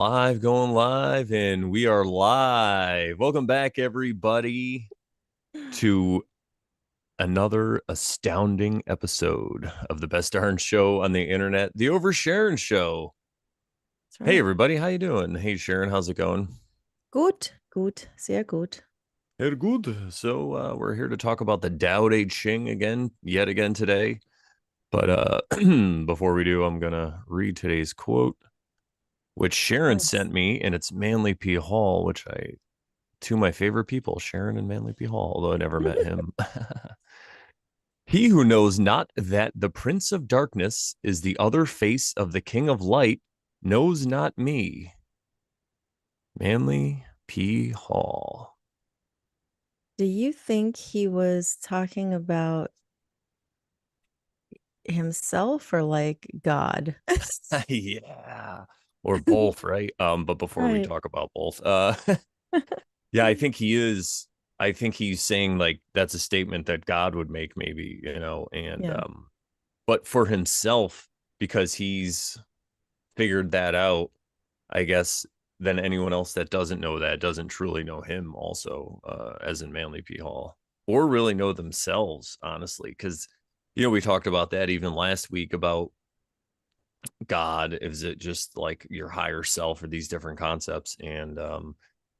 Live, going live, and we are live. Welcome back, everybody, to another astounding episode of the best darn show on the internet, the Over Sharon Show. That's Hey, right. everybody, how you doing? Hey, Sharon, how's it going? Gut, gut, sehr gut. Hey, good. So we're here to talk about the Tao Te Ching again, yet again today. But before we do, I'm gonna read today's quote, which Sharon Yes. sent me, and it's Manly P. Hall, which I two of my favorite people, Sharon and Manly P. Hall, although I never met him. He who knows not that the Prince of Darkness is the other face of the King of Light knows not me. Manly P. Hall. Do you think he was talking about himself or like God? Yeah. Or both, right? But before we Right. talk about both, yeah, I think he is. I think he's saying like that's a statement that God would make, maybe, and Yeah. but for himself, because he's figured that out, I guess, than anyone else that doesn't know that doesn't truly know him also, as in Manly P. Hall, or really know themselves, honestly. Because, we talked about that even last week about God. Is it just like your higher self or these different concepts? And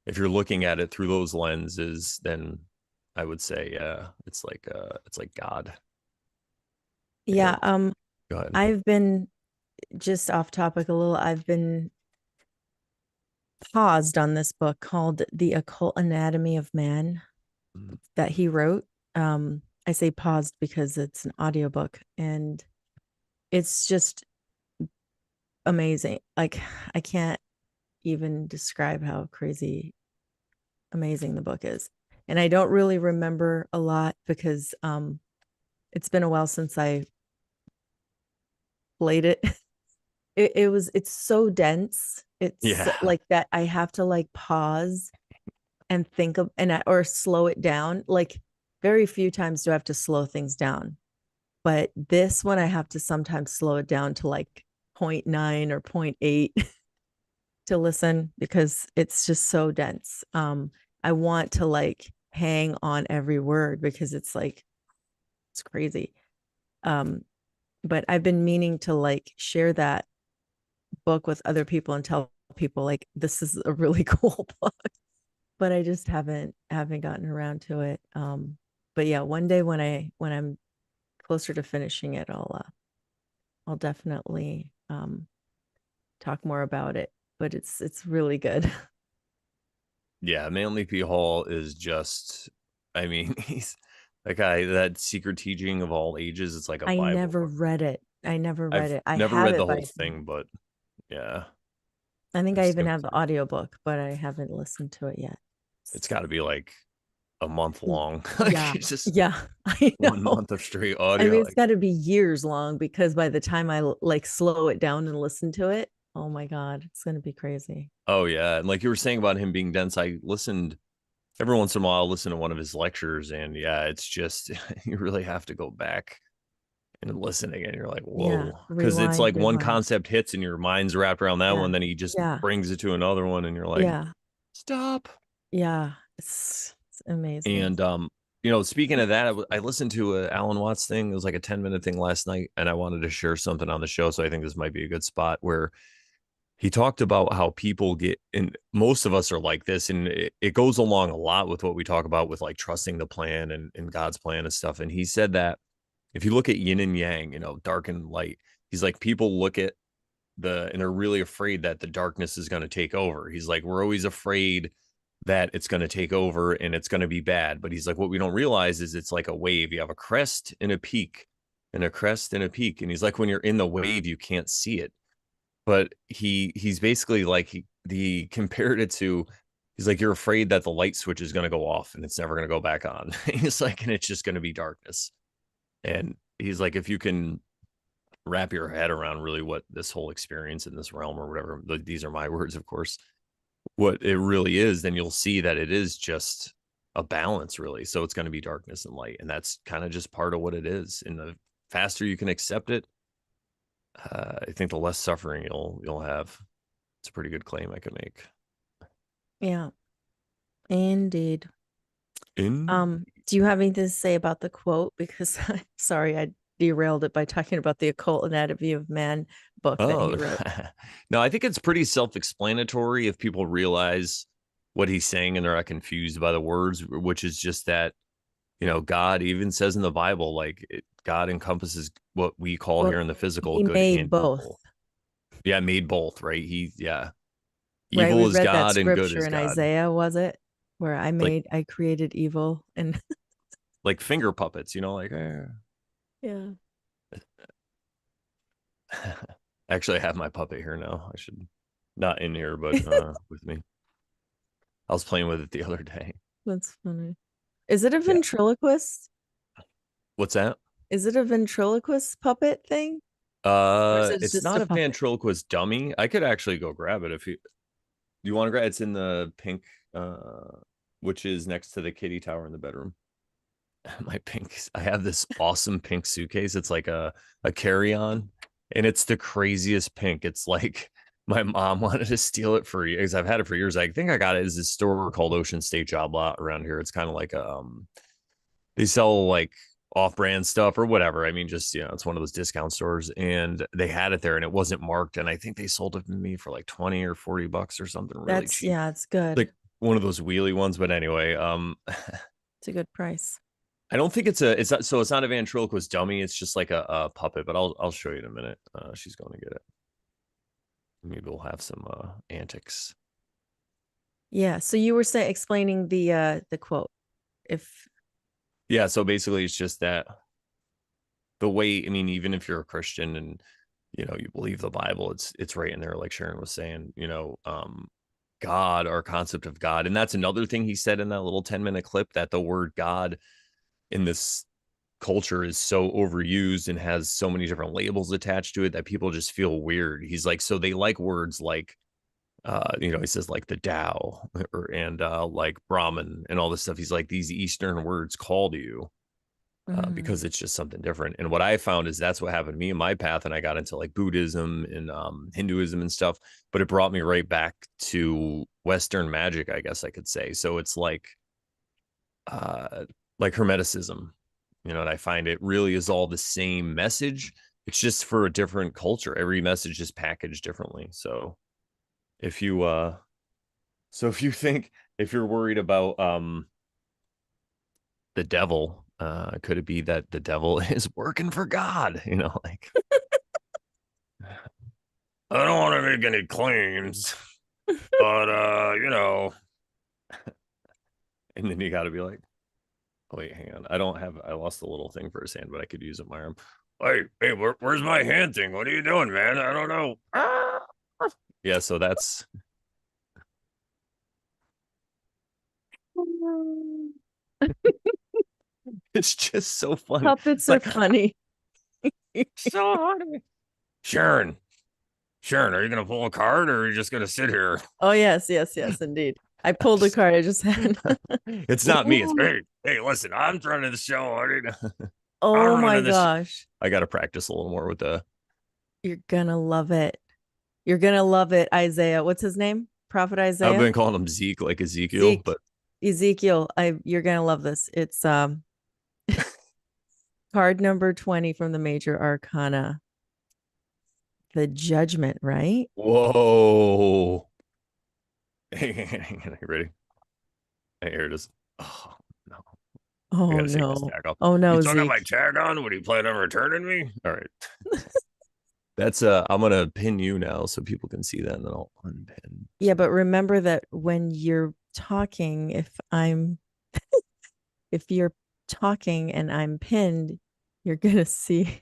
if you're looking at it through those lenses, then I would say, yeah, it's like God. Yeah. And go ahead. I've been just off topic a little. I've been paused on this book called The Occult Anatomy of Man that he wrote. I say paused because it's an audiobook and it's just amazing. Like I can't even describe how crazy amazing the book is. And I don't really remember a lot because it's been a while since I played it. It's so dense. It's Yeah. like that I have to like pause and think of or slow it down. Like very few times do I have to slow things down. But this one I have to sometimes slow it down to like zero point 0.9 or zero point 0.8 to listen because it's just so dense. I want to like hang on every word because it's like it's crazy. Um, but I've been meaning to like share that book with other people and tell people like this is a really cool book, but I just haven't gotten around to it. But yeah, one day when I'm closer to finishing it, I'll definitely talk more about it. But it's really good. Yeah, Manly P. Hall is just, I mean, he's that guy, that secret teaching of all ages. It's like a I Bible never book. read it. I never read I've it. I never have read it, the but whole I thing, but yeah, I think I've I even skimmed have the through. audiobook, but I haven't listened to it yet. It's got to be like a month long. Like Yeah. it's just Yeah, I one know. month of straight I audio. mean, it's Like, got to be years long because by the time I like slow it down and listen to it, oh my God, it's going to be crazy. oh yeah, and like you were saying about him being dense, I listened every once in a while. I'll listen to one of his lectures, and yeah, it's just you really have to go back and listening and you're like, Yeah. whoa, because it's Rewind, like one rewind. concept hits and your mind's wrapped around that Yeah. one, then he just Yeah. brings it to another one and you're like, Yeah. stop. Yeah. It's amazing. And speaking of that, I listened to a Alan Watts thing. It was like a 10-minute thing last night, and I wanted to share something on the show, so I think this might be a good spot where he talked about how people get, and most of us are like this, and it goes along a lot with what we talk about with like trusting the plan and God's plan and stuff. And he said that if you look at yin and yang, dark and light, he's like, people look at and are really afraid that the darkness is going to take over. He's like, we're always afraid that it's going to take over and it's going to be bad. But he's like, what we don't realize is it's like a wave. You have a crest and a peak, and a crest and a peak. And he's like, when you're in the wave, you can't see it. But he's basically like he compared it to, he's like, you're afraid that the light switch is going to go off and it's never going to go back on. He's like, and it's just going to be darkness. And he's like, if you can wrap your head around really what this whole experience in this realm or whatever, these are my words, of course, what it really is, then you'll see that it is just a balance, really. So it's going to be darkness and light. And that's kind of just part of what it is. And the faster you can accept it, I think the less suffering you'll have. It's a pretty good claim I could make. Yeah, indeed. In Do you have anything to say about the quote? Because sorry, I derailed it by talking about the Occult Anatomy of Man book that he Oh, wrote. no, I think it's pretty self-explanatory if people realize what he's saying and they're not confused by the words, which is just that, God even says in the Bible, like God encompasses what we call Well, here in the physical he good made and both, evil. Yeah, made both, right? Yeah. right? We Evil is read that God and good scripture is in God. Isaiah, was it? Where Like I created evil and like finger puppets, like yeah. Actually I have my puppet here now. I should not in here, but with me. I was playing with it the other day. That's funny. Is it a Yeah. ventriloquist? What's that? Is it a ventriloquist puppet thing? Or is it It's just a not a puppet? ventriloquist dummy. I could actually go grab it if you want to grab. It's in the pink, which is next to the kitty tower in the bedroom. My pink. I have this awesome pink suitcase. It's like a carry on, and it's the craziest pink. It's like my mom wanted to steal it for years. I've had it for years. I think I got it as a store called Ocean State Job Lot around here. It's kind of like they sell like off-brand stuff or whatever. I mean, just it's one of those discount stores, and they had it there, and it wasn't marked, and I think they sold it to me for like 20 or 40 bucks or something really That's cheap, yeah, it's good. like one of those wheelie ones. But anyway, It's a good price. I don't think it's not, so it's not a ventriloquist dummy. It's just like a puppet. But I'll show you in a minute. She's going to get it. Maybe we'll have some antics. Yeah. So you were saying explaining the quote. If Yeah. So basically, it's just that the way. I mean, even if you're a Christian and you believe the Bible, it's right in there, like Sharon was saying. God, our concept of God, and that's another thing he said in that little 10-minute clip, that the word God in this culture is so overused and has so many different labels attached to it that people just feel weird. He's like, so they like words like he says like the Tao and like Brahman and all this stuff. He's like, these Eastern words call to you mm, because it's just something different. And what I found is that's what happened to me in my path. And I got into like Buddhism and Hinduism and stuff, but it brought me right back to Western magic, I guess I could say. So it's uh, like Hermeticism, and I find it really is all the same message. It's just for a different culture. Every message is packaged differently. So if you if you're worried about the devil, could it be that the devil is working for God? Like, I don't want to make any claims, but and then you got to be like, oh, wait, hang on. I lost the little thing for his hand, but I could use it my arm. Hey, where's my hand thing? What are you doing, man? I don't know. Yeah, so that's it's just so funny. puppets are Like, funny. so funny. Sharon, Sharon, are you gonna pull a card or are you just gonna sit here? Oh yes, yes, yes, indeed. I pulled a Just, card. I just had. it's not me. It's hey, listen, I'm running the show. I'm Oh my running this. gosh, I got to practice a little more with the. you're gonna love it. You're gonna love it, Isaiah. What's his name? Prophet I've Isaiah? been calling him Zeke, like Ezekiel, Zeke. but Ezekiel. You're gonna love this. It's card number 20 from the major arcana. The judgment, right? whoa. Hang on, you ready? Hey, here it is. Oh no, I Oh gotta take this no. tag off. Oh You no, still got my Zeke. tag on? Would you plan on returning me? All right. That's I'm gonna pin you now so people can see that and then I'll unpin. Yeah, So but remember that when you're talking, if you're talking and I'm pinned, you're gonna see.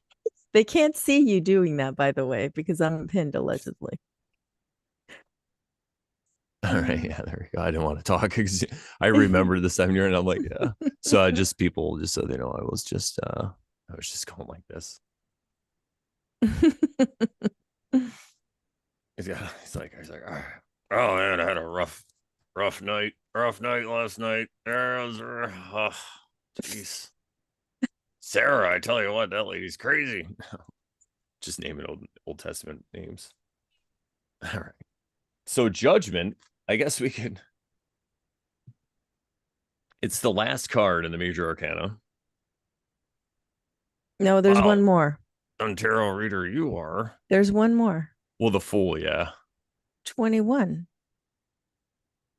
They can't see you doing that, by the way, because I'm pinned allegedly. all right, yeah, there we go. I didn't want to talk because I remember the 7 year and I'm like, yeah. So I just people just so they know I was just going like this. He's like, oh man, I had a rough night last night. There was, jeez. Sarah, I tell you what, that lady's crazy. Just naming Old Testament names. All right. So judgment, I guess we could. It's the last card in the major arcana. No, there's Wow, one more. Tarot reader, you are. There's one more. Well, the Fool, yeah. 21.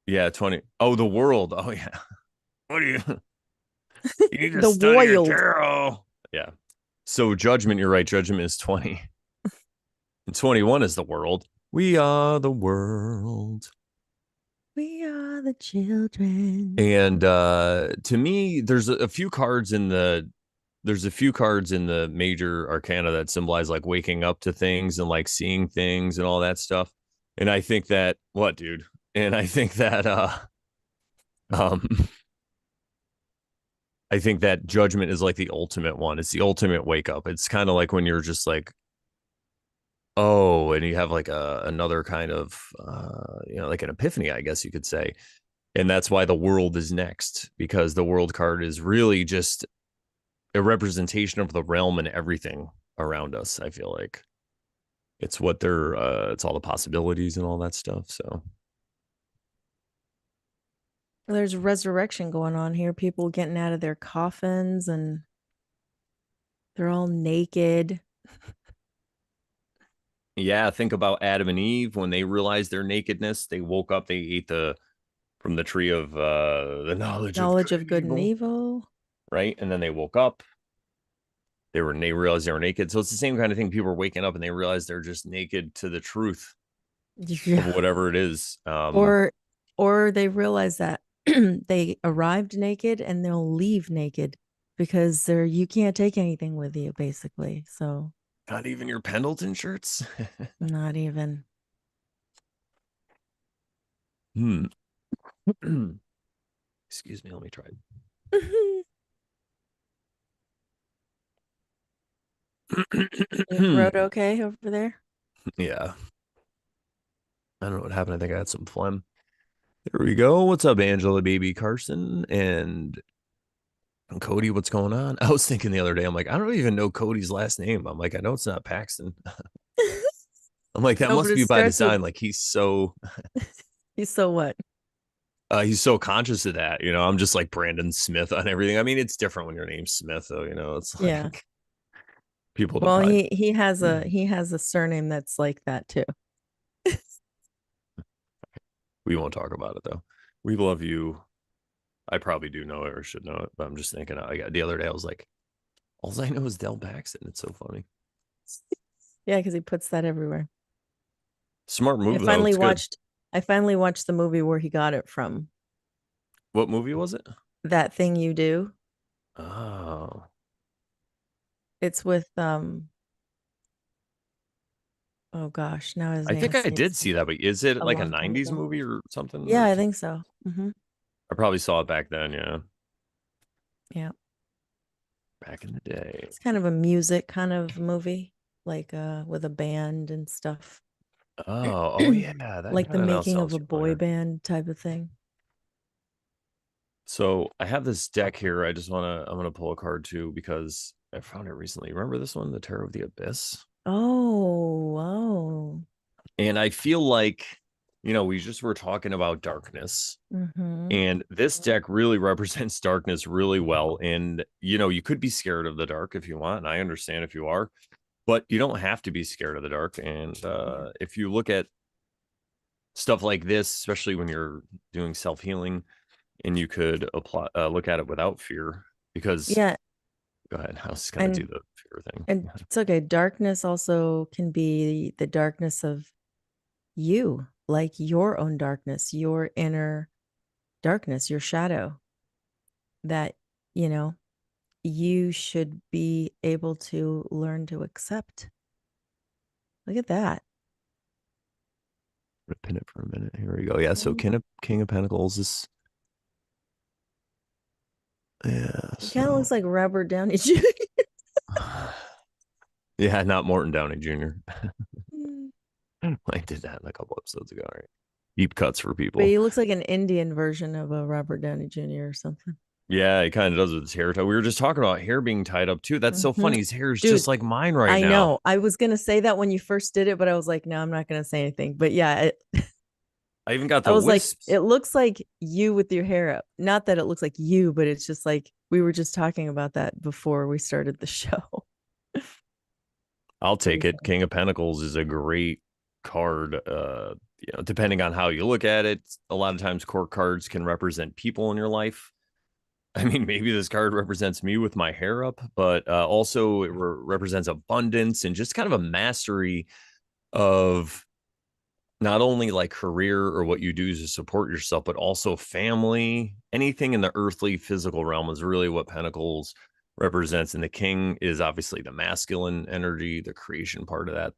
Yeah, 20. Oh, the world. Oh, yeah. What do you you need to The study your Wild. tarot? Yeah. So judgment, you're right. Judgment is 20. And 21 is the world. We are the world. We are the children. And to me, there's a few cards in the major arcana that symbolize like waking up to things and like seeing things and all that stuff. And I think that what, dude? And I think that um I think that judgment is like the ultimate one. It's the ultimate wake up. It's kind of like when you're just like, oh, and you have like another kind of like an epiphany, I guess you could say. And that's why the world is next, because the world card is really just a representation of the realm and everything around us. I feel like it's what they're it's all the possibilities and all that stuff. So There's resurrection going on here. People getting out of their coffins and they're all naked. yeah, think about Adam and Eve when they realized their nakedness. They woke up, they ate the from the tree of the knowledge of Knowledge good of and good and evil, evil. right? And then they woke up. They realized they were naked. So it's the same kind of thing. People are waking up and they realize they're just naked to the truth of Yeah. whatever it is. Or they realize that they arrived naked and they'll leave naked because you can't take anything with you, basically. So Not even your Pendleton shirts. not even. Hmm. Excuse me. Let me try. Your throat okay over there? Yeah. I don't know what happened. I think I had some phlegm. There we go. What's up, Angela, baby Carson, and Cody? What's going on? I was thinking the other day, I'm like, I don't even know Cody's last name. I'm like, I know it's not Paxton. I'm like, that No, but must it be by starts with design. Like he's so what? he's so conscious of that. I'm just like Brandon Smith on everything. I mean, it's different when your name's Smith, though. It's Yeah. like people don't Well, probably. he has a surname that's like that too. We won't talk about it though. We love you. I probably do know it or should know it, but I'm just thinking. The other day I was like, all I know is Del Paxton. It's so funny. Yeah, because he puts that everywhere. Smart I move though. finally It's good. watched I finally watched the movie where he got it from. What movie was it? That Thing You Do. Oh, It's with oh gosh, now his I name think I escapes did me. see that, but is it A like a long time 90s ago. movie or something? Yeah, Or I think so. I probably saw it back then. Yeah, Yeah. back in the day. It's kind of a music kind of movie, like with a band and stuff. Oh yeah, that Like the kind of now making of sounds a boy familiar. band type of thing. So I have this deck here. I'm gonna pull a card too because I found it recently. Remember this one, the Tarot of the Abyss? Oh, wow. And I feel like, we just were talking about darkness. Mm-hmm. And this deck really represents darkness really well. And, you could be scared of the dark if you want. And I understand if you are, but you don't have to be scared of the dark. And Yeah. if you look at stuff like this, especially when you're doing self healing, and you could apply look at it without fear, because Yeah, go ahead, I was gonna and do the fear thing. it's okay. Darkness also can be the darkness of you, like your own darkness, your inner darkness, your shadow that, you know, you should be able to learn to accept. Look at that. I'm gonna pin it for a minute. Here we go. Yeah, so Mhm. King of Pentacles is yeah, He kind of so looks like Robert Downey Jr. yeah, not Morton Downey Jr. Mm. I did that a couple episodes ago. All right. Deep cuts for But people. he looks like an Indian version of a Robert Downey Jr. or something. Yeah, he kind of does with his hair. We were just talking about hair being tied up too. That's so Mhm. funny. His hair is Dude, just like mine right I now. know. I was gonna say that when you first did it, but I was like, no, I'm not gonna say anything. But yeah, I even got I the was like, wisps. it looks like you with your hair up. Not that it looks like you, but it's just like we were just talking about that before we started the show. I'll Pretty take it. funny. King of Pentacles is a great card. Depending on how you look at it, a lot of times court cards can represent people in your life. I mean, maybe this card represents me with my hair up, but also it represents abundance and just kind of a mastery of not only like career or what you do to support yourself, but also family. Anything in the earthly physical realm is really what Pentacles represents. And the king is obviously the masculine energy, the creation part of that,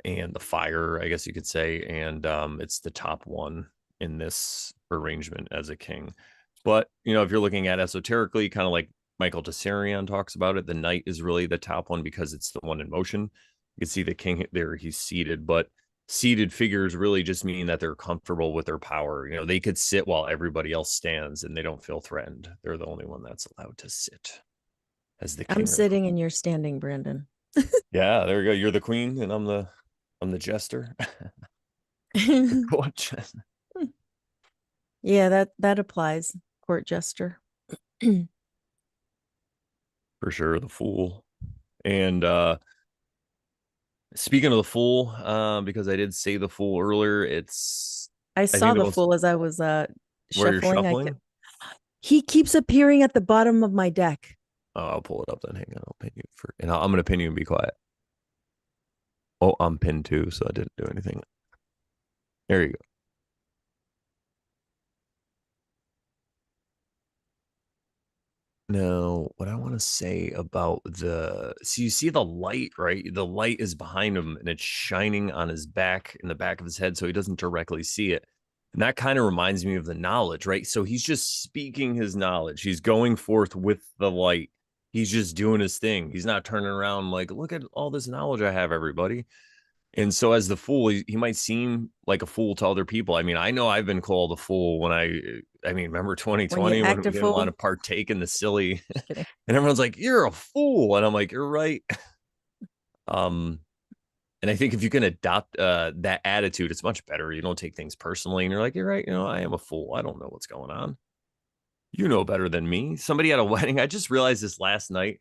and the fire, I guess you could say. And it's the top one in this arrangement as a king. But, if you're looking at esoterically, kind of like Michael Tessarion talks about it, the knight is really the top one because it's the one in motion. You can see the king there, he's seated, but seated figures really just mean that they're comfortable with their power. They could sit while everybody else stands and they don't feel threatened. They're the only one that's allowed to sit as the I'm king or sitting queen. and you're standing, Brandon. Yeah, there you go. You're the queen and I'm the jester. Yeah, that applies. Court jester. For sure, the fool. And speaking of the fool, because I did say the fool earlier, I I saw think the the most fool as I was where you're shuffling. shuffling. He keeps appearing at the bottom of my deck. Oh, I'll pull it up then. Hang on, I'll pin you and I'm gonna pin you and be quiet. Oh, I'm pinned too, so I didn't do anything. There you go. Now, what I want to say about so you see the light, right? The light is behind him and it's shining on his back, in the back of his head, so he doesn't directly see it. And that kind of reminds me of the knowledge, right? So he's just speaking his knowledge. He's going forth with the light. He's just doing his thing. He's not turning around like, look at all this knowledge I have, everybody. And so as the fool, he might seem like a fool to other people. I mean, I know I've been called a fool when remember When you 2020 when act we a didn't want fool. to partake in the silly, Just kidding. and everyone's like, "You're a fool," and I'm like, "You're right." Um, and I think if you can adopt that attitude, it's much better. You don't take things personally, and you're like, "You're right. I am a fool. I don't know what's going on. You know better than me." Somebody at a wedding. I just realized this last night.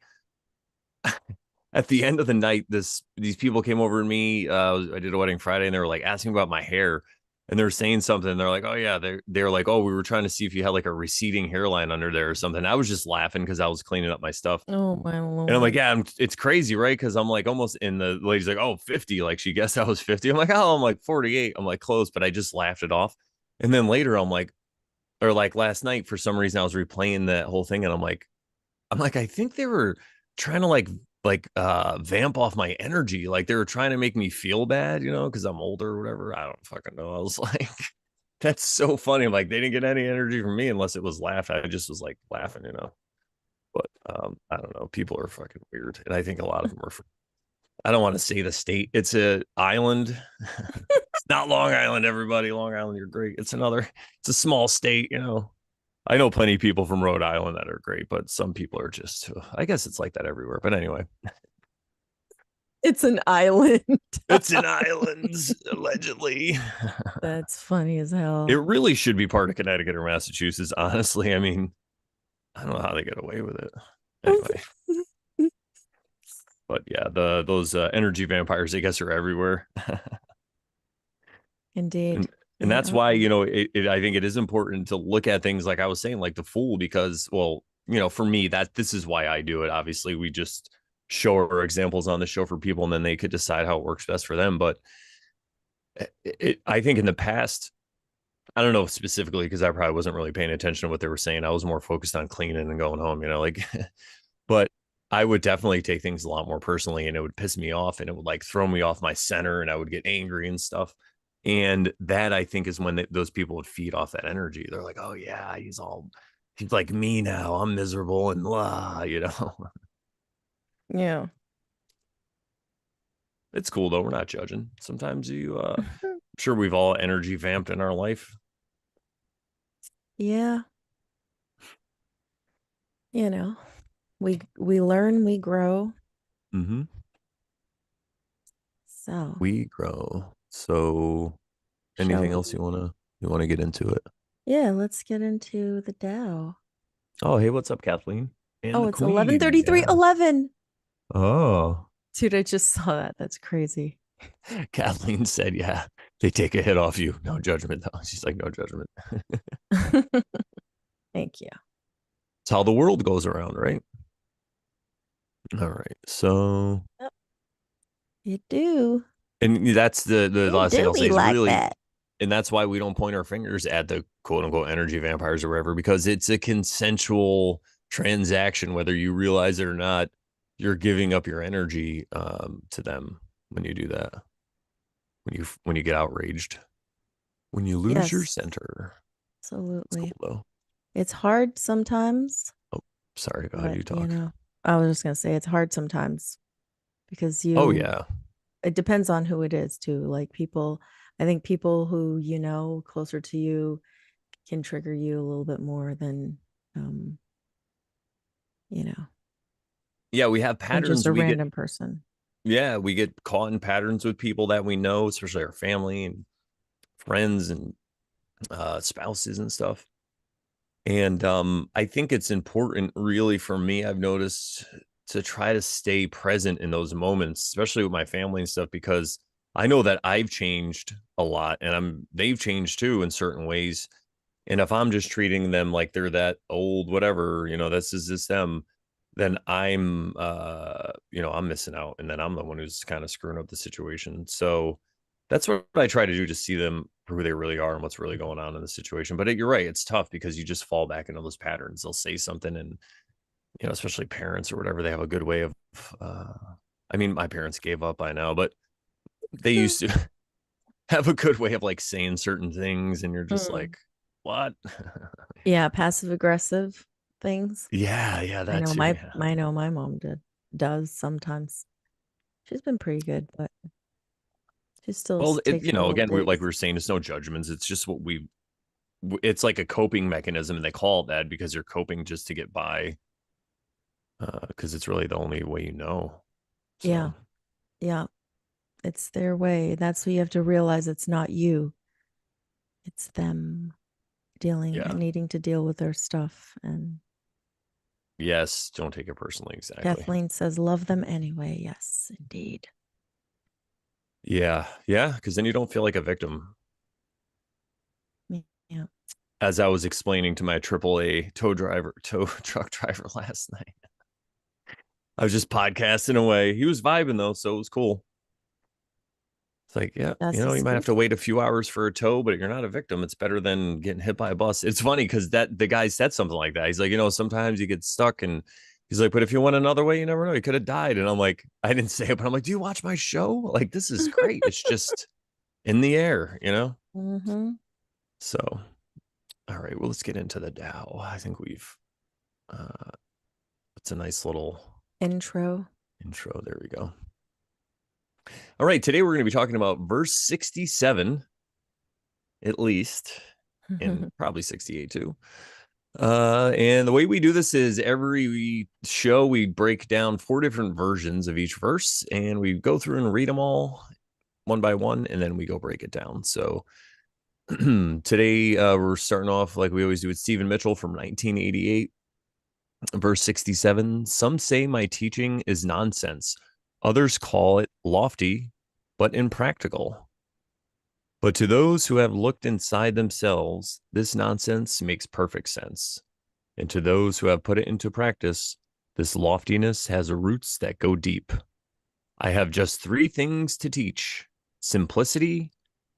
At the end of the night, these people came over to me. I did a wedding Friday, and they were like asking about my hair, and they're saying something. They're like, "Oh yeah," they're like, "Oh, we were trying to see if you had like a receding hairline under there or something." I was just laughing because I was cleaning up my stuff, Oh my and I'm like, lord. "Yeah, it's crazy, right?" Because I'm like almost in the lady's like, "Oh, 50," like she guessed I was 50. I'm like, "Oh, I'm like 48." I'm like close, but I just laughed it off. And then later, I'm like, or like last night, for some reason, I was replaying that whole thing, and I'm like, I think they were trying to vamp off my energy. Like they were trying to make me feel bad, because I'm older or whatever. I don't fucking know. I was like, that's so funny. I'm like, they didn't get any energy from me unless it was laugh. I just was like laughing. But I don't know. People are fucking weird. And I think a lot of them are I don't want to say the state. It's a island. It's not Long Island, everybody. Long Island, you're great. It's a small state. I know plenty of people from Rhode Island that are great, but some people are just, I guess it's like that everywhere. But anyway, It's an island. it's in islands, allegedly. That's funny as It hell. really should be part of Connecticut or Massachusetts, honestly. I mean, I don't know how they get away with it. Anyway, but yeah, those energy vampires, I guess, are everywhere. Indeed. and and They that's why are. I think it is important to look at things like I was saying, like the fool, because well, for me, that this is why I do it. Obviously, we just show our examples on the show for people, and then they could decide how it works best for them. But I think in the past, I don't know specifically because I probably wasn't really paying attention to what they were saying. I was more focused on cleaning and going home, like, but I would definitely take things a lot more personally, and it would piss me off, and it would like throw me off my center, and I would get angry and stuff. And that I think is when those people would feed off that energy. They're like, "Oh yeah, he's like me now. I'm miserable and blah." Yeah. It's cool though. We're not judging. Sometimes I'm sure we've all energy vamped in our life. Yeah. You know, we learn, we grow. Mm-hmm. So We grow. So Shall anything we? else you wanna get into it? Yeah, let's get into the Tao. Oh, hey, what's up, Kathleen? And Oh, the it's Queen. 11:33. Yeah. 11. Oh. Dude, I just saw that. That's crazy. Kathleen said, yeah, they take a hit off you. No judgment, though. She's like, no judgment. Thank you. It's how the world goes around, right? All right. So, Yep, you do. and that's the You last thing do I'll say me is like really, that. and that's why we don't point our fingers at the quote unquote energy vampires or whatever, because it's a consensual transaction, whether you realize it or not. You're giving up your energy to them when you do that. When you get outraged, when you lose your Yes, center. It's cool absolutely. though. It's hard sometimes, Oh, sorry. Go ahead. but You talk. I was just gonna say it's hard sometimes because Oh yeah. it depends on who it is too. Like people, I think people who closer to you can trigger you a little bit more um, you know, Yeah, we have than just patterns. a We get random person. yeah, we get caught in patterns with people that we know, especially our family and friends and spouses and stuff. And I think it's important, really, for me. I've noticed to try to stay present in those moments, especially with my family and stuff, because I know that I've changed a lot, and they've changed too in certain ways. And if I'm just treating them like they're that old, whatever, this is just them, then I'm missing out. And then I'm the one who's kind of screwing up the situation. So that's what I try to do to see them for who they really are and what's really going on in the situation. But you're right, it's tough because you just fall back into those patterns. They'll say something, and especially parents or whatever, they have a good way of uh I mean, my parents gave up by now, but they used to have a good way of like saying certain things, and you're just Mm. like, what? Yeah, passive aggressive things. Yeah, that too. Yeah. I know my mom does sometimes. She's been pretty good, but she still Well, takes her little again, like digs. we were saying, it's no judgments. It's just it's like a coping mechanism, and they call it that because you're coping just to get by, because it's really the only way you know. Yeah, So, yeah. It's their way. That's what you have to realize. It's not you. It's them yeah. needing to deal with their stuff. And Yes, don't take it personally. Exactly. Kathleen says, love them anyway. Yes, indeed. Yeah, because then you don't feel like a victim. Yeah. As I was explaining to my AAA tow truck driver last night, I was just podcasting away. He was vibing though, so it was cool. It's like, yeah, That's you might have to exclusive. wait a few hours for a tow, but you're not a victim. It's better than getting hit by a bus. It's funny because that the guy said something like that. He's like, sometimes you get stuck, and he's like, but if you went another way, you never know. You could have died. And I'm like, I didn't say it, but I'm like, do you watch my show? Like, this is great. It's just in the air. Mm-hmm. So, all right, well, let's get into the Tao. I think uh, it's a nice little Intro. intro. There we go. All right, today we're going to be talking about verse 67, at least, and probably 68 too. And the way we do this is every show we break down 4 different versions of each verse, and we go through and read them all one by one, and then we go break it down. So today we're starting off like we always do with Stephen Mitchell from 1988, verse 67. Some say my teaching is nonsense. Others call it lofty, but impractical. But to those who have looked inside themselves, this nonsense makes perfect sense. And to those who have put it into practice, this loftiness has roots that go deep. I have just 3 things to teach: simplicity,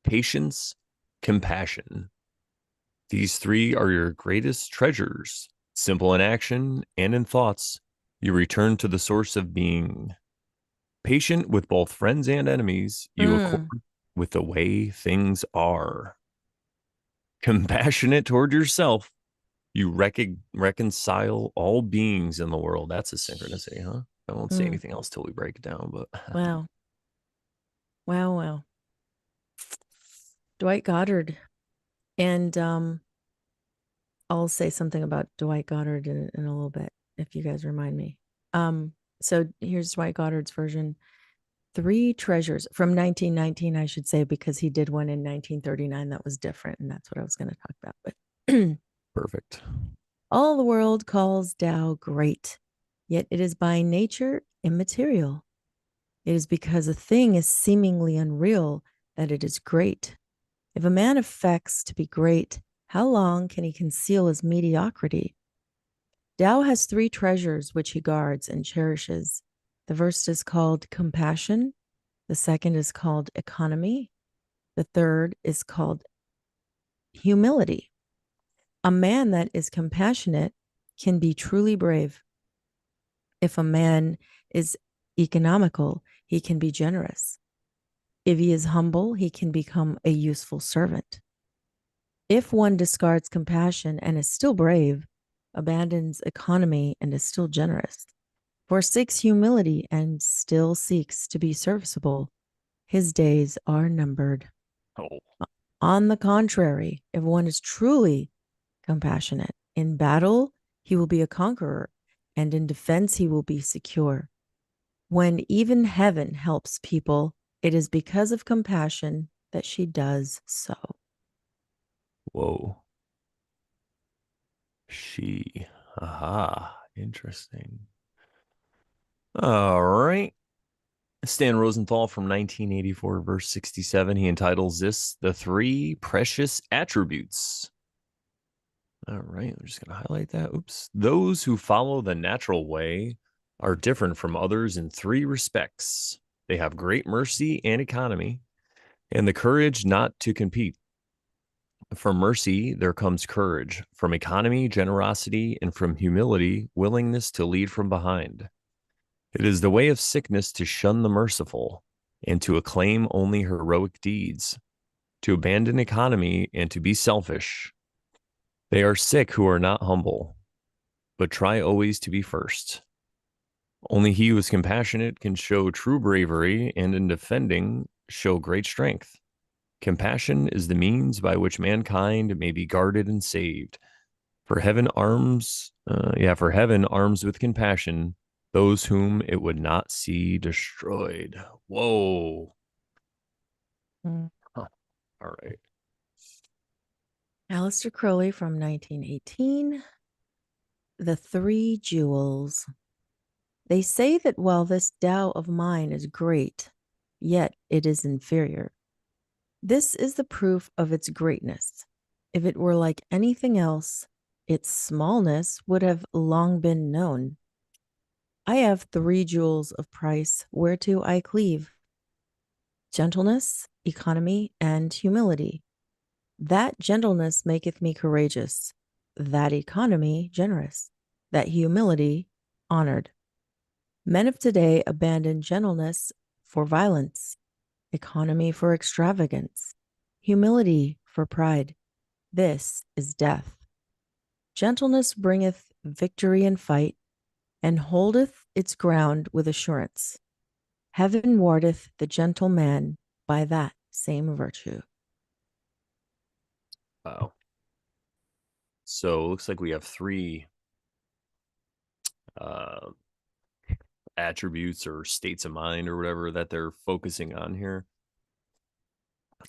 patience, compassion. These 3 are your greatest treasures. Simple in action and in thoughts, you return to the source of being. Patient with both friends and enemies, you accord Mm. with the way things are. Compassionate toward yourself, you reconcile all beings in the world. That's a synchronicity, huh? I won't say Mm. anything else till we break it down, but Wow. Wow. Wow. Dwight Goddard. And I'll say something about Dwight Goddard in a little bit if you guys remind me. So here's Dwight Goddard's version. Three treasures from 1919, I should say, because he did one in 1939 that was different. And that's what I was going to talk about. But Perfect. all the world calls Tao great, yet it is by nature immaterial. It is because a thing is seemingly unreal that it is great. If a man affects to be great, how long can he conceal his mediocrity? Tao has three treasures which he guards and cherishes. The first is called compassion, the second is called economy, the third is called humility. A man that is compassionate can be truly brave. If a man is economical, he can be generous. If he is humble, he can become a useful servant. If one discards compassion and is still brave, abandons economy and is still generous, forsakes humility and still seeks to be serviceable, his days are numbered. Oh, On the contrary, if one is truly compassionate, in battle, he will be a conqueror, and in defense, he will be secure. When even heaven helps people, it is because of compassion that she does so. whoa. She. Aha. Interesting. All right. Stan Rosenthal from 1984, verse 67. He entitles this The Three Precious Attributes. All right. I'm just going to highlight that. Oops. Those who follow the natural way are different from others in three respects. They have great mercy and economy, and the courage not to compete. From mercy, there comes courage. From economy, generosity, and from humility, willingness to lead from behind. It is the way of sickness to shun the merciful and to acclaim only heroic deeds, to abandon economy and to be selfish. They are sick who are not humble, but try always to be first. Only he who is compassionate can show true bravery and in defending show great strength. Compassion is the means by which mankind may be guarded and saved. For heaven arms with compassion those whom it would not see destroyed. Whoa. Mm. Huh. All right. Aleister Crowley from 1918. The Three Jewels. They say that while this Tao of mine is great, yet it is inferior. This is the proof of its greatness. If it were like anything else, its smallness would have long been known. I have three jewels of price whereto I cleave: gentleness, economy, and humility. That gentleness maketh me courageous, that economy generous, that humility honored. Men of today abandon gentleness for violence, economy for extravagance, humility for pride. This is death. Gentleness bringeth victory in fight, and holdeth its ground with assurance. Heaven wardeth the gentle man by that same virtue. Wow. So it looks like we have three uh, attributes or states of mind or whatever that they're focusing on here.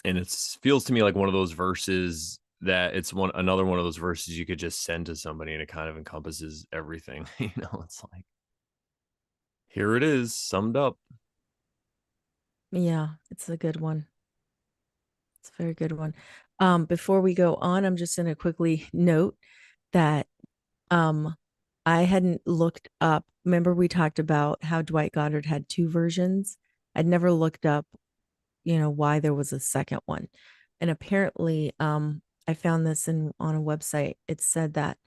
And it feels to me like one of those verses that it's another one of those verses you could just send to somebody and it kind of encompasses everything. It's like, here it is summed up. Yeah, it's a good one. It's a very good one. Before we go on, I'm just going to quickly note that um, I hadn't looked up. Remember, we talked about how Dwight Goddard had two versions. I'd never looked up, why there was a second one. And apparently, I found this on a website. It said that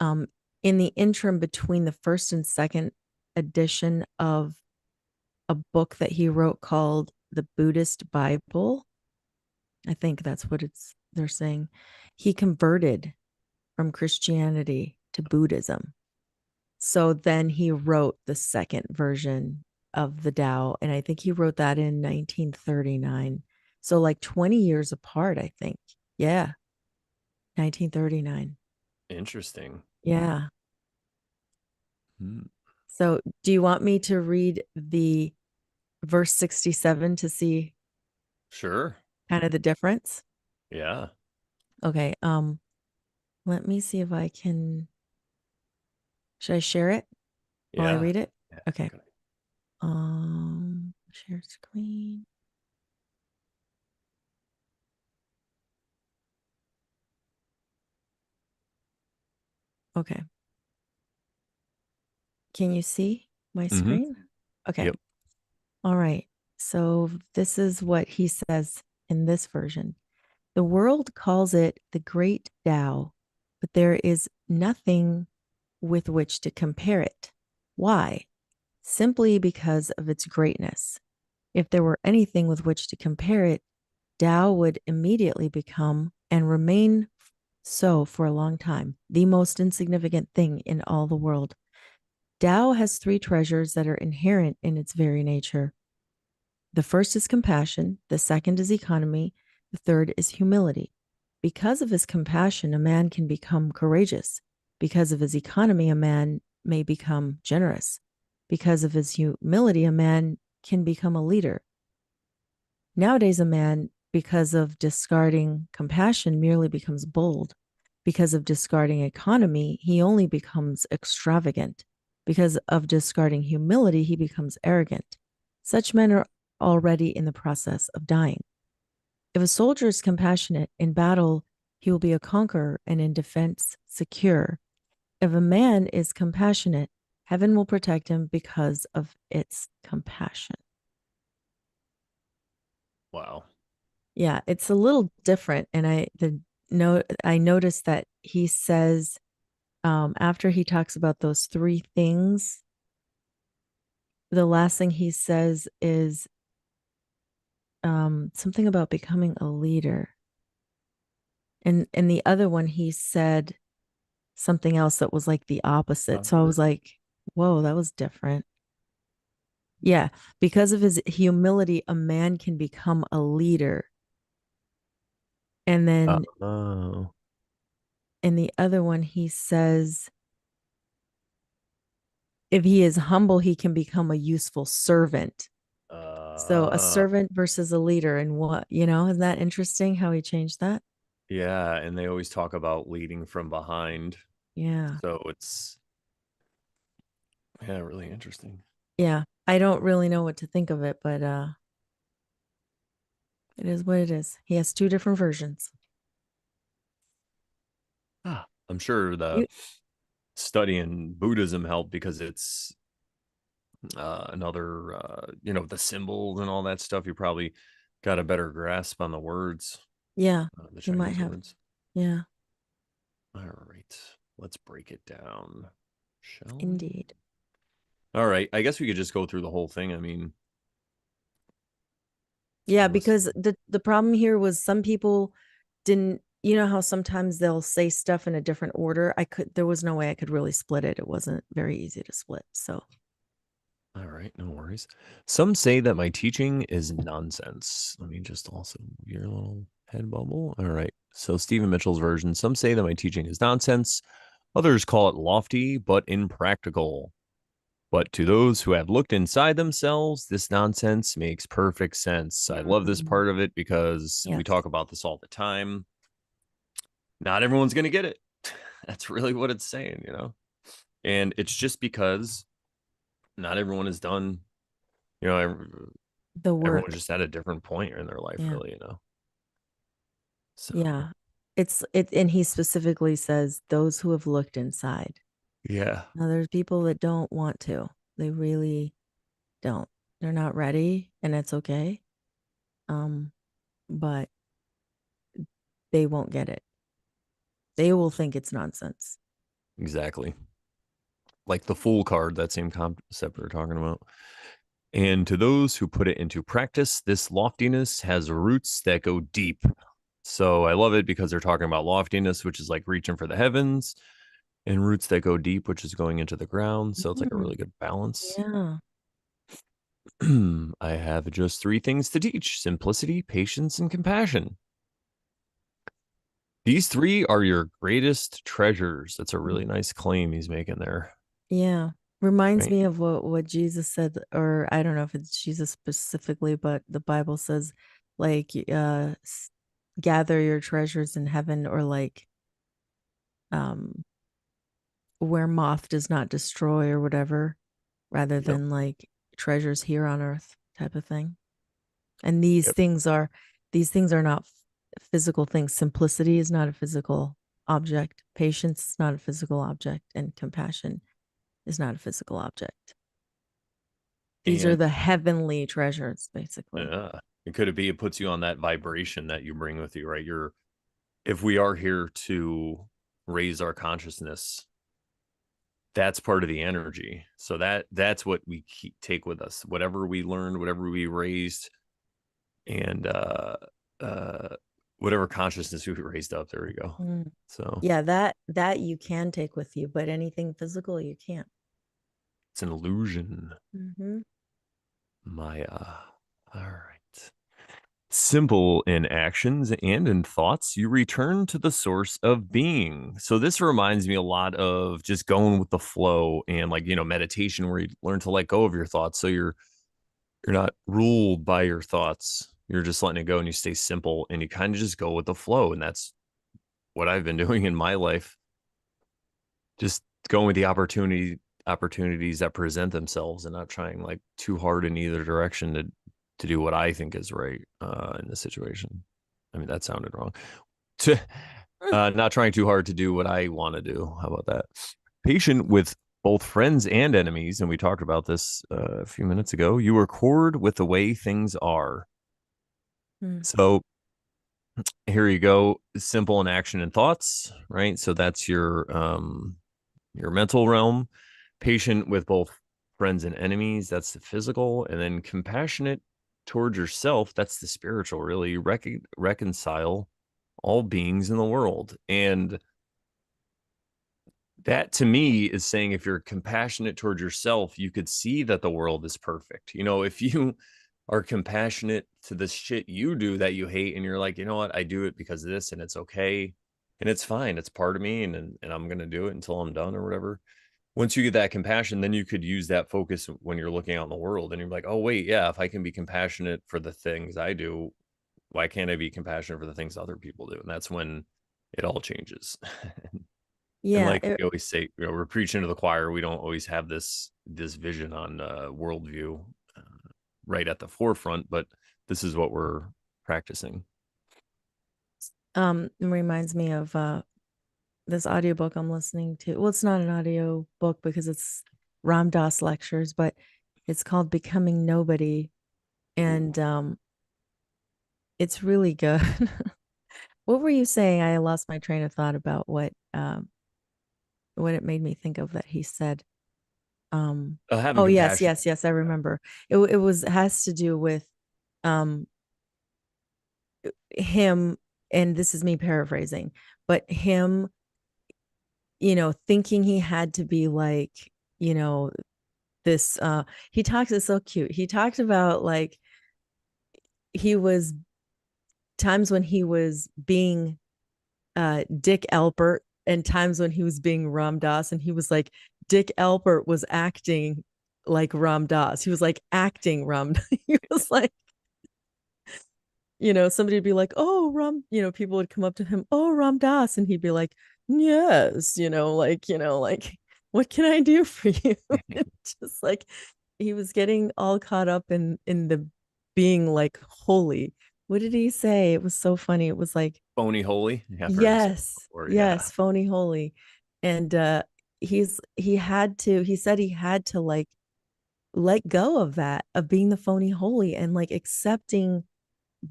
um, in the interim between the first and second edition of a book that he wrote called The Buddhist Bible, I think that's what they're saying, he converted from Christianity to Buddhism. So then he wrote the second version of the Tao, and I think he wrote that in 1939. So like 20 years apart, I think. Yeah, 1939. Interesting. Yeah. Hmm. So do you want me to read the verse 67 to see Sure. kind of the difference? Yeah. Okay. Let me see if I can. Should I share it while I Yeah. read it? Yeah. Okay. Good. Share screen. Okay. Can you see my Mm-hmm. screen? Okay. Yep. All right. So this is what he says in this version. The world calls it the great Tao, but there is nothing with which to compare it. Why? Simply because of its greatness. If there were anything with which to compare it, Tao would immediately become and remain so for a long time, the most insignificant thing in all the world. Tao has three treasures that are inherent in its very nature. The first is compassion, the second is economy, the third is humility. Because of his compassion, a man can become courageous. Because of his economy, a man may become generous. Because of his humility, a man can become a leader. Nowadays, a man, because of discarding compassion, merely becomes bold. Because of discarding economy, he only becomes extravagant. Because of discarding humility, he becomes arrogant. Such men are already in the process of dying. If a soldier is compassionate in battle, he will be a conqueror, and in defense, secure. If a man is compassionate, heaven will protect him because of its compassion. Wow. Yeah, it's a little different. And I noticed that he says, after he talks about those three things, the last thing he says is something about becoming a leader. And the other one he said something else that was like the opposite. So I was like, whoa, that was different. Yeah, because of his humility, a man can become a leader. And then Oh. in the other one, he says, if he is humble, he can become a useful servant. So a Uh, servant versus a leader, and what, isn't that interesting how he changed that? yeah, and they always talk about leading from behind. Yeah. So it's yeah, really interesting. Yeah. I don't really know what to think of it, but it is what it is. He has two different versions. I'm sure the You study in Buddhism helped because it's another the symbols and all that stuff. You probably got a better grasp on the words, Yeah, the you might Chinese have. words. Yeah, All right, let's break it down, shall we? indeed. All right, I guess we could just go through the whole thing. I mean, Yeah, unless because the problem here was some people didn't, how sometimes they'll say stuff in a different order. There was no way I could really split it. It wasn't very easy to split. So, all right, no worries. Some say that my teaching is nonsense. Let me just also move your little head bubble. All right. So Stephen Mitchell's version. Some say that my teaching is nonsense. Others call it lofty but impractical. But to those who have looked inside themselves, this nonsense makes perfect sense. I love this mm, part of it because we yes, talk about this all the time. Not everyone's going to get it. That's really what it's saying. And it's just because not everyone is done, you know, the everyone's work. just at a different point in their life, Yeah. really. So, Yeah. And he specifically says those who have looked inside. yeah, Now there's people that don't want to. They really don't. They're not ready, and it's okay. Um, but they won't get it. They will think it's nonsense. exactly. Like the Fool card, that same concept we are talking about. And to those who put it into practice, this loftiness has roots that go deep. So I love it because they're talking about loftiness, which is like reaching for the heavens, and roots that go deep, which is going into the ground. So it's like a Mm, really good balance. yeah. I have just three things to teach: simplicity, patience, and compassion. These three are your greatest treasures. That's a really nice claim he's making there. Yeah. Reminds right? me of what Jesus said, or I don't know if it's Jesus specifically, but the Bible says, like, gather your treasures in heaven, or like, um, where moth does not destroy or whatever, rather Yep. than like treasures here on earth type of thing. And Yep. these things are not physical things. Simplicity is not a physical object. Patience is not a physical object, and compassion is not a physical object. These are And the heavenly treasures, basically. it could be, it puts you on that vibration that you bring with you, right? If we are here to raise our consciousness, that's part of the energy. So that's what we take with us, whatever we learned, whatever we raised, and uh whatever consciousness we raised up. There we go. Mm. So Yeah, that you can take with you, but anything physical you can't. it's an illusion, Mm-hmm. Maya. All right. Simple in actions and in thoughts, you return to the source of being. So this reminds me a lot of just going with the flow, and like, meditation, where you learn to let go of your thoughts. So you're not ruled by your thoughts. You're just letting it go, and you stay simple, and you kind of just go with the flow. And that's what I've been doing in my life. Just going with the opportunities that present themselves, and not trying like too hard in either direction to do what I think is right in the situation. I mean, that sounded wrong. To not trying too hard to do what I want to do. How about that? Patient with both friends and enemies, and we talked about this a few minutes ago. You accord with the way things are. Mm. So here you go. Simple in action and thoughts, right? So that's your mental realm. Patient with both friends and enemies, that's the physical. And then compassionate towards yourself, that's the spiritual. Really, you reconcile all beings in the world. And that to me is saying, if you're compassionate towards yourself, you could see that the world is perfect. If you are compassionate to the shit you do that you hate, and you're like, you know what, I do it because of this, and it's okay, and it's fine, it's part of me, and I'm gonna do it until I'm done or whatever. Once you get that compassion, then you could use that focus when you're looking out in the world, and you're like, oh wait, yeah, if I can be compassionate for the things I do, why can't I be compassionate for the things other people do? And that's when it all changes. And Yeah, like we always say, we're preaching to the choir. We don't always have this vision on worldview right at the forefront, but this is what we're practicing. it reminds me of this audiobook I'm listening to. Well, it's not an audio book because it's Ram Dass lectures, but it's called Becoming Nobody. Ooh. And it's really good. What were you saying? I lost my train of thought about what it made me think of that he said. Having Oh yes, compassion. yes, yes, I remember. It was has to do with um him, and this is me paraphrasing, but him, thinking he had to be like, you know, this he talks, it's so cute. He talked about like he was times when he was being Dick Alpert, and times when he was being Ram Dass, and he was like, Dick Alpert was acting like Ram Dass. He was like acting Ram. He was like, somebody would be like, oh, people would come up to him, oh, Ram Dass. And he'd be like, yes, like, what can I do for you? Just like he was getting all caught up in the being like holy. What did he say? It was so funny. It was like, Phony holy. Yeah, I've heard him say it yes, before. Yeah. yes, phony holy. And he said he had to like let go of that, of being the phony holy, and like accepting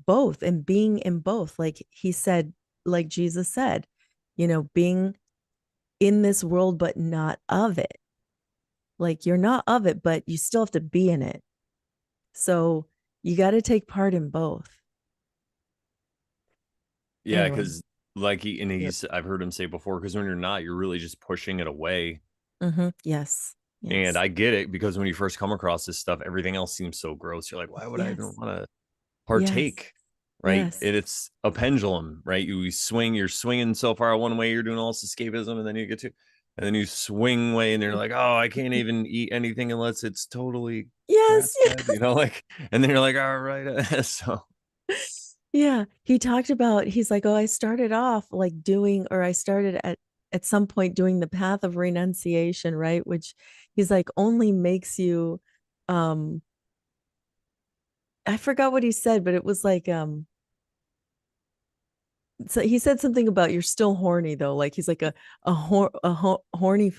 both and being in both. Like he said, like Jesus said, being in this world but not of it. Like you're not of it, but you still have to be in it. So you got to take part in both. Yeah, Anyway. because like Yep. I've heard him say before, because when you're not, you're really just pushing it away. Mm-hmm. Yes. And Yes. I get it, because when you first come across this stuff, everything else seems so gross. You're like, why would I even Yes. want to Yes. partake? Right. Yes. And it's a pendulum, right? You're swinging so far one way, you're doing all this escapism, and then you get to And then you swing way and you're like, oh, I can't even eat anything unless it's totally Yes. grass fed, like, and then you're like, all right. So Yeah. He talked about, he's like, oh, I started off like doing, or I started at some point doing the path of renunciation, right? Which he's like only makes you, um, I forgot what he said, but it was like, so he said something about you're still horny though. Like he's like horny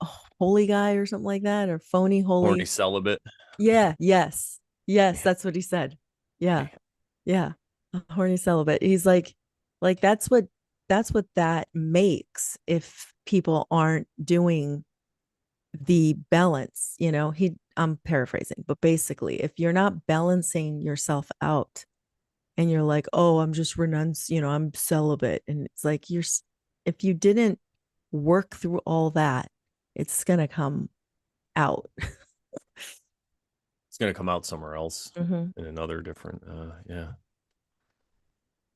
holy guy or something like that, or phony horny holy. celibate. Yeah, yes. Yes, Yeah. that's what he said. Yeah. Yeah. Yeah. A horny celibate. He's like that's what that makes if people aren't doing the balance, you know. I'm paraphrasing, but basically, if you're not balancing yourself out and you're like, oh, I'm just I'm celibate. And it's like if you didn't work through all that, it's gonna come out. It's gonna come out somewhere else Mm-hmm. in another different yeah.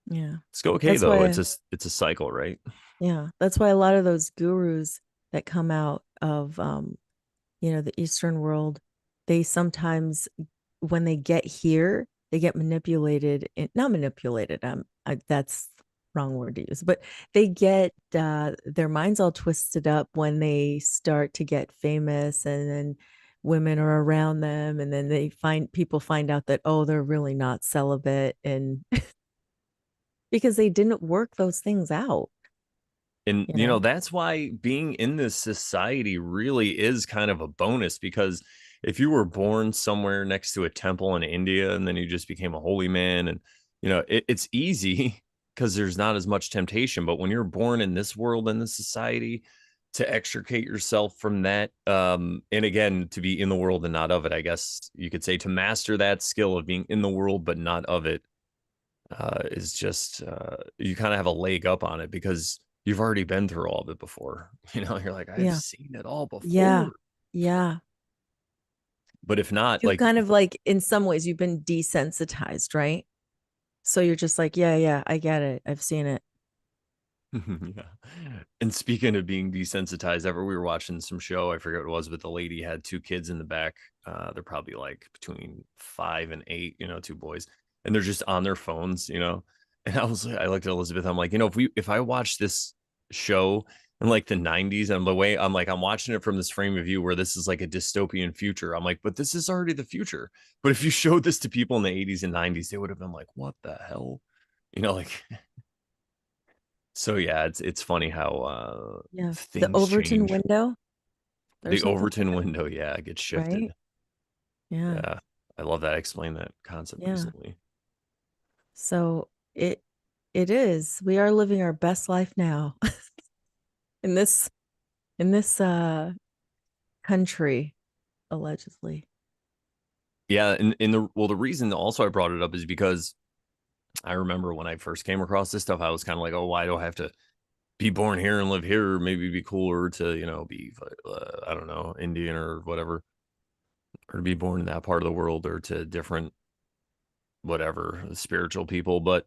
Yeah. It's okay That's though. why It's a cycle, right? Yeah, that's why a lot of those gurus that come out of the Eastern world, they sometimes when they get here, they get manipulated and not manipulated, that's wrong word to use, but they get their minds all twisted up when they start to get famous and then women are around them and then people find out that oh, they're really not celibate and because they didn't work those things out, And you know. that's why being in this society really is kind of a bonus, because if you were born somewhere next to a temple in India and then you just became a holy man, and it's easy because there's not as much temptation. But when you're born in this world, in this society, to extricate yourself from that, and again, to be in the world and not of it, I guess you could say, to master that skill of being in the world but not of it, is just you kind of have a leg up on it because you've already been through all of it before. You're like, I've Yeah. seen it all Yeah. before. Yeah. But if not, You've like, kind of like, in some ways, you've been desensitized, right? So you're just like, yeah, yeah, I get it. I've seen it. yeah. And speaking of being desensitized, ever we were watching some show, I forget what it was, but the lady had two kids in the back. They're probably like between 5 and 8, two boys, and they're just on their phones. And I looked at Elizabeth, I'm like, if I watch this show in like the 90s, and the way I'm watching it from this frame of view where this is like a dystopian future, I'm like, but this is already the future. But if you showed this to people in the 80s and 90s, they would have been like, what the hell? Like, so yeah, it's funny how Yeah. The things Overton change. window or The something like Overton that, window, yeah, gets shifted. right? Yeah. Yeah, I love that. I explained that concept Yeah. recently. So it is. We are living our best life now in this country, allegedly. Yeah, and the reason also I brought it up is because I remember when I first came across this stuff, I was kind of like, oh, why do I have to be born here and live here? Maybe it'd be cooler to be I don't know, Indian or whatever, or to be born in that part of the world, or to different whatever spiritual people. But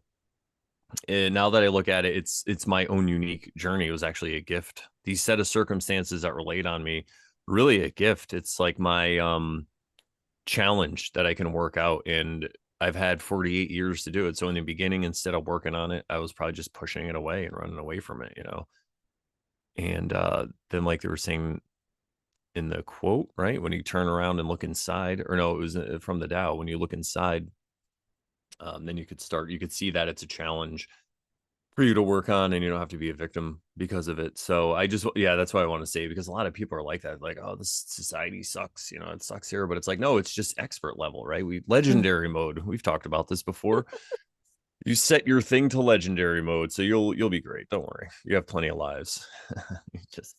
now that I look at it, it's my own unique journey. It was actually a gift. These set of circumstances that were laid on me, really a gift. It's like my challenge that I can work out, and I've had 48 years to do it. So in the beginning, instead of working on it, I was probably just pushing it away and running away from it. And then, like they were saying in the quote, right, when you turn around and look inside, or no, it was from the Tao. When you look inside, then you could see that it's a challenge for you to work on, and you don't have to be a victim because of it. So yeah, that's why I want to say, because a lot of people are like that, like, oh, this society sucks, it sucks here. But it's like, no, it's just expert level, right? Mm. Legendary mode, we've talked about this before. You set your thing to legendary mode, so you'll be great. Don't worry, you have plenty of lives. Just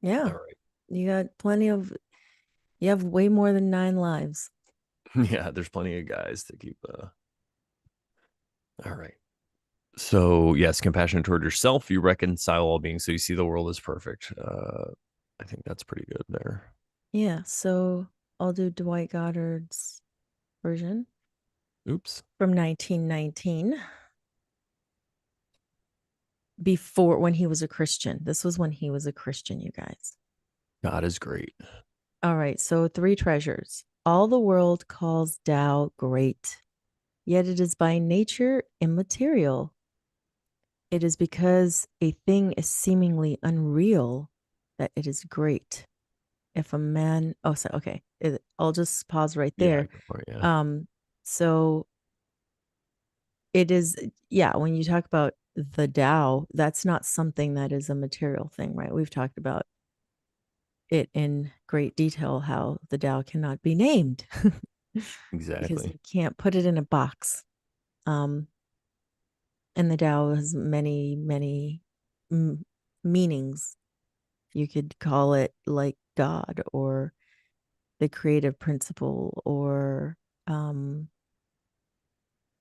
all Yeah. right. You got you have way more than 9 lives. Yeah, there's plenty of guys to keep all right. So yes, compassion toward yourself, you reconcile all beings, so you see the world as perfect. I think that's pretty good there. Yeah. So I'll do Dwight Goddard's version Oops. from 1919. before when he was a Christian. This was when he was a Christian, you guys. God is great. All right. So, three treasures. All the world calls Tao great, yet it is by nature immaterial. It is because a thing is seemingly unreal that it is great. If a man, oh, so okay, I'll just pause right Yeah, there. go for it, yeah. So it is, yeah, when you talk about the Tao, that's not something that is a material thing, right? We've talked about it in great detail how the Tao cannot be named because Exactly. you can't put it in a box. Um, and the Tao has many, many meanings. You could call it like God or the creative principle or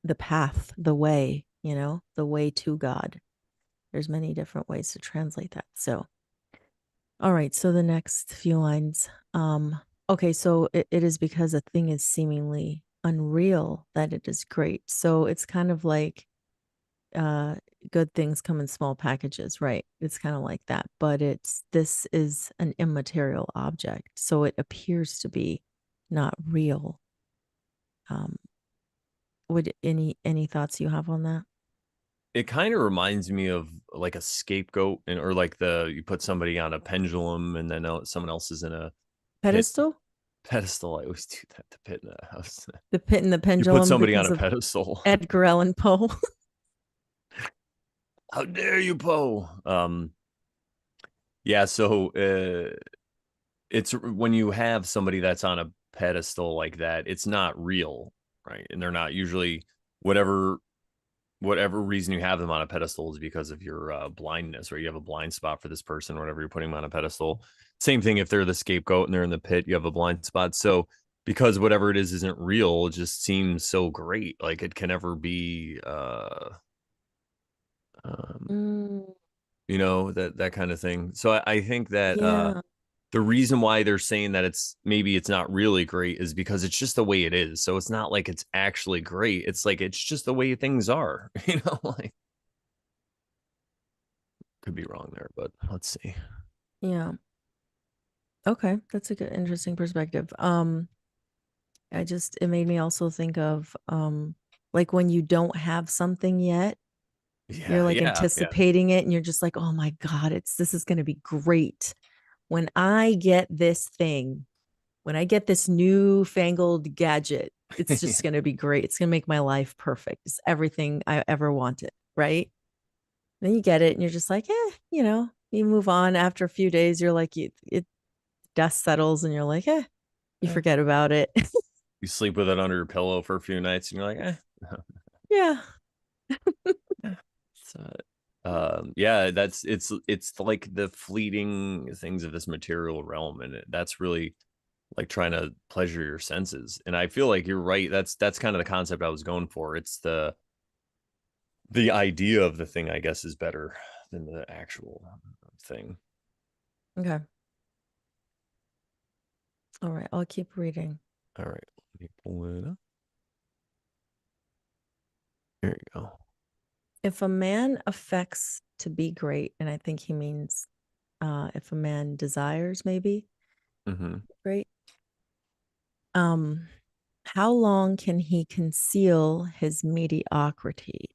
the path, the way, the way to God. There's many different ways to translate that. So, all right. So the next few lines. Okay. So it is because a thing is seemingly unreal that it is great. So it's kind of like uh good things come in small packages, right? It's kind of like that, but this is an immaterial object, so it appears to be not real. um would any thoughts you have on that? It kind of reminds me of like a scapegoat, and or like you put somebody on a pendulum and then someone else is in a pit Pedestal. pedestal. I always do that, the pit in the house. The pit and the You put pendulum somebody on because a of pedestal. Edgar Allan Poe. How dare you, Poe? Yeah, so it's when you have somebody that's on a pedestal like that, it's not real, right? And they're not usually whatever reason you have them on a pedestal is because of your blindness, or you have a blind spot for this person, or whatever you're putting them on a pedestal. Same thing if they're the scapegoat and they're in the pit, you have a blind spot. So because whatever it is isn't real, it just seems so great, like it can never be um, Mm, that kind of thing. So I think that yeah, the reason why they're saying that it's not really great is because it's just the way it is. So it's not like it's actually great. It's like it's just the way things are. Like could be wrong there, but let's see. yeah. Okay, that's a good, interesting perspective. It made me also think of like when you don't have something yet, you're Yeah, like yeah, yeah. anticipating it and you're just like, "Oh my God, this is going to be great. When I get this thing, when I get this newfangled gadget, it's Yeah. just going to be great. It's going to make my life perfect. It's everything I ever wanted, right?" Then you get it and you're just like, you move on after a few days, you're like it dust settles and you're like, you Yeah. forget about it. You sleep with it under your pillow for a few nights and you're like, Yeah. So, yeah, it's like the fleeting things of this material realm, and that's really like trying to pleasure your senses. And I feel like you're right. That's kind of the concept I was going for. It's the idea of the thing, I guess, is better than the actual thing. Okay. All right. I'll keep reading. All right, let me pull it up. There you go. If a man affects to be great, and I think he means if a man desires maybe Mm-hmm. great, um, how long can he conceal his mediocrity?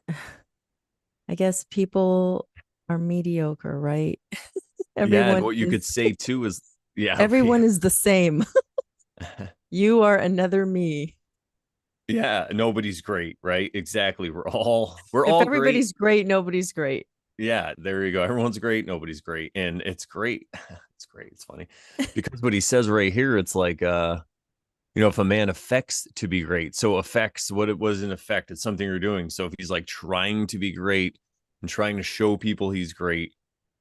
I guess people are mediocre, right? Yeah, and everyone what you could is say too is, yeah, okay. everyone is the same. You are another me. Yeah, nobody's great, right? Exactly. We're If all great. everybody's great, nobody's great. Yeah, there you go. Everyone's great, nobody's great. And it's great. It's great. It's funny. Because what he says right here, it's like if a man affects to be great. So affects, what it was in effect, it's something you're doing. So if he's like trying to be great and trying to show people he's great,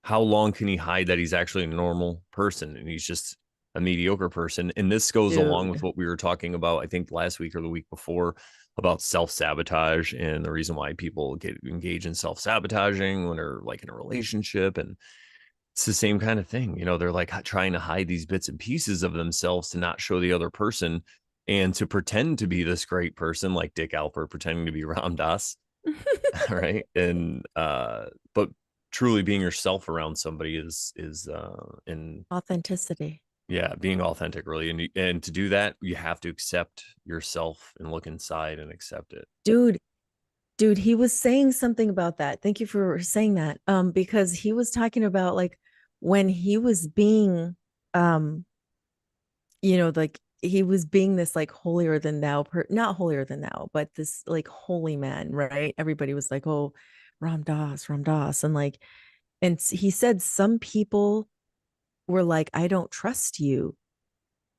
how long can he hide that he's actually a normal person and he's just a mediocre person? And this goes along with Dude. what we were talking about, I think last week or the week before, about self-sabotage and the reason why people get engaged in self-sabotaging when they're like in a relationship. And it's the same kind of thing. They're like trying to hide these bits and pieces of themselves to not show the other person and to pretend to be this great person, like Dick Alpert pretending to be Ram Dass. right? And but truly being yourself around somebody is in Authenticity. yeah, being authentic really, and to do that you have to accept yourself and look inside and accept it. Dude, dude, he was saying something about that. Thank you for saying that. Because he was talking about like when he was being um like he was being this like holier than thou not holier than thou, but this like holy man, right? Everybody was like, oh, Ram Dass, Ram Dass. And like, and he said some people were like, I don't trust you.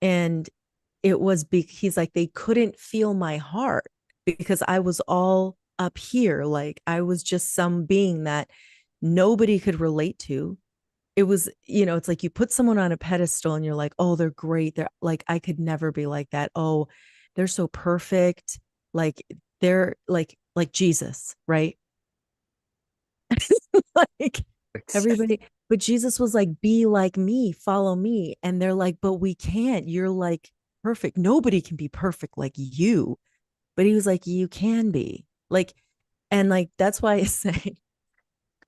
And he's like, they couldn't feel my heart because I was all up here. Like I was just some being that nobody could relate to. It was, it's like you put someone on a pedestal and you're like, oh, they're great. They're like, I could never be like that. Oh, they're so perfect. Like they're like Jesus, right? Like everybody, but Jesus was like, be like me, follow me. And they're like, but we can't. You're like perfect. Nobody can be perfect like you. But he was like, you can be. Like, and like that's why I say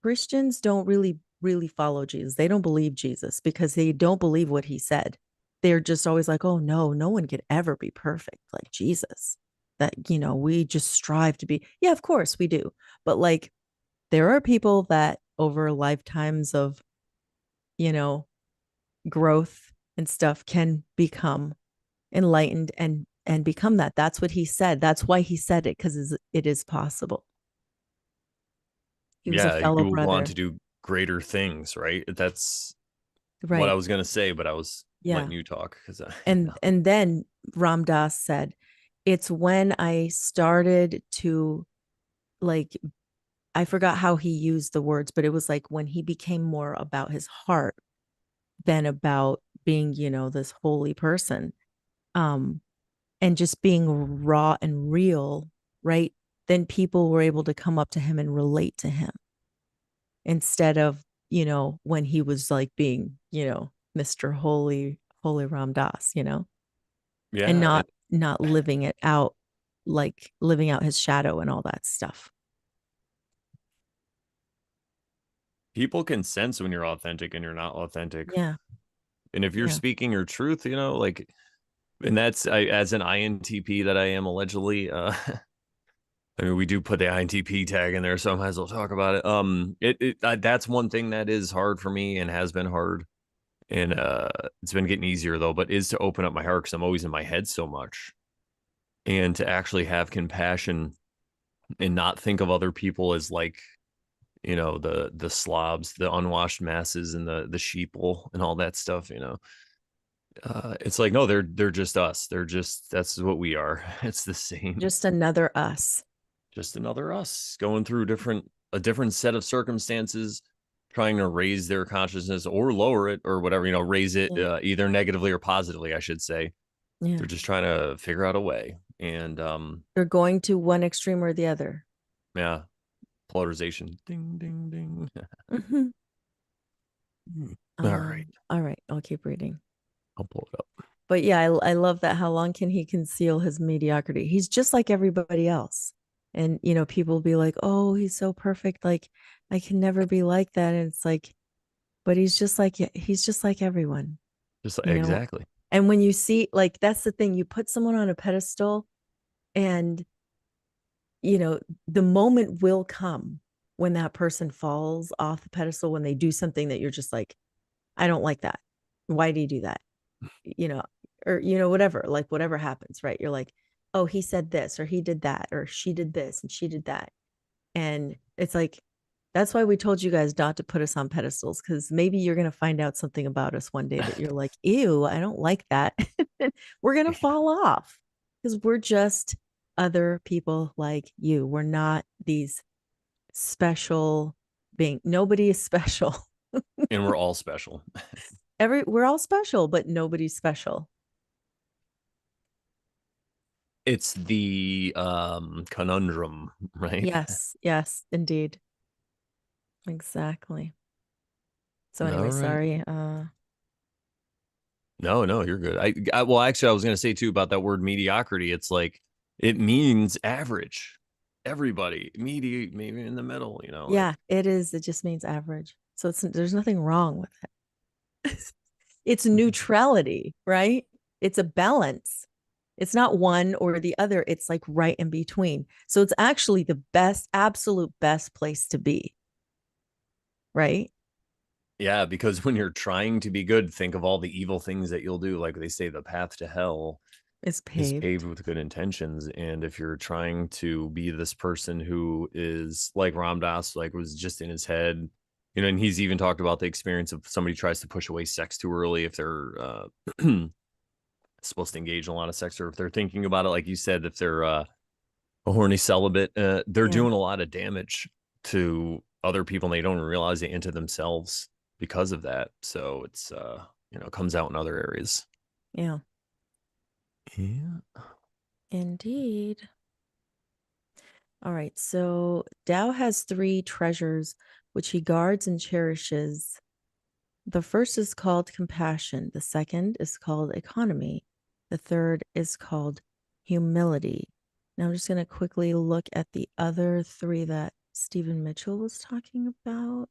Christians don't really follow Jesus. They don't believe Jesus because they don't believe what he said. They're just always like, oh no one could ever be perfect like Jesus. That, we just strive to be. Yeah, of course we do. But like there are people that over lifetimes of, you know, growth and stuff can become enlightened and become that. That's what he said. That's why he said it, because it is possible. He was a Yeah, fellow you will go on brother. to do greater things, right? That's what I Right. was gonna say, but I was Yeah. letting you talk because I And then Ram Dass said, it's when I started to like, I forgot how he used the words, but it was like when he became more about his heart than about being, this holy person. Um, and just being raw and real, right? Then people were able to come up to him and relate to him instead of, when he was like being, Mr. Holy Ram Dass, and yeah, not living it out, like living out his shadow and all that stuff. people can sense when you're authentic and you're not authentic. Yeah. And if you're Yeah. speaking your truth, like, and that's as an INTP that I am allegedly. I mean, we do put the INTP tag in there, so I might as well talk about it. That's one thing that is hard for me and has been hard, and it's been getting easier though. But is to open up my heart because I'm always in my head so much, and to actually have compassion and not think of other people as like the slobs, the unwashed masses, and the sheeple and all that stuff. It's like no, they're just us. They're just that's what we are. It's the same, Just another us. just another us going through a different set of circumstances, trying to raise their consciousness or lower it or whatever. Raise it Yeah. either negatively or positively, I should say. Yeah. They're just trying to figure out a way, and They're going to one extreme or the other. yeah, polarization. Ding ding ding. Mm-hmm. All right, All right. I'll keep reading. I'll pull it up. But yeah, I love that. How long can he conceal his mediocrity? He's just like everybody else. And, people be like, oh, he's so perfect. Like, I can never be like that. And it's like, but he's just like everyone, Just you know? exactly. And when you see, like, that's the thing, you put someone on a pedestal and, the moment will come when that person falls off the pedestal, when they do something that you're just like, I don't like that. Why do you do that? you know, or whatever, like whatever happens, right? You're like, oh, he said this, or he did that, or she did this, and she did that. And it's like, that's why we told you guys not to put us on pedestals, because maybe you're going to find out something about us one day that you're like, ew, I don't like that. We're going to fall off because we're just other people like you. We're not these special being. Nobody is special. And we're all special. We're all special, but nobody's special. It's the conundrum, right? Yes, yes, indeed. Exactly. So All anyway, right. sorry. No, no, you're good. Well, actually, I was going to say too about that word mediocrity. It's like it means average. everybody, mediate, maybe in the middle, like Yeah, it is. It just means average. So there's nothing wrong with it. It's neutrality, right? It's a balance. It's not one or the other. It's like right in between. So it's actually the best, absolute best place to be, right? yeah, because when you're trying to be good, think of all the evil things that you'll do. Like they say, the path to hell It's is paved. paved with good intentions. And if you're trying to be this person who is like Ram Dass, like was just in his head, and he's even talked about the experience of somebody tries to push away sex too early if they're supposed to engage in a lot of sex, or if they're thinking about it, like you said, if they're a horny celibate, they're Yeah. doing a lot of damage to other people and they don't realize it, into themselves because of that. So it's comes out in other areas. Yeah. Yeah. Indeed. All right. So Tao has three treasures which he guards and cherishes. The first is called compassion. The second is called economy. The third is called humility. Now I'm just going to quickly look at the other three that Stephen Mitchell was talking about.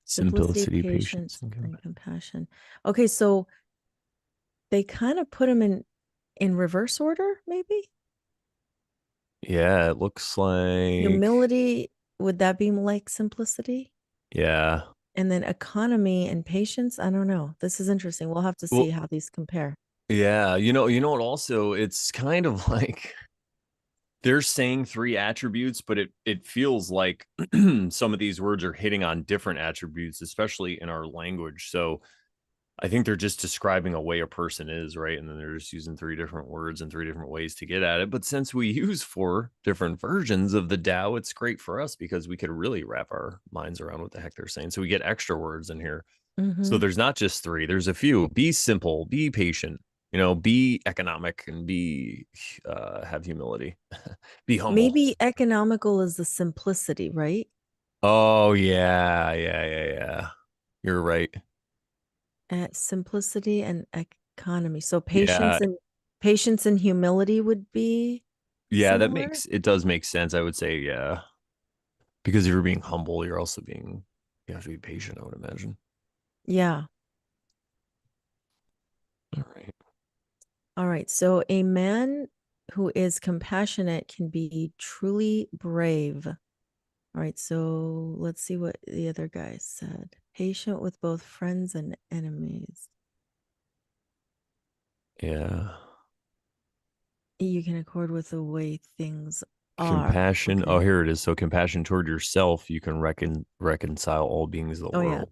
Simplicity, Simplicity, patience, patience, and and compassion. compassion. Okay, so they kind of put them in reverse order, maybe. Yeah, it looks like, Humility, would that be like simplicity? yeah. And then economy and patience, I don't know. This is interesting. We'll have to see Well, how these compare. yeah, what also, it's kind of like they're saying three attributes, but it feels like some of these words are hitting on different attributes, especially in our language. So I think they're just describing a way a person is, right? And then they're just using three different words and three different ways to get at it. But since we use four different versions of the Tao, it's great for us because we could really wrap our minds around what the heck they're saying. So we get extra words in here. So Mm-hmm. there's not just three, there's a few. Be simple, be patient, be economic, and be have humility. Be humble. Maybe economical is the simplicity, right? Oh yeah, yeah, yeah, yeah. You're right. Simplicity and economy. So Yeah, patience and humility would be yeah, similar. it does make sense. I would say, yeah. Because if you're being humble, you're also you have to be patient, I would imagine. Yeah. All right. All right. So a man who is compassionate can be truly brave. All right. So let's see what the other guy said. Patient with both friends and enemies. Yeah. You can accord with the way things are. Compassion. Oh, Okay. here it is. So compassion toward yourself, you can reconcile all beings of the Oh yeah. world.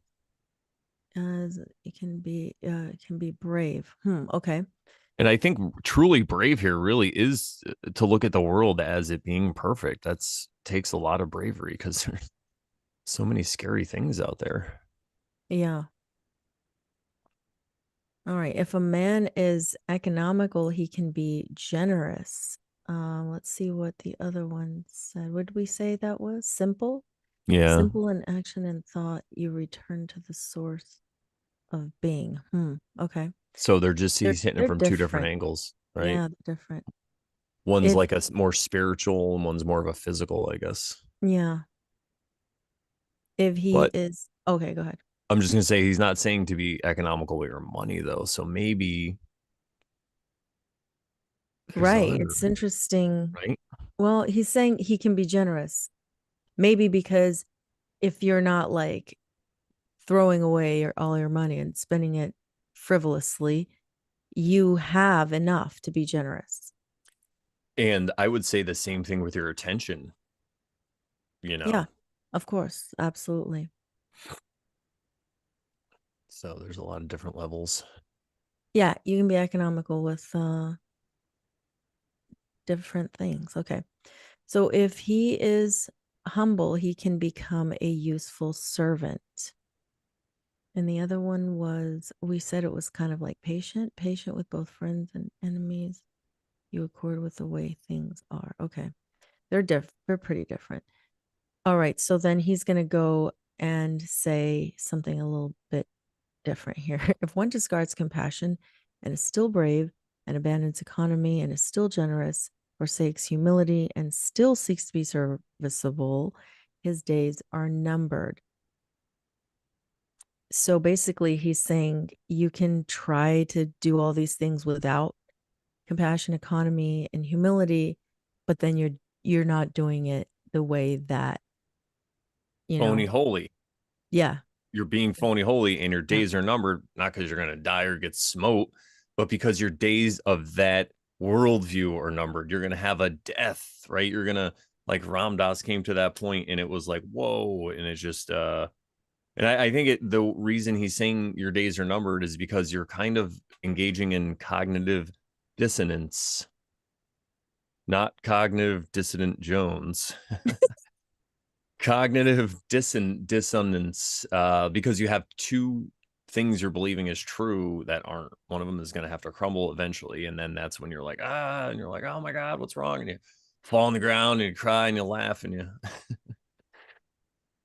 It can be brave. Okay. And I think truly brave here really is to look at the world as it being perfect. That's takes a lot of bravery because there's so many scary things out there. Yeah. All right. If a man is economical, he can be generous. Let's see what the other one said. What did we say that was? Simple? Yeah. Simple in action and thought, you return to the source of being. Okay. So they're just They're he's hitting it they're from two different different. angles, right? Yeah, they're different. One's If like a more spiritual and one's more of a physical, I guess. yeah, if he But is okay, go ahead. I'm just gonna say he's not saying to be economical with your money though. So maybe there's Right. other, It's interesting. right? Well, he's saying he can be generous. Maybe because if you're not like throwing away all your money and spending it frivolously, you have enough to be generous. And I would say the same thing with your attention, you Yeah, know. of course. Absolutely. So there's a lot of different levels. Yeah, you can be economical with different things. Okay. So if he is humble, he can become a useful servant. And the other one was, we said it was kind of like patient with both friends and enemies. You accord with the way things are. Okay. They're pretty different. All right. So then he's going to go and say something a little bit different here. If one discards compassion and is still brave and abandons economy and is still generous, forsakes humility, and still seeks to be serviceable, his days are numbered. So basically, he's saying you can try to do all these things without compassion, economy, and humility, but then you're not doing it the way that, Phony holy. yeah, You're being phony holy and your yeah, days are numbered, not because you're going to die or get smote, but because your days of that worldview are numbered. You're going to have a death, right? You're going to, like Ram Dass came to that point and it was like, whoa. And it's just, and I think the reason he's saying your days are numbered is because you're kind of engaging in cognitive dissonance, not cognitive dissident Jones. Cognitive dissonance, because you have two things you're believing is true that aren't. One of them is going to have to crumble eventually, and then that's when you're like, and you're like, oh my god, what's wrong? And you fall on the ground and you cry and you laugh and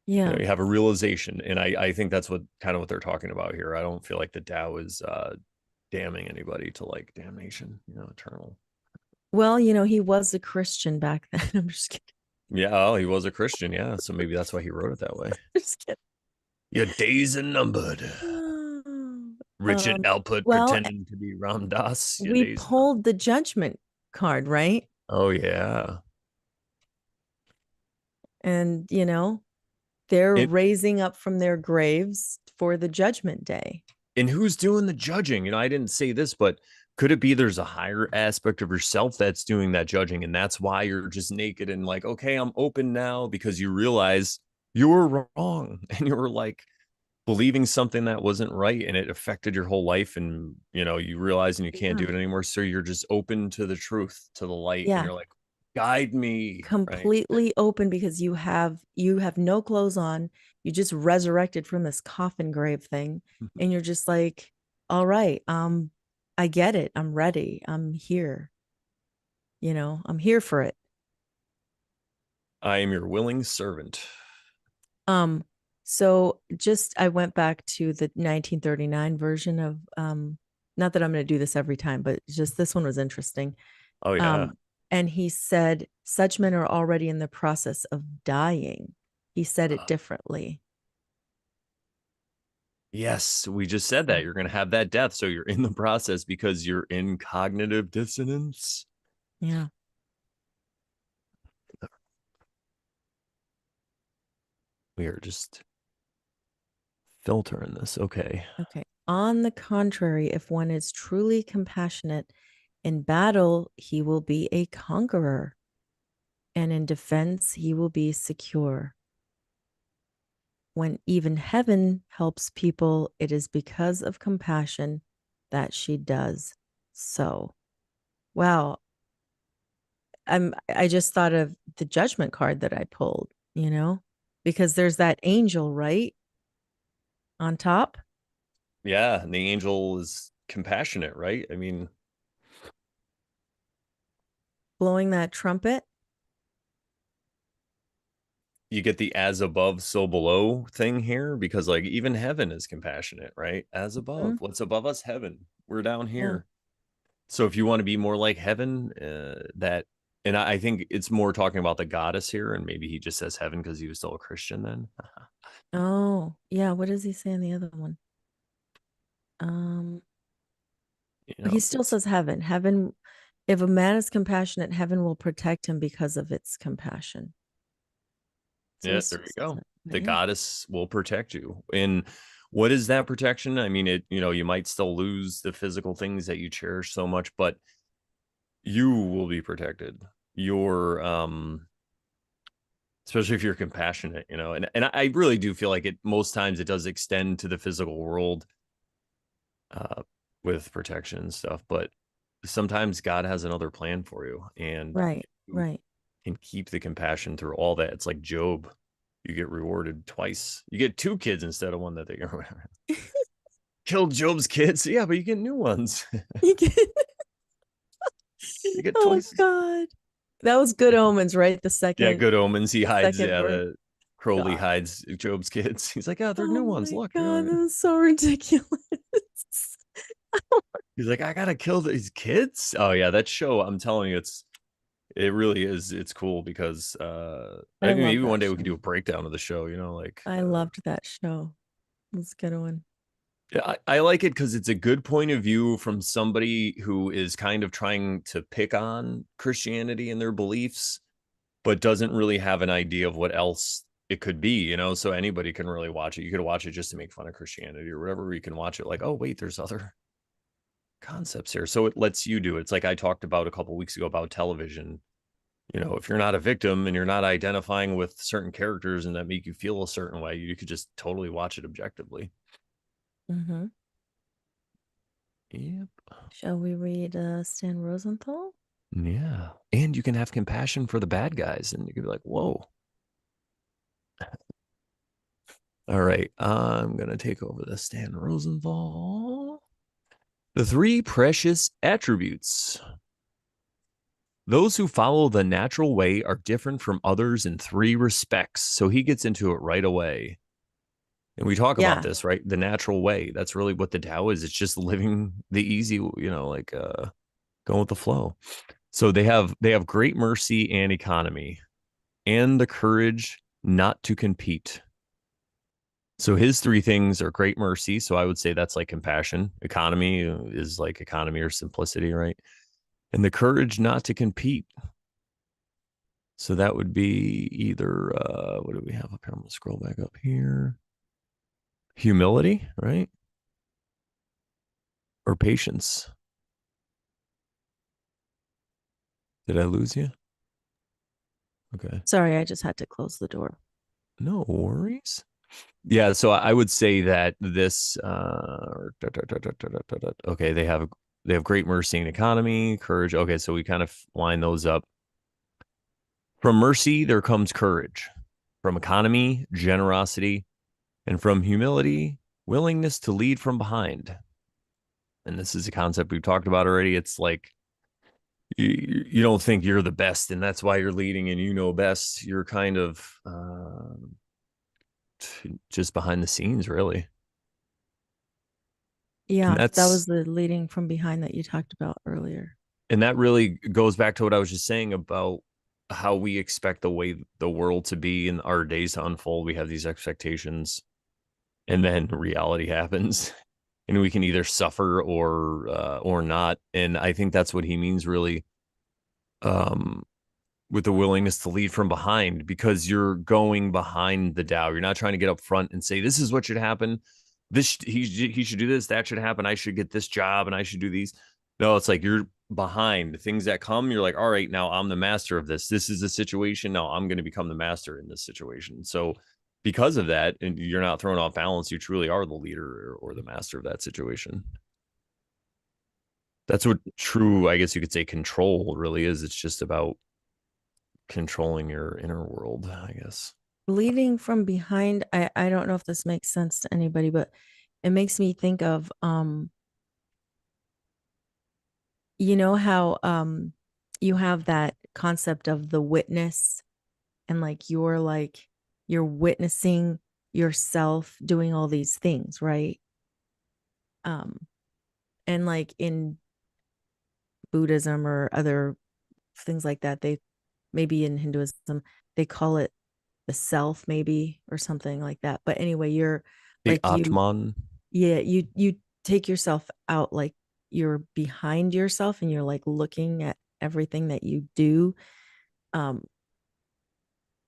yeah. you have a realization. And I think that's what kind of what they're talking about here. I don't feel like the Tao is damning anybody to like damnation, eternal. Well, he was a Christian back then. I'm just kidding. Yeah, oh, he was a Christian, yeah, so maybe that's why he wrote it that way. Just kidding. Your days are numbered. Richard Um, Alpert well, pretending to be Ram Dass. Your we days. pulled the judgment card, right? Oh yeah. And, they're It raising up from their graves for the judgment day. and who's doing the judging? I didn't say this, but could it be there's a higher aspect of yourself that's doing that judging, and that's why you're just naked and like, okay, I'm open now because you realize you were wrong and you were like believing something that wasn't right and it affected your whole life, and you realize and you can't do Yeah. it anymore, so you're just open to the truth, to the light, and Yeah. you're like, guide me, right? Completely open because you have no clothes on. You just resurrected from this coffin grave thing. And you're just like, all right, I get it. I'm ready. I'm here. I'm here for it. I am your willing servant. Um, so just I went back to the 1939 version of not that I'm going to do this every time, but just this one was interesting. Oh yeah. Um, and he said, such men are already in the process of dying. He said it differently. Yes, we just said that So, you're going to have that death, so you're in the process because you're in cognitive dissonance. yeah. We are just filtering this. Okay. Okay. On the contrary, if one is truly compassionate in battle, he will be a conqueror, and in defense, he will be secure. When even heaven helps people, it is because of compassion that she does so. Wow. I just thought of the judgment card that I pulled, because there's that angel, right? On top, Yeah, and the angel is compassionate, right? I mean, blowing that trumpet. you get the as above, so below thing here because, like, even heaven is compassionate, right? As above, Mhm. what's above us? Heaven. We're down Yeah. here. So if you want to be more like heaven, and I think it's more talking about the goddess here, and maybe he just says heaven because he was still a Christian then. Oh, yeah. What does he say in the other one? Um, he still says heaven. Heaven, if a man is compassionate, heaven will protect him because of its compassion. So he Yeah, still there you says go. it. But The yeah. goddess will protect you. And what is that protection? I mean, you might still lose the physical things that you cherish so much, but you will be protected. Your especially if you're compassionate, and I really do feel like it most times it does extend to the physical world uh with protection and stuff, but sometimes God has another plan for you, and Right. you Right. can keep the compassion through all that. It's like Job. You get rewarded twice. You get two kids instead of one that they killed Job's kids. Yeah, but you get new ones. You get, You get oh twice. God. That was good omens, right? The Yeah, second good omens. He hides. second Yeah, birth. the Crowley God. hides Job's kids. He's like, yeah, they're Oh new ones. my Look, God, that was so ridiculous. he's like, I gotta kill these kids. Oh yeah, that show. I'm telling you, it's It really is. It's cool because I I think love maybe that one day we show. could do a breakdown of the show, like I loved that show. Let's get one. yeah, I like it because it's a good point of view from somebody who is kind of trying to pick on Christianity and their beliefs, but doesn't really have an idea of what else it could be. So anybody can really watch it. You could watch it just to make fun of Christianity or whatever. You can watch it like, oh, wait, there's other concepts here. So it lets you do it. It's like I talked about a couple weeks ago about television. If you're not a victim and you're not identifying with certain characters and that make you feel a certain way, you could just totally watch it objectively. Mm-hmm. Yep. Shall we read Stan Rosenthal? Yeah. And you can have compassion for the bad guys and you can be like, whoa. All right. I'm going to take over the Stan Rosenthal. The three precious attributes. Those who follow the natural way are different from others in three respects. So he gets into it right away. And we talk about Yeah. this, right? The natural way. That's really what the Tao is. It's just living the easy, like going with the flow. So they have great mercy and economy and the courage not to compete. So his three things are great mercy. So I would say that's like compassion. Economy is like economy or simplicity, right? And the courage not to compete. So that would be either what do we have up here? I'm gonna scroll back up here. Humility, right? Or patience. Did I lose you? Okay. Sorry, I just had to close the door. No worries. Yeah, so I would say that this okay, they have great mercy and economy, courage. Okay, so we kind of line those up. From mercy, there comes courage. From economy, generosity, and from humility, willingness to lead from behind. And this is a concept we've talked about already. It's like you don't think you're the best, and that's why you're leading, and you know best. You're kind of just behind the scenes, really. And Yeah, that that's was the leading from behind that you talked about earlier. and that really goes back to what I was just saying about how we expect the way the world to be and our days to unfold. We have these expectations, and then reality happens, and we can either suffer or not. And I think that's what he means, really, um, with the willingness to lead from behind, because you're going behind the Tao. You're not trying to get up front and say this is what should happen. He should do this. That should happen. I should get this job and I should do these. No, it's like you're behind things that come. You're like, all right, now I'm the master of this. This is the situation. Now I'm going to become the master in this situation. So because of that, and you're not thrown off balance, you truly are the leader or the master of that situation. That's what true, I guess you could say, control really is. It's just about controlling your inner world, I guess. Leading from behind, I don't know if this makes sense to anybody, but it makes me think of you know how you have that concept of the witness, and you're witnessing yourself doing all these things, right? um and like in Buddhism or other things like that, they maybe in Hinduism they call it the self, maybe, or something like that. But anyway, you're The like you Atman. yeah, you take yourself out, like you're behind yourself and you're like looking at everything that you do. um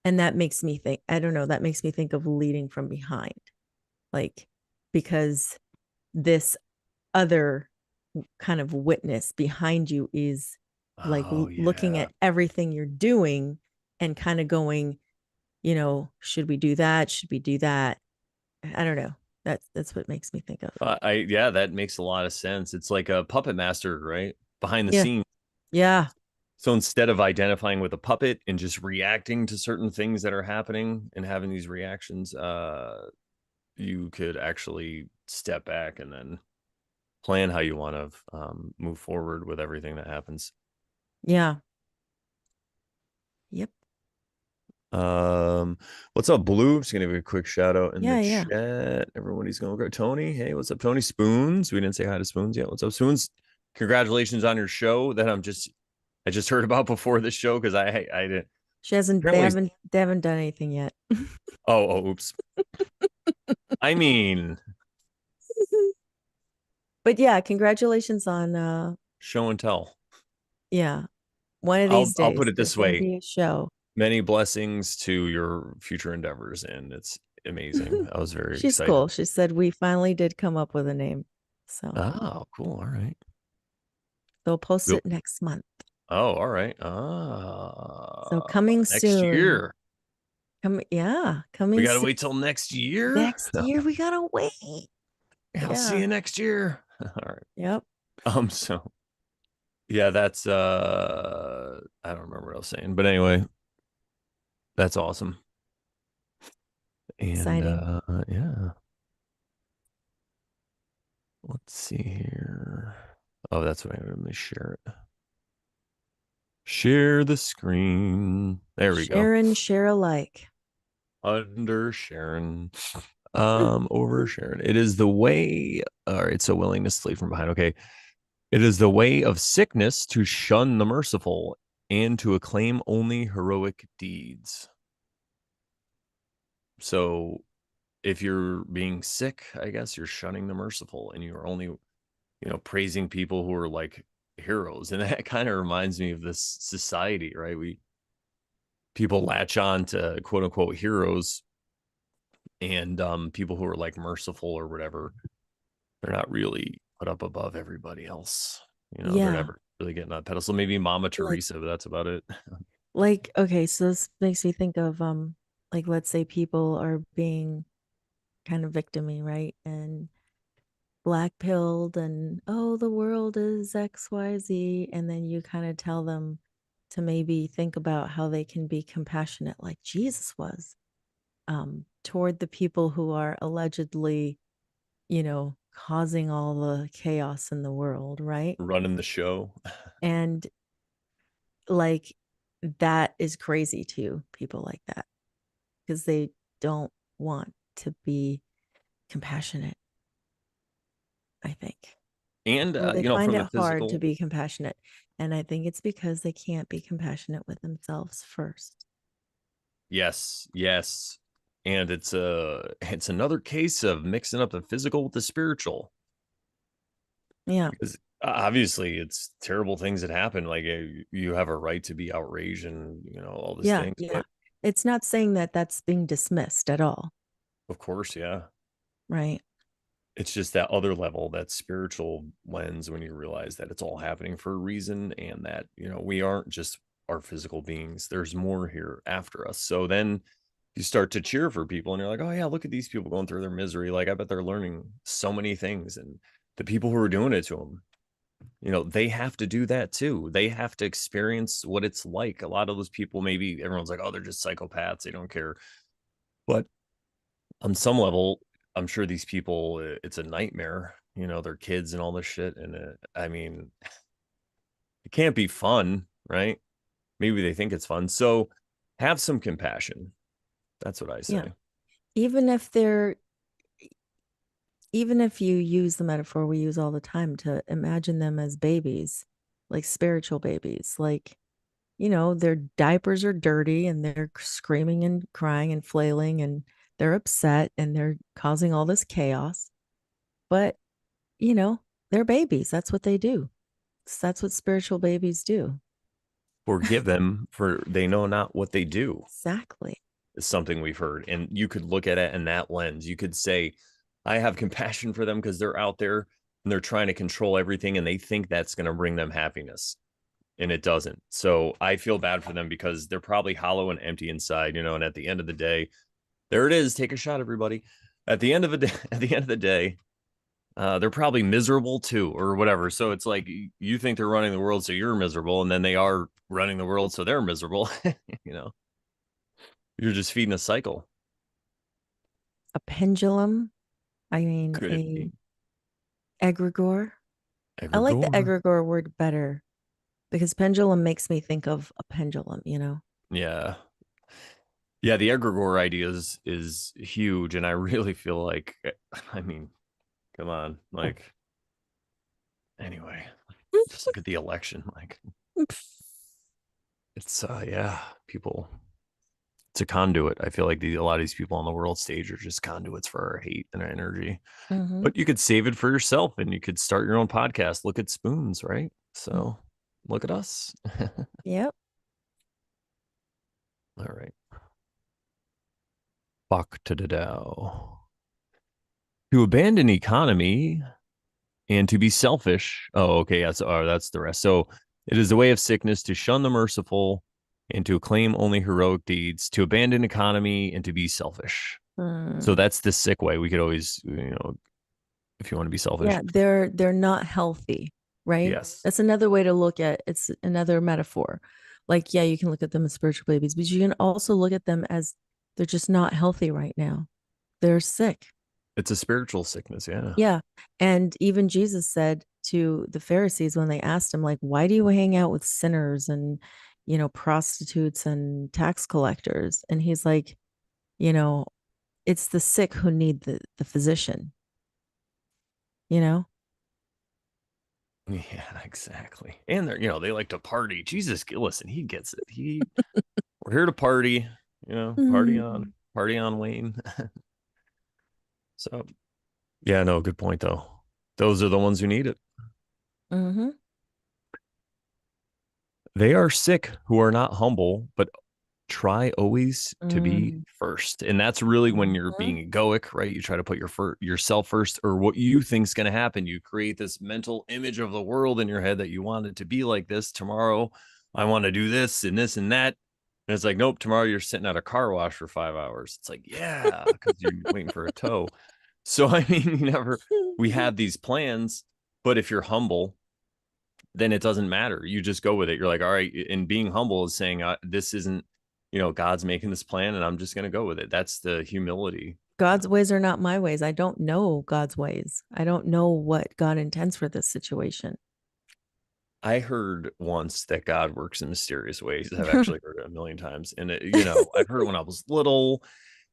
and that makes me think, I don't know, that makes me think of leading from behind, like, because this other kind of witness behind you is like Oh looking yeah. at everything you're doing and kind of going, should we do that? Should we do that? I don't know. That's what makes me think of. I yeah, that makes a lot of sense. It's like a puppet master, right? Behind the Yeah. scenes. Yeah. So instead of identifying with a puppet and just reacting to certain things that are happening and having these reactions, you could actually step back and then plan how you want to move forward with everything that happens. Yeah. Yep. What's up, Blue? Just gonna give you a quick shout out in the Yeah. Yeah. chat. Everybody's going great. Tony, hey, what's up, Tony? Spoons. We didn't say hi to Spoons yet. What's up, Spoons? Congratulations on your show. That I'm just I just heard about before the show because I didn't She hasn't apparently. they haven't done anything yet. Oops. I mean, But yeah, congratulations on show and tell. yeah, one of I'll these I'll put days it there's this going to way: be a show. many blessings to your future endeavors, and it's amazing. I was very She's excited. cool. She said we finally did come up with a name. So Oh, cool. All right. they'll post Yep. it next month. Oh, all right. So coming Next soon. year. Coming We gotta soon. wait till next year. Next year we gotta wait. I'll see Yeah. you next year. All right. Yep. So yeah, that's I don't remember what I was saying, but anyway, that's awesome. And Exciting. yeah, let's see here. Oh, that's what I'm gonna share it. Share the screen. There we go. Sharon, share alike. Under Sharon. Over Sharon. It is the way, all right, so willingness to leave from behind. Okay. It is the way of sickness to shun the merciful and to acclaim only heroic deeds. So if you're being sick, I guess you're shunning the merciful and you're only, praising people who are like heroes. And that kind of reminds me of this society, right? People latch on to quote unquote heroes and people who are like merciful or whatever. They're not really put up above everybody else. They're Yeah. never really getting on pedestal. Maybe Mama Like Teresa, but that's about it. okay, so this makes me think of like let's say people are being kind of victimy, right? And black pilled and oh the world is XYZ, and then you kind of tell them to maybe think about how they can be compassionate like Jesus was toward the people who are allegedly, causing all the chaos in the world, right? Running the show. And like that is crazy to people like that because they don't want to be compassionate, I think. And, Or they find from the it hard to physical, be compassionate. And I think it's because they can't be compassionate with themselves first. yes, yes. And it's another case of mixing up the physical with the spiritual. Yeah. Because obviously it's terrible things that happen. Like you have a right to be outraged and all these Yeah. things. Yeah. But It's not saying that that's being dismissed at all. of course, yeah, Right. it's just that other level, that spiritual lens, when you realize that it's all happening for a reason and that we aren't just our physical beings. There's more here after us. So then you start to cheer for people and you're like, oh yeah, look at these people going through their misery. Like I bet they're learning so many things. And the people who are doing it to them, they have to do that too. They have to experience what it's like. A lot of those people, maybe everyone's like, oh, they're just psychopaths, they don't care. But on some level, I'm sure these people, it's a nightmare, their kids and all this shit. And I mean, it can't be fun, right? Maybe they think it's fun. So have some compassion. That's what I Yeah. say. Even if they're, even if you use the metaphor we use all the time to imagine them as babies, like spiritual babies, like, their diapers are dirty and they're screaming and crying and flailing and they're upset and they're causing all this chaos. But, you know, they're babies. That's what they do. That's what spiritual babies do. Forgive them for they know not what they do, Exactly. is something we've heard. And you could look at it in that lens. You could say, I have compassion for them because they're out there and they're trying to control everything and they think that's going to bring them happiness. And it doesn't. So I feel bad for them because they're probably hollow and empty inside, and at the end of the day, there it is. Take a shot, everybody. At the end of the day, at the end of the day, they're probably miserable too, or whatever. So it's like you think they're running the world, so you're miserable, and then they are running the world, so they're miserable. you know, you're just feeding a cycle. A pendulum. I mean, Could it a be egregore. I like the egregore? egregore word better because pendulum makes me think of a pendulum. Yeah, yeah. The egregore idea is huge, and I really feel like, I mean, come on, like, anyway, just look at the election, like. It's yeah, people. It's a conduit. I feel like a lot of these people on the world stage are just conduits for our hate and our energy. Mm-hmm. But you could save it for yourself, and you could start your own podcast. Look at spoons, right? So look at us. Yep. All right. Back to the Tao. To abandon economy and to be selfish. Oh, okay. That's the rest. So it is the way of sickness to shun the merciful and to acclaim only heroic deeds, to abandon economy and to be selfish. So Mm. that's the sick way. We could always, if you want to be selfish. Yeah, they're not healthy, right? Yes. That's another way to look at it's another metaphor. Like, yeah, you can look at them as spiritual babies, but you can also look at them as they're just not healthy right now. They're sick. It's a spiritual sickness. Yeah. Yeah. And even Jesus said to the Pharisees when they asked him, like, why do you hang out with sinners and, prostitutes and tax collectors? And he's like, you know, it's the sick who need the physician, you know? Yeah, exactly. And they like to party. Jesus, listen, he gets it. We're here to party, Mm-hmm. party on, Wayne. So, yeah, no, good point though. Those are the ones who need it. Mm-hmm. They are sick who are not humble, but try always to be Mm-hmm. first. And that's really when you're being egoic, right? You try to put yourself first or what you think's going to happen. You create this mental image of the world in your head that you want it to be like this tomorrow. I want to do this and this and that. And it's like, nope, tomorrow you're sitting at a car wash for 5 hours. It's like, yeah, because you're waiting for a tow. So, I mean, we have these plans, but if you're humble, then it doesn't matter. You just go with it. You're like, all right. And being humble is saying, this isn't, God's making this plan and I'm just going to go with it. That's the humility. God's ways are not my ways. I don't know God's ways. I don't know what God intends for this situation. I heard once that God works in mysterious ways. I've actually heard it a million times. And, I've heard it when I was little.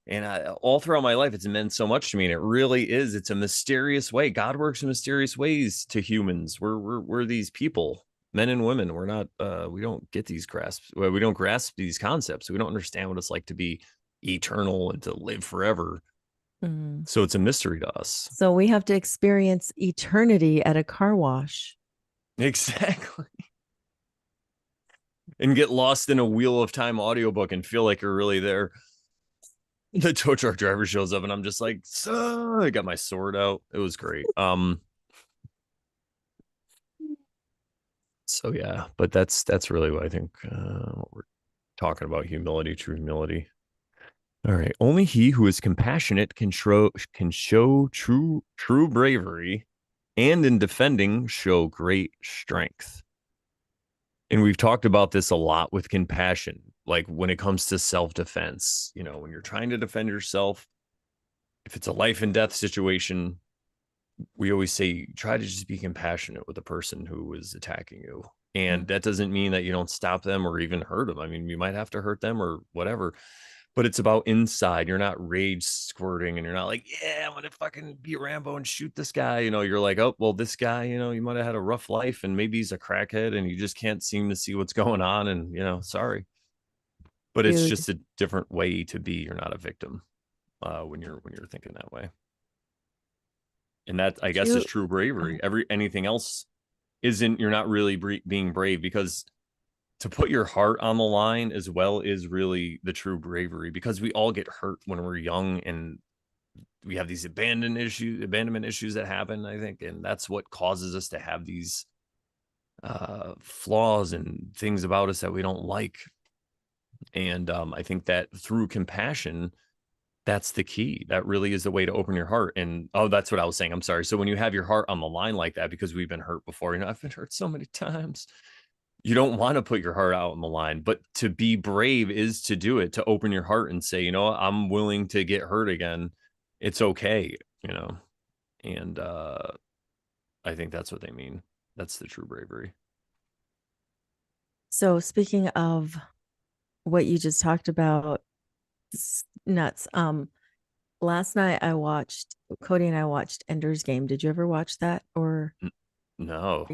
And all throughout my life, it's meant so much to me. And it really is. It's a mysterious way. God works in mysterious ways to humans. We're these people, men and women. We're not, we don't get these grasps. We don't grasp these concepts. We don't understand what it's like to be eternal and to live forever. Mm. So it's a mystery to us. So we have to experience eternity at a car wash. Exactly. And get lost in a Wheel of Time audiobook and feel like you're really there. The tow truck driver shows up and I'm just like, so I got my sword out. It was great. So yeah, but that's really what I think what we're talking about, humility, true humility. All right. Only he who is compassionate can show true bravery and in defending show great strength. And we've talked about this a lot with compassion, like when it comes to self-defense, when you're trying to defend yourself, if it's a life and death situation, we always say try to just be compassionate with the person who is attacking you. And that doesn't mean that you don't stop them or even hurt them. I mean, you might have to hurt them or whatever, but it's about inside. You're not rage squirting and you're not like, yeah, I'm going to fucking be Rambo and shoot this guy. You're like, oh, well, this guy, you might have had a rough life and maybe he's a crackhead and you just can't seem to see what's going on. And, sorry, but it's Dude, just a different way to be. You're not a victim when you're thinking that way. And that, I guess, is you true oh, bravery. Anything else isn't, you're not really being brave, because to put your heart on the line as well is really the true bravery, because we all get hurt when we're young and we have these abandonment issues that happen, I think. And that's what causes us to have these flaws and things about us that we don't like. And I think that through compassion, that's the key. That really is the way to open your heart. And that's what I was saying. I'm sorry. So when you have your heart on the line like that, because we've been hurt before, I've been hurt so many times. You don't want to put your heart out on the line, but to be brave is to do it, to open your heart and say, I'm willing to get hurt again. It's okay, and I think that's what they mean. That's the true bravery. so speaking of what you just talked about, nuts. Last night Cody and I watched Ender's Game. Did you ever watch that? Or No.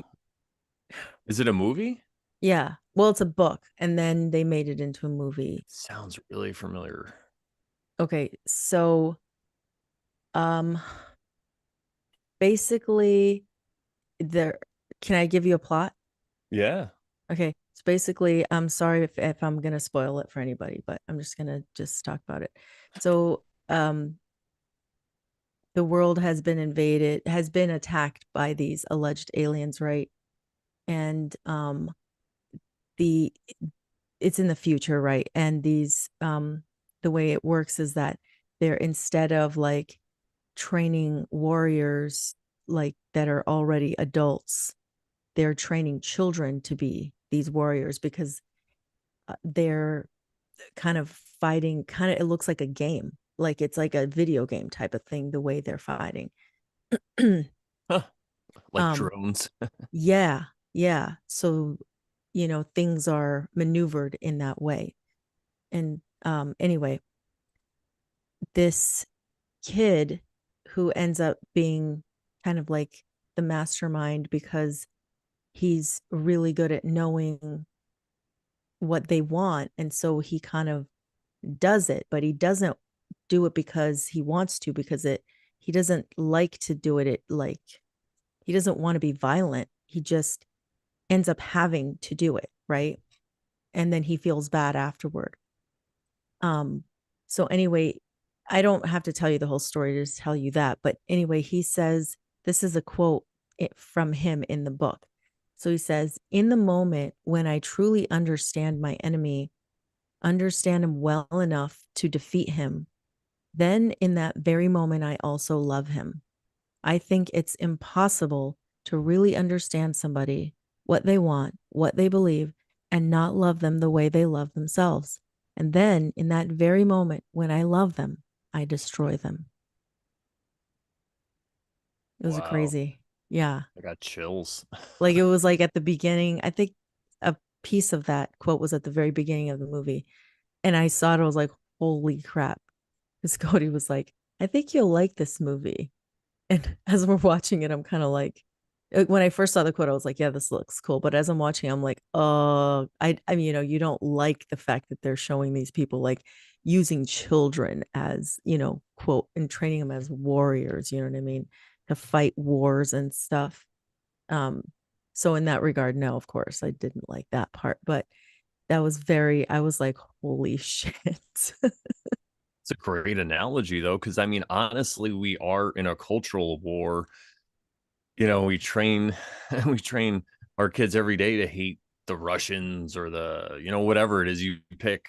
Is it a movie? Yeah. Well, it's a book, and then they made it into a movie. Sounds really familiar. Okay, so um basically there can I give you a plot? Yeah. Okay. So basically, I'm sorry if I'm gonna spoil it for anybody, but I'm just gonna just talk about it. So the world has been invaded, has been attacked by these alleged aliens, right? And the it's in the future, right? And these the way it works is that they're, instead of like training warriors like that are already adults, they're training children to be these warriors because they're kind of fighting, kind of, it looks like a game, like it's like a video game type of thing the way they're fighting. Huh. Like um drones. yeah, yeah, so things are maneuvered in that way. And anyway, this kid who ends up being kind of like the mastermind because he's really good at knowing what they want, and so he kind of does it, but he doesn't do it because he wants to, because it he doesn't like to do it, like he doesn't want to be violent, he just ends up having to do it, right? And then he feels bad afterward. um so anyway, I don't have to tell you the whole story to tell you that, but anyway, he says, this is a quote from him in the book. So he says, in the moment when I truly understand my enemy, understand him well enough to defeat him, then in that very moment, I also love him. I think it's impossible to really understand somebody, what they want, what they believe, and not love them the way they love themselves. And then in that very moment, when I love them, I destroy them. It was Wow. crazy. Yeah. I got chills. Like it was like at the beginning, I think a piece of that quote was at the very beginning of the movie. And I saw it, I was like, holy crap. Because Cody was like, I think you'll like this movie. And as we're watching it, I'm kind of like, when I first saw the quote, I was like, yeah, this looks cool. But as I'm watching, I'm like, I mean, you don't like the fact that they're showing these people like using children as, quote, and training them as warriors, you know what I mean? To fight wars and stuff. Um, so in that regard, no, of course, I didn't like that part, but I was like, holy shit. It's a great analogy though, because I mean, honestly, we are in a cultural war. We train we train our kids every day to hate the Russians or whatever it is you pick.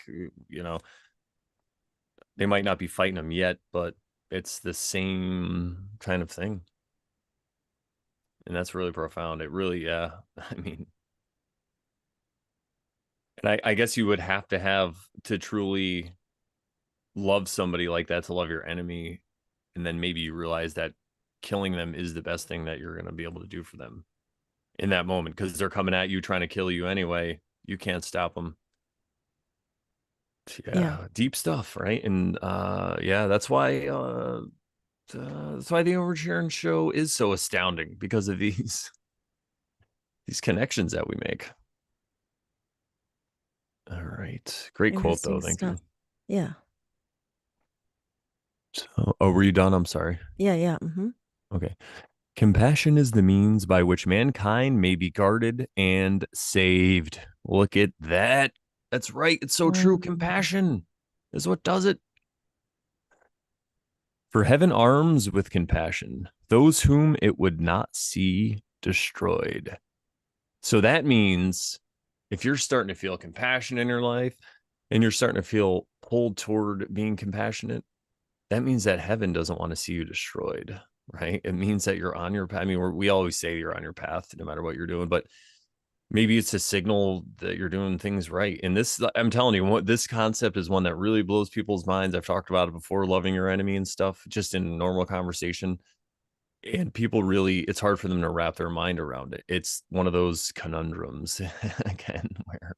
They might not be fighting them yet, but it's the same kind of thing. And that's really profound. It really, yeah. I mean, and I guess you would have to truly love somebody like that to love your enemy. And then maybe you realize that killing them is the best thing that you're going to be able to do for them in that moment because they're coming at you trying to kill you anyway. You can't stop them. Yeah. Yeah, deep stuff, right? And yeah, that's why the Overture show is so astounding because of these connections that we make. All right. Great quote though. Interesting Thank stuff. you. Yeah. So, oh, were you done? I'm sorry. Yeah. Yeah. Mm-hmm. Okay. Compassion is the means by which mankind may be guarded and saved. Look at that. That's right. It's so true. Mm. Compassion is what does it. For heaven arms with compassion those whom it would not see destroyed. So that means if you're starting to feel compassion in your life and you're starting to feel pulled toward being compassionate, that means that heaven doesn't want to see you destroyed, right? It means that you're on your path. I mean, we always say you're on your path no matter what you're doing, but maybe it's a signal that you're doing things right. And this, I'm telling you, what this concept is one that really blows people's minds. I've talked about it before, loving your enemy and stuff, just in normal conversation. And people really, it's hard for them to wrap their mind around it. It's one of those conundrums again, where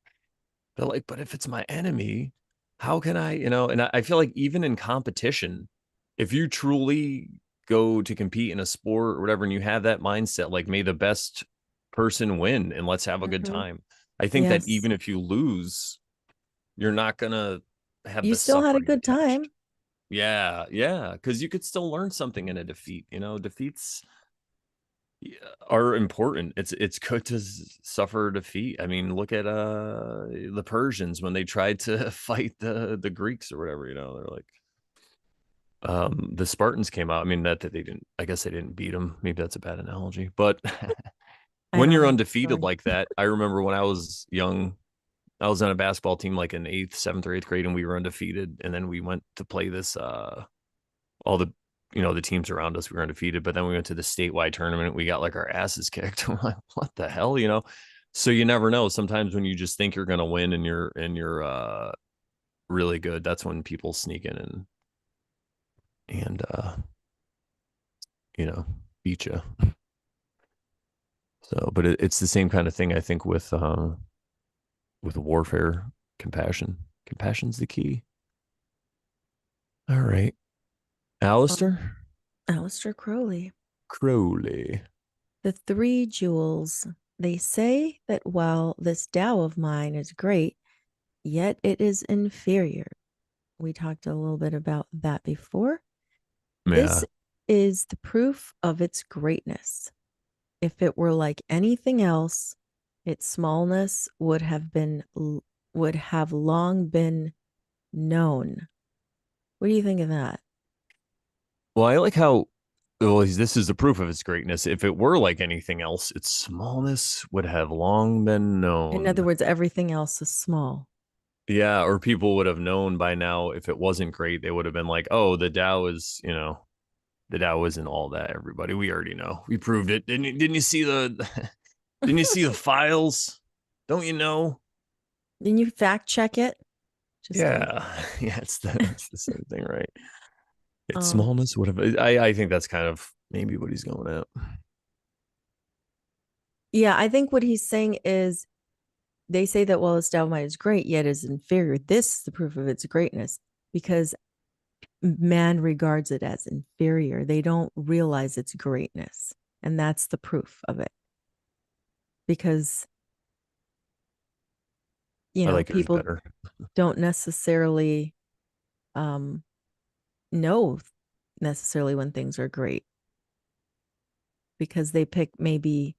they're like, but if it's my enemy, how can I, and I feel like even in competition, if you truly go to compete in a sport or whatever, and you have that mindset, like may the best person win and let's have a good Mm-hmm. time. I think that Yes. even if you lose, you're not gonna have You the still had a suffering good attached. time. Yeah, yeah, because you could still learn something in a defeat. Defeats are important. It's good to suffer defeat. I mean, look at the Persians when they tried to fight the Greeks or whatever. They're like the Spartans came out. I mean, that they didn't. I guess they didn't beat them. Maybe that's a bad analogy, but I when don't you're know the undefeated story. like that, I remember when I was young. I was on a basketball team like in eighth, seventh, or eighth grade, and we were undefeated. And then we went to play this all the teams around us we were undefeated, but then we went to the statewide tournament. We got like our asses kicked. I'm like, what the hell? So you never know. Sometimes when you just think you're gonna win and you're really good, that's when people sneak in and you know beat you. So, but it's the same kind of thing I think with warfare. Compassion's the key. All right, Um, Aleister Aleister Crowley. Crowley. The three jewels. They say that while this Tao of mine is great, yet it is inferior. We talked a little bit about that before. This Yeah. is the proof of its greatness. If it were like anything else, its smallness would have long been known. What do you think of that? Well, I like how well this is the proof of its greatness. If it were like anything else, its smallness would have long been In other known. words, everything else is small. Yeah, or people would have known by now if it wasn't great, they would have been like, "Oh, the Dow isn't all that, everybody. We already know. We proved it. Didn't you see the didn't you see the files? Don't you know?" Didn't you fact check it? Just kidding. Yeah. Yeah, it's the same thing, right? Its Um, smallness would have I think that's kind of maybe what he's going at. yeah, I think what he's saying is they say that while Estelmite is great, yet is inferior. This is the proof of its greatness because man regards it as inferior. They don't realize its greatness. And that's the proof of it. Because, I like yours people better. don't necessarily um, know necessarily when things are great because they pick maybe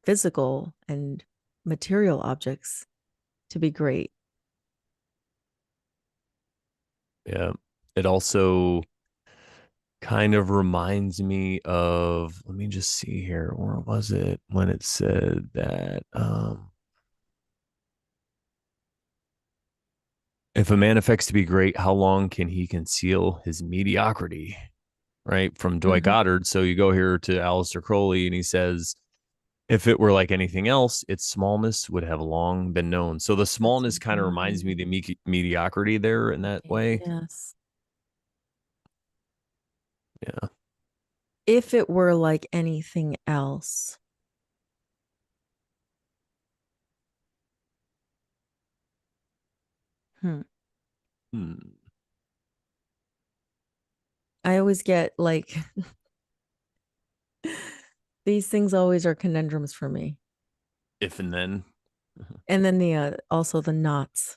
physical and material objects to be great. Yeah. It also kind of reminds me of, let me just see here. Where was it when it said that if a man affects to be great, how long can he conceal his mediocrity? Right. From Dwight Mm-hmm. Goddard. So you go here to Aleister Crowley and he says, if it were like anything else, its smallness would have long been known. So the That's smallness kind of reminds me of the right. mediocrity there in that way. Yes. Yeah. If it were like anything else. Hmm. Hmm. I always get like these things always are conundrums for me. If and then. And then the also the knots.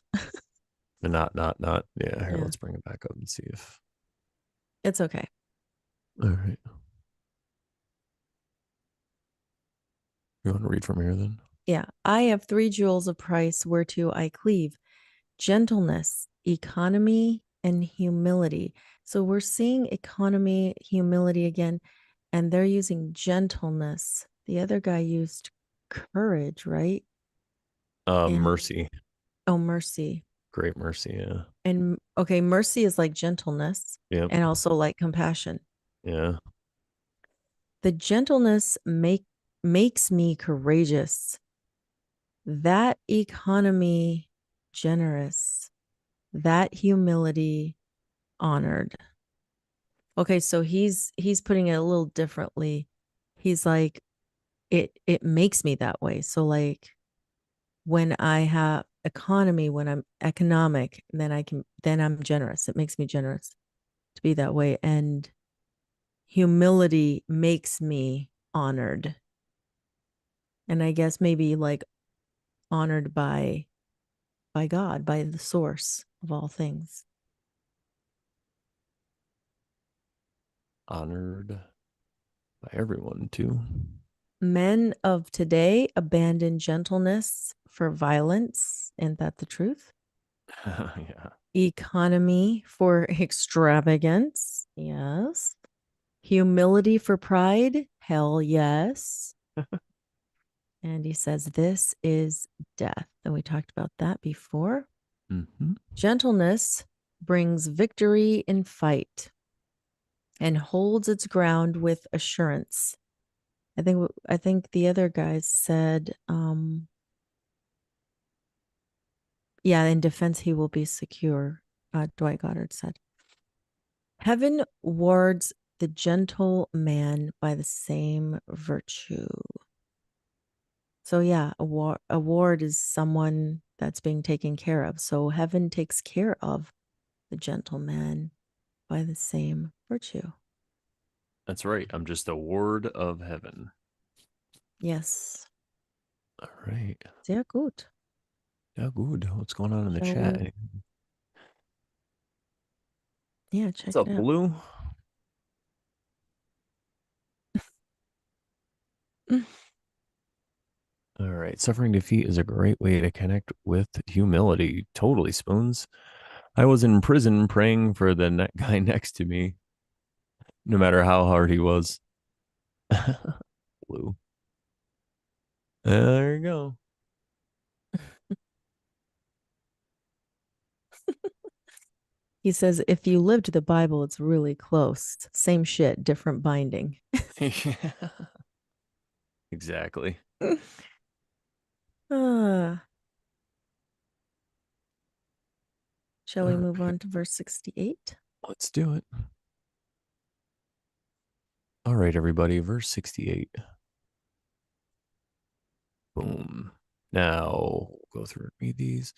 But not. Yeah, here, Yeah, let's bring it back up and see if. it's okay. All right. You want to read from here then? Yeah, I have three jewels of price whereto I cleave: gentleness, economy, and humility. So we're seeing economy, humility again, and they're using gentleness. The other guy used courage, right? And Mercy. oh, mercy. Great mercy. Yeah. And okay, mercy is like gentleness Yep. and also like compassion. Yeah. The gentleness makes me courageous. That economy generous. That humility honored. Okay, so he's putting it a little differently. He's like it makes me that way. So like when I have economy, when I'm economic, then I'm generous. It makes me generous to be that way. And humility makes me honored. And I guess maybe like honored by God, by the source of all things. Honored by everyone too. Men of today abandon gentleness for violence. Isn't that the truth? Yeah. Economy for extravagance. Yes. Humility for pride. Hell yes. And he says, this is death. And we talked about that before. Mm-hmm. Gentleness brings victory in fight and holds its ground with assurance. I think the other guys said, yeah, in defense he will be secure. Dwight Goddard said. Heaven wards the gentle man by the same virtue. So yeah, a ward is someone that's being taken care of. So heaven takes care of the gentle man by the same virtue. That's right. I'm just a ward of heaven. Yes. All right. Sehr gut. Yeah, good. What's going on in the Shall chat? we? Yeah, What's check up, it out. Blue? All right. Suffering defeat is a great way to connect with humility. Totally, Spoons. I was in prison praying for the guy next to me, no matter how hard he was. Blue. There you go. He says, if you lived the Bible, it's really close. Same shit, different binding. Exactly. Ah, shall All we move right. on to verse 68? Let's do it. All right, everybody. Verse 68. Boom. Now, go through and read these.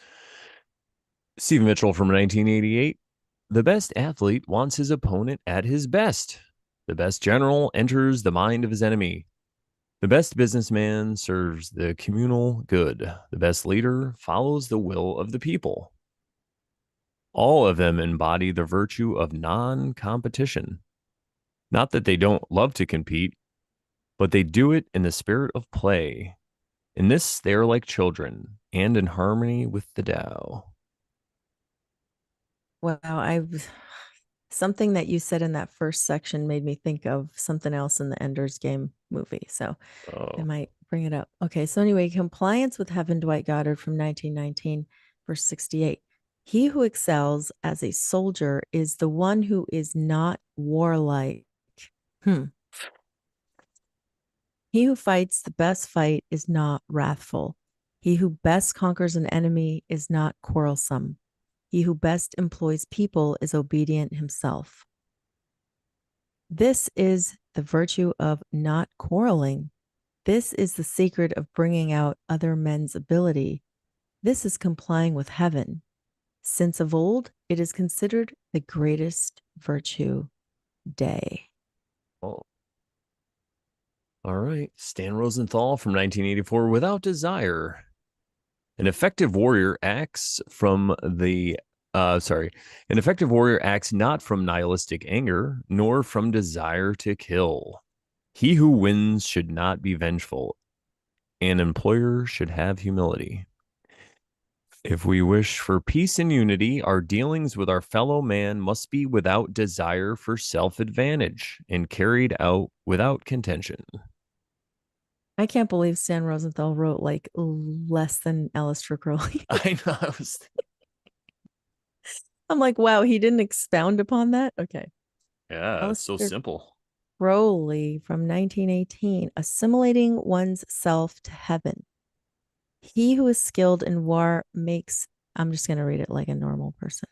Steve Mitchell from 1988. The best athlete wants his opponent at his best. The best general enters the mind of his enemy. The best businessman serves the communal good. The best leader follows the will of the people. All of them embody the virtue of non competition. Not that they don't love to compete, but they do it in the spirit of play. In this, they are like children and in harmony with the Tao. Wow, something that you said in that first section made me think of something else in the Ender's Game movie. So I Oh, might bring it up. Okay, so anyway, Compliance with Heaven, Dwight Goddard from 1919, verse 68. He who excels as a soldier is the one who is not warlike. Hmm. He who fights the best fight is not wrathful. He who best conquers an enemy is not quarrelsome. He who best employs people is obedient himself. This is the virtue of not quarreling. This is the secret of bringing out other men's ability. This is complying with heaven. Since of old, it is considered the greatest virtue day. oh. All right. Stan Rosenthal from 1984. Without desire. An effective warrior acts from the an effective warrior acts not from nihilistic anger, nor from desire to kill. He who wins should not be vengeful. An employer should have humility. If we wish for peace and unity, our dealings with our fellow man must be without desire for self advantage and carried out without contention. I can't believe Stan Rosenthal wrote like less than Aleister Crowley. I know. I was, I'm like, wow, he didn't expound upon that. Okay. yeah, it's so Aleister simple. Crowley from 1918, assimilating one's self to heaven. He who is skilled in war makes, I'm just going to read it like a normal person.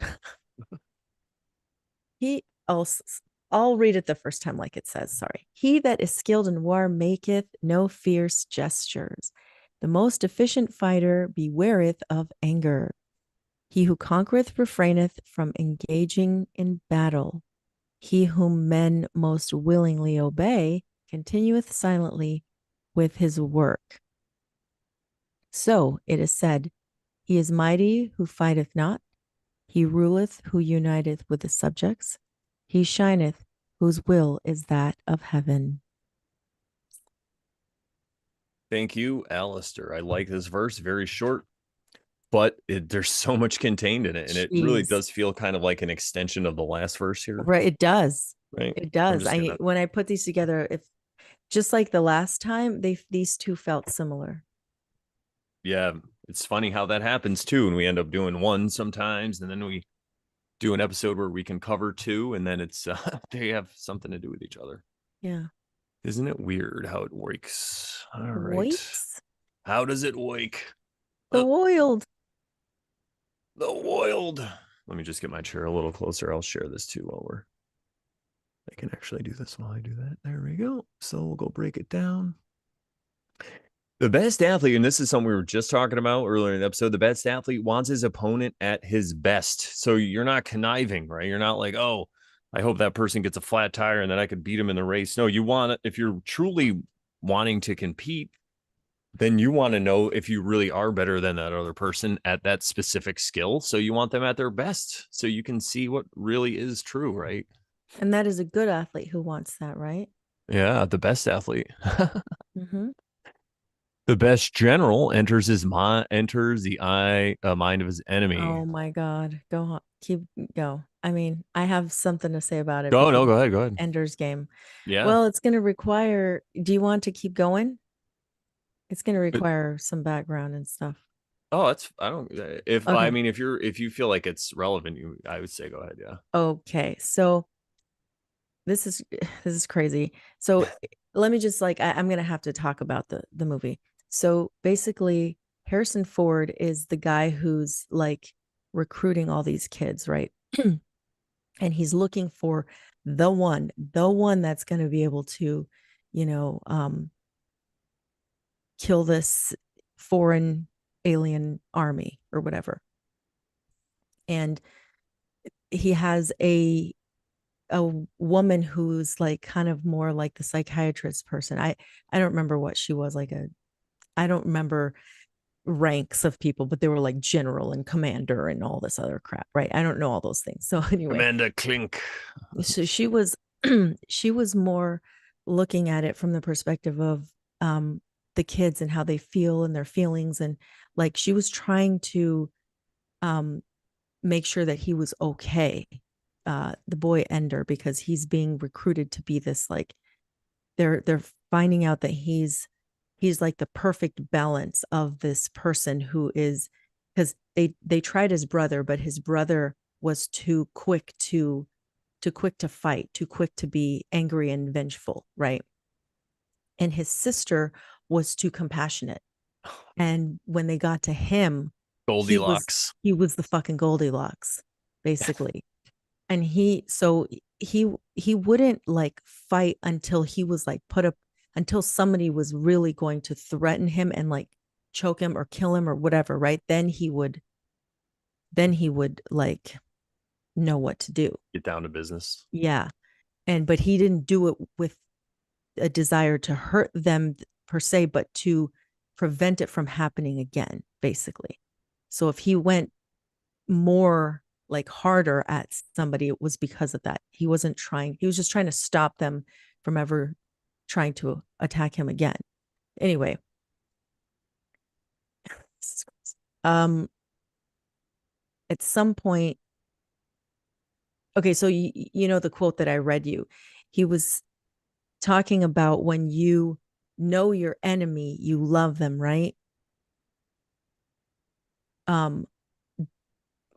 He also, I'll read it the first time like it says, sorry. He that is skilled in war maketh no fierce gestures. The most efficient fighter bewareth of anger. He who conquereth refraineth from engaging in battle. He whom men most willingly obey continueth silently with his work. So it is said, He is mighty who fighteth not, he ruleth who uniteth with the subjects, he shineth whose will is that of heaven. Thank you, Aleister. I like this verse. Very short, but there's so much contained in it, and it really Jeez. does feel kind of like an extension of the last verse here. Right. It does. Right. It I'm does. just I gonna. when I put these together, if just like the last time, these two felt similar. Yeah, it's funny how that happens too, and we end up doing one sometimes, and then we do an episode where we can cover two, and then it's they have something to do with each other. Yeah. Isn't it weird how it works? All right. Wakes How does it wake? the wild. The wild. Let me just get my chair a little closer. I'll share this too while we're. I can actually do this while I do that. There we go. So we'll go break it down. The best athlete, and this is something we were just talking about earlier in the episode, the best athlete wants his opponent at his best. So you're not conniving, right? You're not like, oh, I hope that person gets a flat tire and then I could beat him in the race. No, you want it. If you're truly wanting to compete, then you want to know if you really are better than that other person at that specific skill. So you want them at their best so you can see what really is true, right? And that is a good athlete who wants that, right? Yeah, the best athlete. Mm-hmm. The best general enters the mind of his enemy. Oh my God. Keep go. I mean, I have something to say about it Oh because no, go ahead, go ahead. Ender's Game. Yeah. Well, it's going to require, do you want to keep going? It's going to But, require some background and stuff. oh, that's I don't if I Okay. mean if you feel like it's relevant, you I would say go ahead, yeah. Okay. So this is this is crazy. So let me just I'm gonna have to talk about the movie. So basically, Harrison Ford is the guy who's like recruiting all these kids, right? And he's looking for the one that's going to be able to, you know, kill this foreign alien army or whatever. And he has a woman who's like kind of more like the psychiatrist person. I don't remember what she was like a I don't remember ranks of people, but they were like general and commander and all this other crap, right? I don't know all those things. So anyway, Amanda Klink. so she was she was more looking at it from the perspective of the kids and how they feel and their feelings, and like she was trying to um make sure that he was okay, the boy Ender, because he's being recruited to be this like they're finding out that he's like the perfect balance of this person who is, because they tried his brother, but his brother was too quick to fight, too quick to be angry and vengeful, right? And his sister was too compassionate. And when they got to him, he was Goldilocks. he was the fucking Goldilocks, basically. And he wouldn't like fight until he was like put up, until somebody was really going to threaten him and like choke him or kill him or whatever, right? Then he would like know what to do. Get down to business. Yeah. But he didn't do it with a desire to hurt them per se, but to prevent it from happening again, basically. So if he went more like harder at somebody, it was because of that. He wasn't trying, he was just trying to stop them from ever trying to attack him again. Anyway, um, at some point, okay, so you know the quote that I read you. He was talking about when you know your enemy, you love them, right? Um,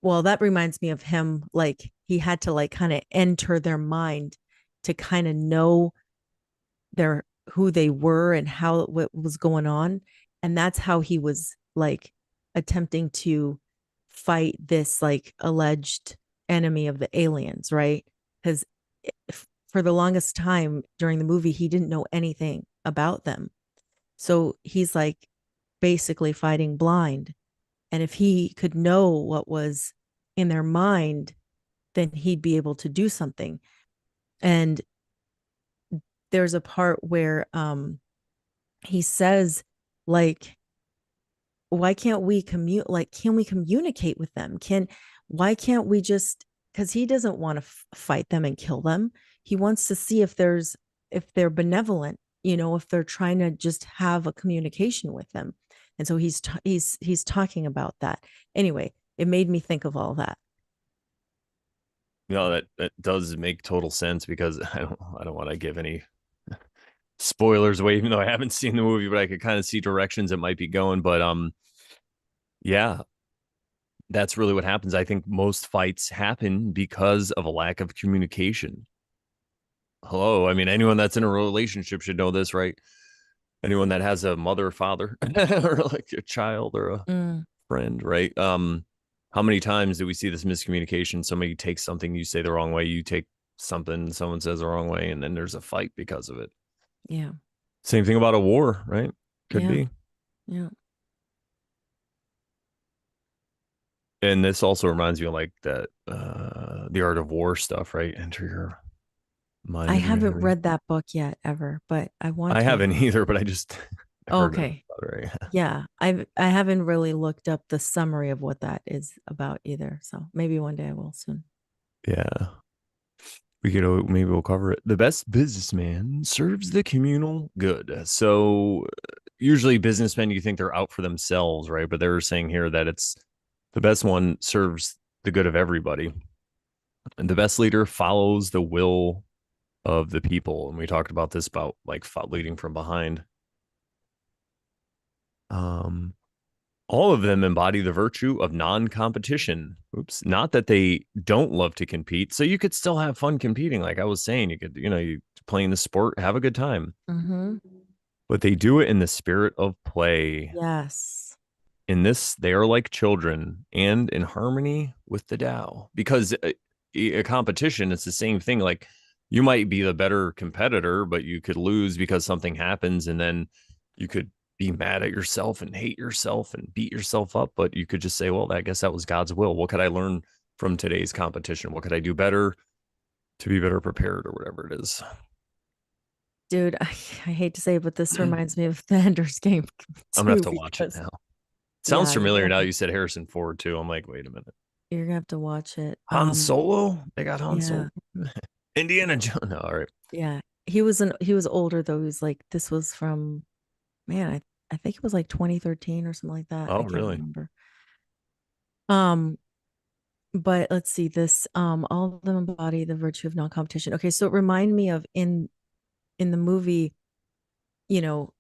well, that reminds me of him. Like he had to like kind of enter their mind to kind of know their who they were and how what was going on, and that's how he was like attempting to fight this like alleged enemy of the aliens, right? Because for the longest time during the movie he didn't know anything about them, so he's like basically fighting blind. And if he could know what was in their mind, then he'd be able to do something. And there's a part where he says like why can't we can we communicate with them? Why can't we just, because he doesn't want to fight them and kill them. He wants to see if they're benevolent, if they're trying to just have a communication with them. And so he's talking about that. Anyway, it made me think of all that. That does make total sense because I don't want to give any spoilers away, even though I haven't seen the movie, but I could kind of see directions it might be going. But yeah, that's really what happens. I think most fights happen because of a lack of communication. Hello, I mean, anyone that's in a relationship should know this, right? Anyone that has a mother or father or like a child or a Mm, friend, right? How many times do we see this miscommunication? Somebody takes something you say the wrong way, you take something someone says the wrong way, and then there's a fight because of it. yeah. Same thing about a war, right? Could Yeah. be. Yeah. And this also reminds me of like that the art of war stuff, right? Enter your I mind of your haven't enemy. read that book yet ever, but I want I to. haven't either, but I just Oh, heard enough okay. about it, right? Yeah. I haven't really looked up the summary of what that is about either. So maybe one day I will soon. Yeah. We could maybe we'll cover it. The best businessman serves the communal good. So usually businessmen you think they're out for themselves, right? But they're saying here that it's the best one serves the good of everybody. And the best leader follows the will of the people. And we talked about this about like leading from behind. Um, all of them embody the virtue of non-competition. Oops, not that they don't love to compete. So you could still have fun competing. Like I was saying, you could, you playing the sport, have a good time, Mm-hmm. but they do it in the spirit of play. Yes. In this, they are like children and in harmony with the Tao. Because a competition, it's the same thing. Like you might be the better competitor, but you could lose because something happens, and then you could be mad at yourself and hate yourself and beat yourself up. But you could just say, well, I guess that was God's will. What could I learn from today's competition? What could I do better to be better prepared or whatever it is? Dude, I hate to say it, but this reminds me of the Ender's Game I'm gonna have too, to watch it because now. Sounds yeah, familiar now. You said Harrison Ford too. I'm like, wait a minute. you're gonna have to watch it. Han Solo? They got Han Yeah, Solo. Indiana Jones. No, all right. yeah. He was older though. He was like, this was from, man, I think it was like 2013 or something like that. Oh, I can't really? remember. Um, but let's see this. All of them embody the virtue of non-competition. Okay, so it reminded me of in the movie, you know,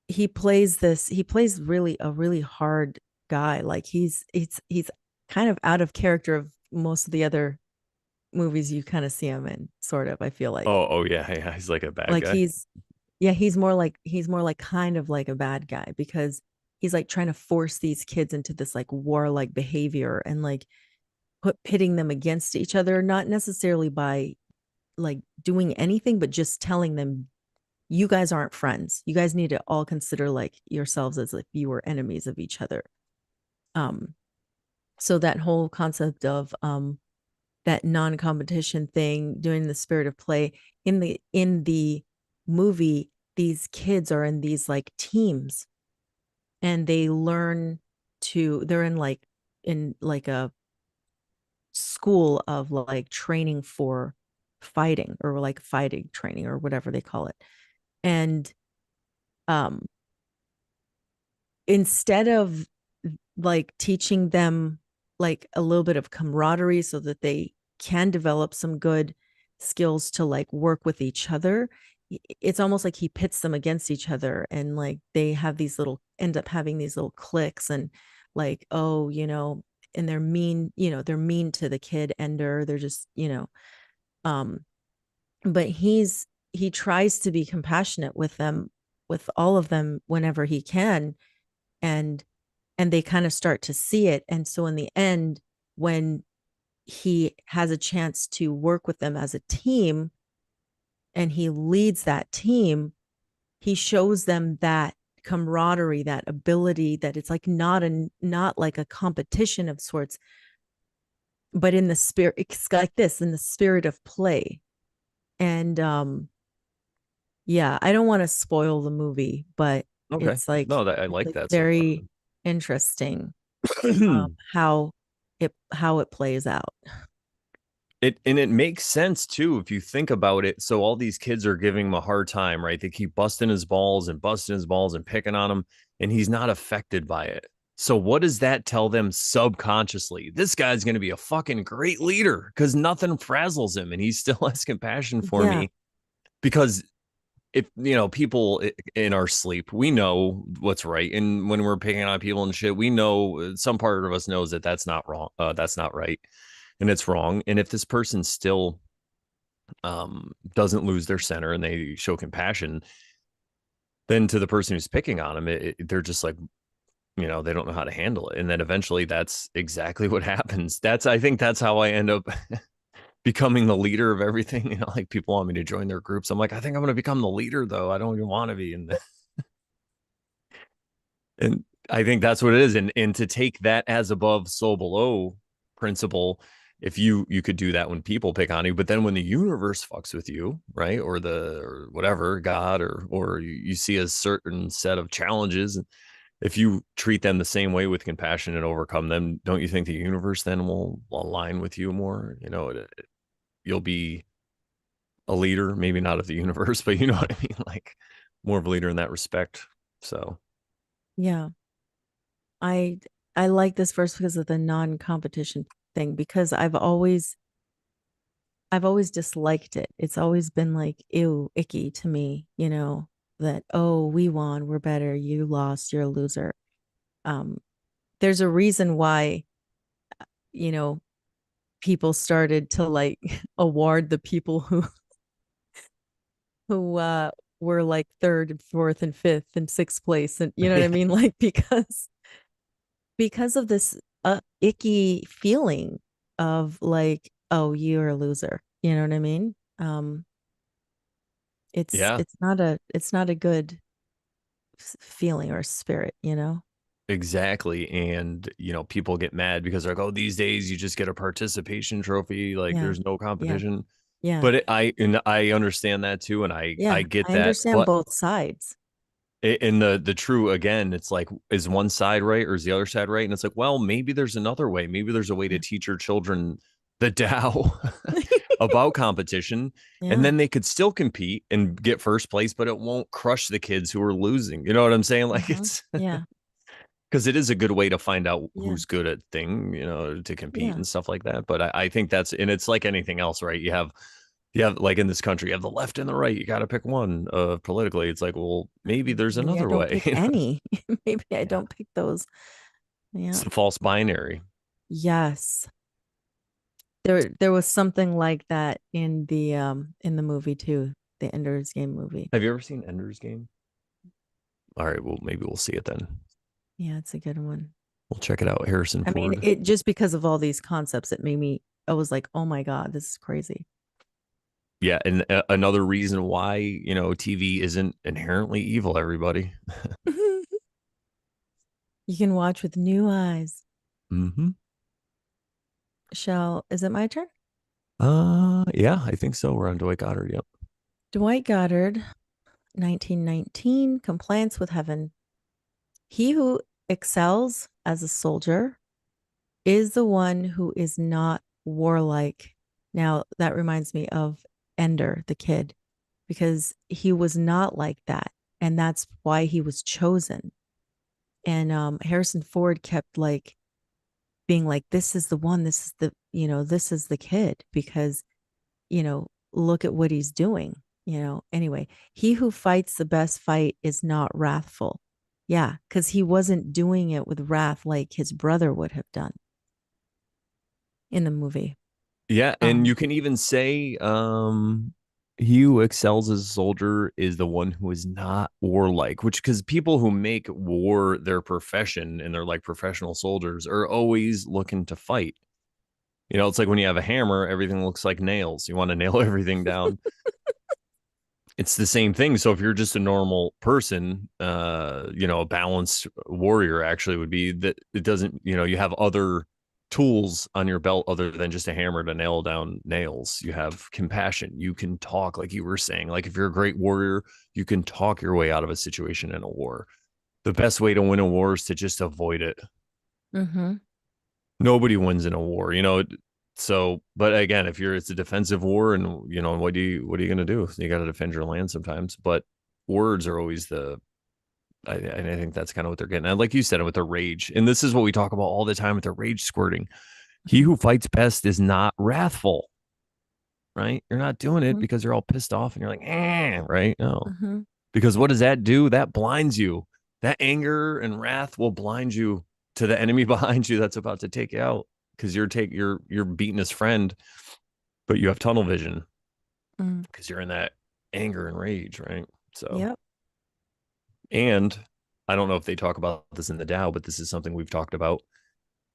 he plays really a really hard guy. Like he's kind of out of character of most of the other movies you kind of see him in, sort of, I feel Oh, yeah, yeah. He's like a bad like guy. he's more like kind of like a bad guy, because he's like trying to force these kids into this like warlike behavior and like pitting them against each other, not necessarily by like doing anything, but just telling them, you guys aren't friends. You guys need to all consider like yourselves as if you were enemies of each other. Um, so that whole concept of that non-competition thing, doing the spirit of play in the movie, these kids are in these like teams, and they learn they're in like a school of like training for fighting, or like fighting training or whatever they call it. And um instead of like teaching them like a little bit of camaraderie so that they can develop some good skills to like work with each other, it's almost like he pits them against each other, and like they have these little end up having these little cliques, and like, oh, and they're mean, they're mean to the kid Ender. They're just, um but he tries to be compassionate with them, with all of them whenever he can. and and they kind of start to see it. And so in the end, when he has a chance to work with them as a team and he leads that team, he shows them that camaraderie, that ability, that it's like not like a competition of sorts, but in the spirit, it's like this, in the spirit of play. And yeah, I don't want to spoil the movie, but Okay. it's like No, that I like that so very, far. interesting it how it plays out. and it makes sense too if you think about it. So all these kids are giving him a hard time, right? They keep busting his balls and picking on him, and he's not affected by it. So what does that tell them subconsciously? This guy's going to be a fucking great leader because nothing frazzles him, and he still has compassion for Yeah. me. Because if people in our sleep, we know what's right, and when we're picking on people and shit, we know some part of us knows that that's not wrong, that's not right, and it's wrong. And if this person still doesn't lose their center and they show compassion, then to the person who's picking on them, they're just like, they don't know how to handle it, and then eventually that's exactly what happens. I think that's how I end up becoming the leader of everything. Like people want me to join their groups. I'm like, I think I'm going to become the leader, though. I don't even want to be. And I think that's what it is. And to take that as above, so below principle, if you could do that when people pick on you, but then when the universe fucks with you, right? Or whatever, God, or you see a certain set of challenges, if you treat them the same way with compassion and overcome them, don't you think the universe then will align with you more? You'll be a leader, maybe not of the universe, but you know what I mean? Like more of a leader in that respect. So Yeah. I I like this verse because of the non-competition thing, because I've always disliked it. It's always been like, ew, icky to me, that, oh, we won, we're better, you lost, you're a loser. Um, there's a reason why, you know, people started to like award the people who were like third and fourth and fifth and sixth place. And you know what I yeah, mean? Like because of this icky feeling of like, oh, you're a loser. You know what I mean? It's yeah, it's not a good feeling or spirit. exactly. And people get mad because they're like, oh, these days you just get a participation trophy, like Yeah. there's no Yeah. competition. Yeah. But I understand that too, and I Yeah. get I that. understand But both sides. in the true, again, it's like, is one side right or is the other side right? And it's like, well, maybe there's another way. Maybe there's a way to Yeah. teach your children the Tao about competition, and Yeah. then they could still compete and get first place, but it won't crush the kids who are losing. You know what I'm saying? Like Uh-huh. it's Yeah. because it is a good way to find out Yeah. who's good at thing, to compete Yeah. and stuff like that. But I think and it's like anything else, right? You have like in this country, you have the left and the right. You got to pick one. Politically, it's like, well, maybe there's Maybe I another don't way. pick any. Maybe I Yeah, don't pick those. it's Yeah. the false binary. Yes. There was something like that in the movie too, the Ender's Game movie. Have you ever seen Ender's Game? All right, well, maybe we'll see it then. Yeah, it's a good one. We'll check it out. Harrison I mean, Ford. it just because of all these concepts, I was like, oh my God, this is crazy. Yeah, and another reason why TV isn't inherently evil. Everybody. You can watch with new eyes. Hmm. Is it my turn? Yeah, I think so. We're on Dwight Goddard. Yep. Dwight Goddard, 1919, Compliance with Heaven. He who excels as a soldier is the one who is not warlike. Now, that reminds me of Ender, the kid, because he was not like that. And that's why he was chosen. And Harrison Ford kept like being like, this is the one, this is the kid, because, look at what he's doing. Anyway, he who fights the best fight is not wrathful. Yeah, because he wasn't doing it with wrath like his brother would have done in the movie. Yeah, and Um, you can even say, he who excels as a soldier is the one who is not warlike, which because people who make war their profession and they're like professional soldiers are always looking to fight. It's like when you have a hammer, everything looks like nails. You want to nail everything down. It's the same thing. So if you're just a normal person, a balanced warrior actually would be that it doesn't, you have other tools on your belt other than just a hammer to nail down nails. You have compassion. You can talk, like you were saying. Like if you're a great warrior, you can talk your way out of a situation in a war. The best way to win a war is to just avoid it. Mm-hmm. Nobody wins in a war, you know. So, but again, if it's a defensive war, and what are you going to do? You got to defend your land sometimes. But words are always I think that's kind of what they're getting at. Like you said, with the rage, and this is what we talk about all the time with the rage squirting. He who fights best is not wrathful, right? You're not doing it Mm-hmm. because you're all pissed off and you're like, right? No, Mm-hmm. because what does that do? That blinds you. That anger and wrath will blind you to the enemy behind you that's about to take you out because you're beating his friend, but you have tunnel vision Mm. because you're in that anger and rage, right? So, Yep. and I don't know if they talk about this in the Tao, but this is something we've talked about.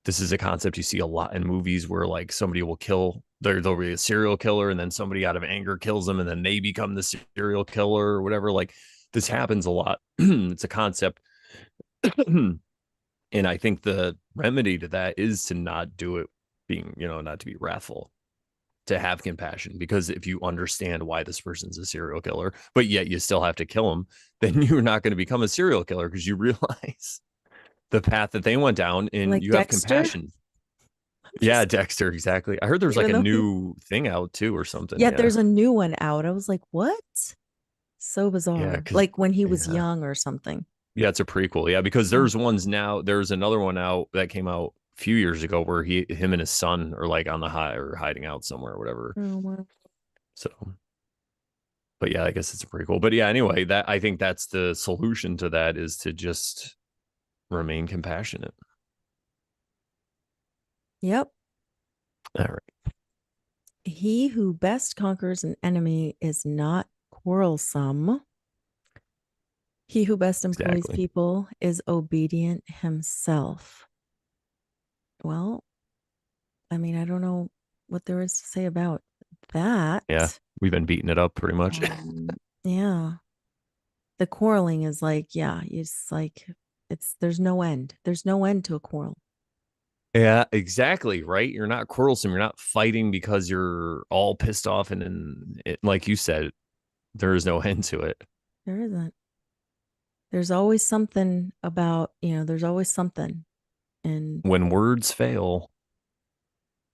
This is a concept you see a lot in movies where like somebody will kill, there'll be a serial killer, and then somebody out of anger kills them, and then they become the serial killer or whatever. Like this happens a lot. It's a concept. And I think the remedy to that is to not do it, being, not to be wrathful, to have compassion. Because if you understand why this person's a serial killer, but yet you still have to kill him, then you're not going to become a serial killer because you realize the path that they went down and Like you have Dexter. compassion. Yeah, Just Dexter, exactly. I heard there's like even a though he, new thing out too or something. yeah, Yeah. there's a new one out. I was like, what? So Yeah, bizarre. because Like when he was yeah. young or something. Yeah, it's a prequel. Yeah, because Oh, there's ones now. There's another one out that came out a few years ago where him and his son are like on the high or hiding out somewhere or whatever. oh wow. So, but yeah, I guess it's a prequel. But yeah, anyway, that I think that's the solution to that is to just remain compassionate. Yep. All right. He who best conquers an enemy is not quarrelsome. He who best employs Exactly. people is obedient himself. Well, I mean, I don't know what there is to say about Yeah. that. We've been beating it up pretty much. Yeah. The quarreling is like, yeah, it's like there's no end. There's no end to a quarrel. Yeah, exactly. Right. You're not quarrelsome. You're not fighting because you're all pissed off. And then, like you said, there is no end to it. There isn't. There's always something about, there's always something. And When words fail,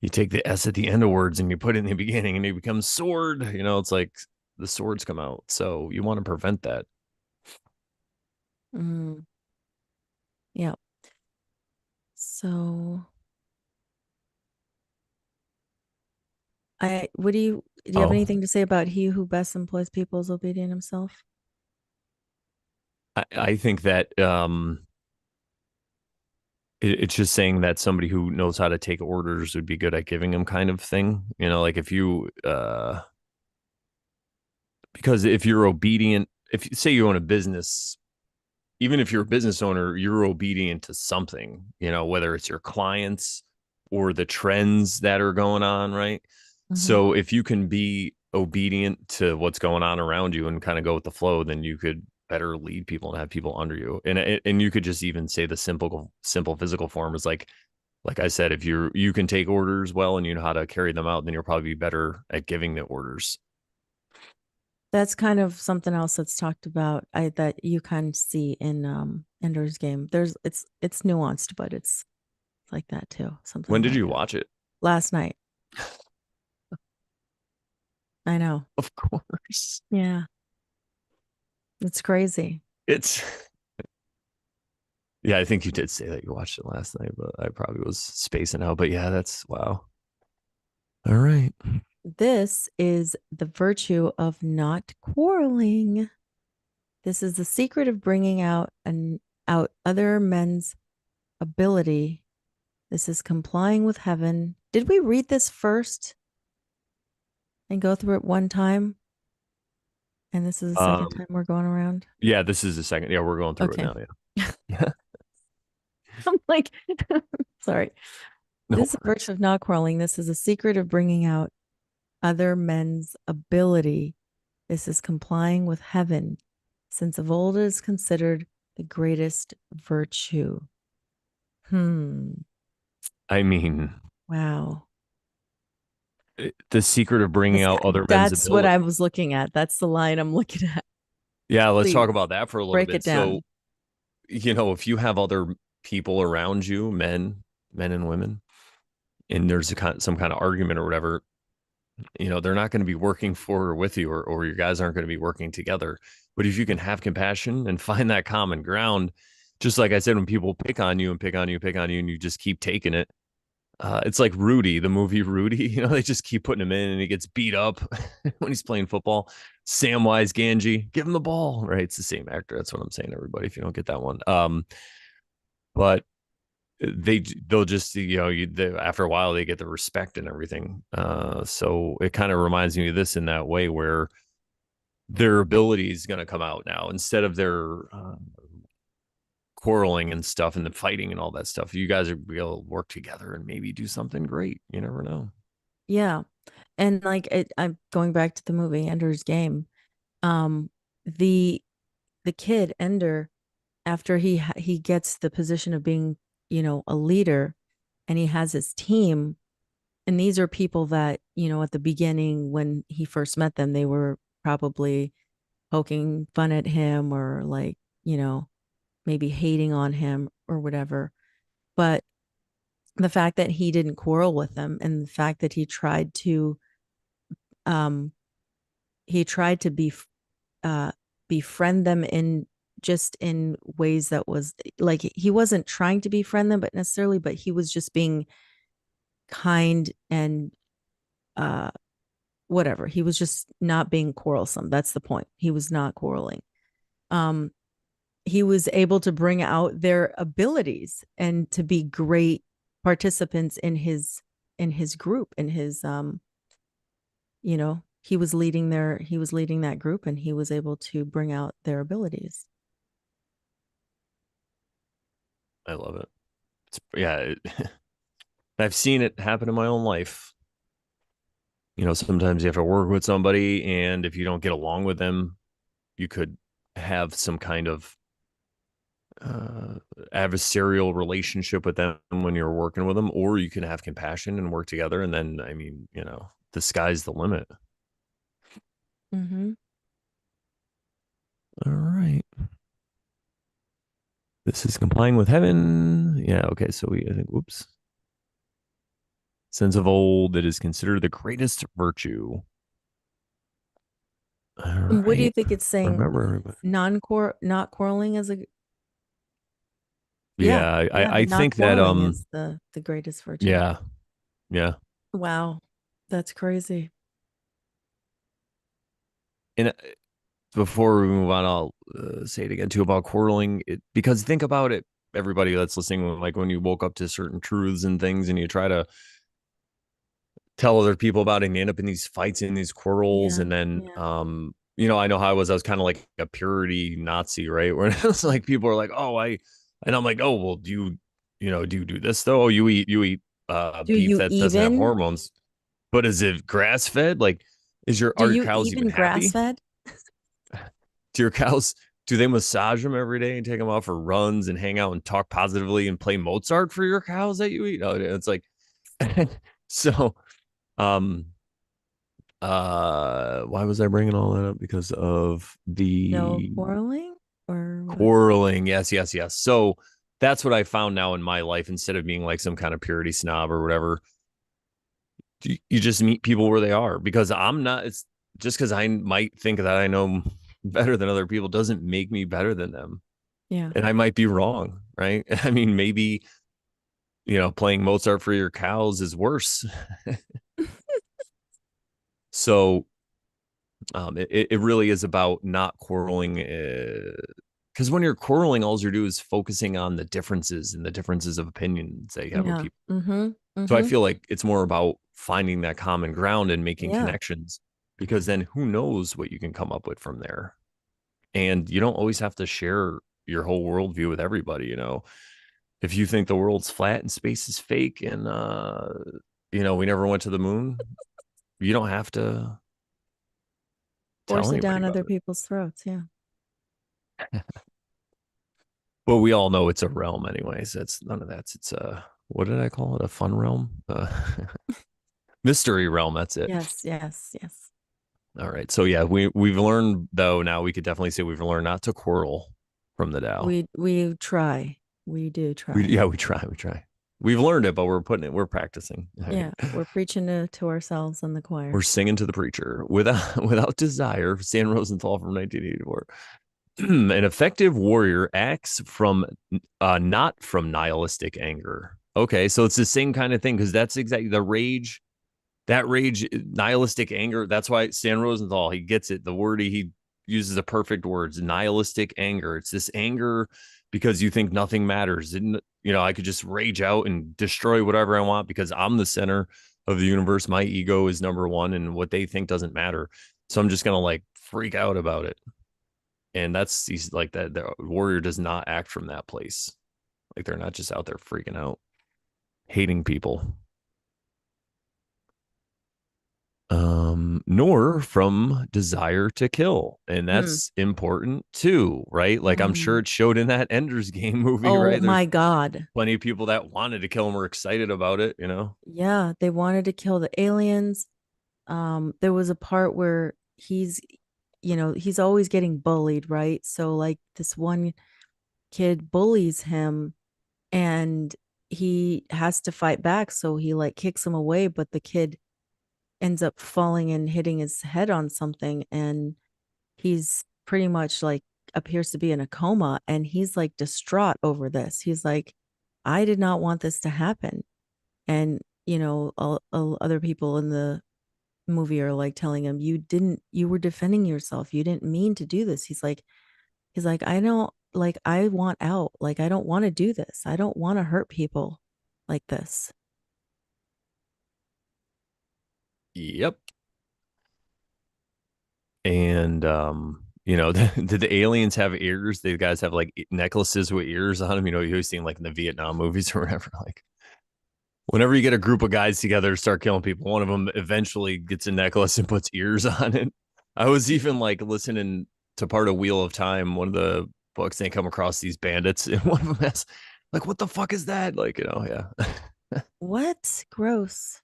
you take the S at the end of words and you put it in the beginning and it becomes sword. It's like the swords come out. So you want to prevent that. mm, yeah. So do you have Oh, anything to say about he who best employs people is obedient himself? I think that it's just saying that somebody who knows how to take orders would be good at giving them kind of thing. Like if you, because if you're obedient, if you say you own a business, even if you're a business owner, you're obedient to something, whether it's your clients or the trends that are going on, right? Mm-hmm. So if you can be obedient to what's going on around you and kind of go with the flow, then you could better lead people and have people under you. And you could just even say the simple physical form is like I said, if you can take orders well and you know how to carry them out, then you'll probably be better at giving the orders. That's kind of something else that's talked about that you kind of see in Ender's Game. It's nuanced, but it's like that too. Something When did about you that. watch it? Last night. I know. Of course. Yeah. It's crazy. It's Yeah, I think you did say that you watched it last night, but I probably was spacing out. But yeah, that's wow. All right. This is the virtue of not quarreling. This is the secret of bringing out other men's ability. This is complying with heaven. Did we read this first and go through it one time? And this is the second Um, time we're going around. yeah, this is the second. Yeah, we're going through it Okay. now. Yeah. I'm like, sorry. No This worries. virtue of not quarreling. This is a secret of bringing out other men's ability. This is complying with heaven, since of old it is considered the greatest virtue. Hmm. I mean, Wow. the secret of bringing out other men's That's what I ability. was looking at. That's the line I'm looking at. Yeah, let's talk Please about that for a little break bit. it So down. if you have other people around you, men and women, and there's some kind of argument or whatever, they're not going to be working for or with you, or your guys aren't going to be working together. But if you can have compassion and find that common ground, just like I said, when people pick on you and pick on you, pick on you, and you just keep taking it, it's like Rudy, the movie Rudy. They just keep putting him in, and he gets beat up when he's playing football. Samwise Ganji, give him the ball. Right? It's the same actor. That's what I'm saying, everybody. If you don't get that one, but they'll just after a while they get the respect and everything. So it kind of reminds me of this in that way where their ability is going to come out now instead of their quarreling and stuff and the fighting and all that stuff. You guys are able to work together and maybe do something great. You never know. Yeah. And like I'm going back to the movie Ender's Game. Um, the kid Ender, after he gets the position of being, a leader, and he has his team, and these are people that, at the beginning when he first met them, they were probably poking fun at him or like, maybe hating on him or whatever. But the fact that he didn't quarrel with them, and the fact that um he tried to befriend them in just in ways that was like he wasn't trying to befriend them but necessarily, but he was just being kind and uh whatever. He was just not being quarrelsome. That's the point. He was not quarreling. um he was able to bring out their abilities and to be great participants in his group, in his he was leading that group, and he was able to bring out their abilities. I love it. Yeah, I've seen it happen in my own life. Sometimes you have to work with somebody, and if you don't get along with them, you could have some kind of uh, adversarial relationship with them when you're working with them, or you can have compassion and work together. And then, I mean, the sky's the limit. Mm-hmm. All right. This is complying with heaven. Yeah. Okay. So I think, whoops. Since of old, it is considered the greatest virtue. All And what do you right. think it's saying? Remember. Not quarreling is a yeah, Yeah. yeah, I not think that, quarreling is the greatest virtue. yeah. Yeah. Wow, that's crazy. And before we move on, I'll say it again too about quarreling. Because think about it, everybody that's listening, like when you woke up to certain truths and things, and you try to tell other people about it, and you end up in these fights and these quarrels, Yeah, and then, yeah. I know how I was kind of like a purity Nazi, right? Where it's like people are like, oh, and I'm like, oh, well, do you do this though? Oh, you eat Do beef you that doesn't have even hormones, but is it grass fed? Like, do are your you cows even even grass happy? fed? Do your cows, do they massage them every day and take them out for runs and hang out and talk positively and play Mozart for your cows that you eat? No, it's like, so, um, why was I bringing all that up? Because of No the quarreling or what? quarreling. Yes, yes, yes. So that's what I found now in my life. Instead of being like some kind of purity snob or whatever, you just meet people where they are. Because I'm not, it's just because I might think that I know better than other people doesn't make me better than them. Yeah. And I might be wrong, right? I mean, maybe, playing Mozart for your cows is worse. So it really is about not quarreling. Because when you're quarreling, all you're doing is focusing on the differences and the differences of opinions that you have with Yeah. people. Mm-hmm. So I Mm-hmm. feel like it's more about finding that common ground and making Yeah. connections, because then who knows what you can come up with from there. And you don't always have to share your whole worldview with everybody. If you think the world's flat and space is fake, and we never went to the moon, you don't have to tell Force it anybody down about other it. people's throats. Yeah. But we all know it's a realm anyways. It's none of that. It's a, what did I call it? A fun realm? Mystery realm. That's it. Yes, yes, yes. All right. So yeah, we've learned, though, now we could definitely say we've learned not to quarrel from the Tao. We try. We do We try. yeah, we try, we try. We've learned it, but we're practicing. Yeah, we're preaching to ourselves and the We're choir. singing to the preacher without desire. Stan Rosenthal from 1984. An effective warrior acts from not from nihilistic anger. Okay, so it's the same kind of thing because that's exactly the rage. That rage, nihilistic anger. That's why Stan Rosenthal, he gets it. The word he uses the perfect words, nihilistic anger. It's this anger because you think nothing matters. And I could just rage out and destroy whatever I want because I'm the center of the universe. My ego is number one, and what they think doesn't matter. So I'm just gonna like freak out about it. And he's like that. The warrior does not act from that place. Like they're not just out there freaking out, hating people. Nor from desire to kill. And Mm. that's important too, right? Like I'm sure Mm. it showed in that Ender's Game movie, Oh right? There's my God. plenty of people that wanted to kill him were excited about it, Yeah, they wanted to kill the aliens. There was a part where he's always getting bullied, right? So like this one kid bullies him and he has to fight back. So he like kicks him away, but the kid ends up falling and hitting his head on something. And he's pretty much like appears to be in a coma. And he's like distraught over this. He's like, I did not want this to happen. And, other people in the movie are like telling him, you were defending yourself. You didn't mean to do this. He's like, I don't like, I want out. Like, I don't want to do this. I don't want to hurt people like this. Yep. And did the aliens have ears? The guys have like necklaces with ears on them. You always seen like in the Vietnam movies or whatever. Like whenever you get a group of guys together to start killing people, one of them eventually gets a necklace and puts ears on it. I was even like listening to part of Wheel of Time, one of the books. They come across these bandits, and one of them has like, "What the fuck is that?" Like, yeah. What? Gross.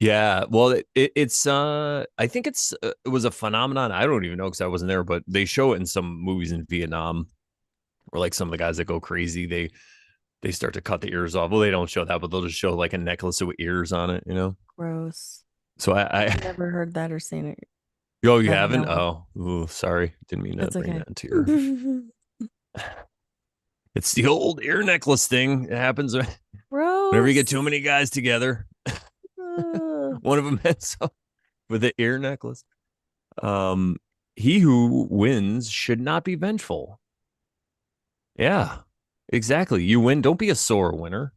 Yeah, well, it's I think it was a phenomenon. I don't even know because I wasn't there, but they show it in some movies in Vietnam, where like some of the guys that go crazy, they start to cut the ears off. Well, they don't show that, but they'll just show like a necklace with ears on it. Gross. So I Never heard that or seen it oh, you that I haven't? know of. Oh, ooh, sorry, didn't mean to That's bring okay. that into your. It's the old ear necklace thing. It happens whenever you get too Gross. many guys together. Ugh. One of them ends up with the ear necklace. Um, he who wins should not be vengeful. Yeah, exactly. You win. Don't be a sore winner.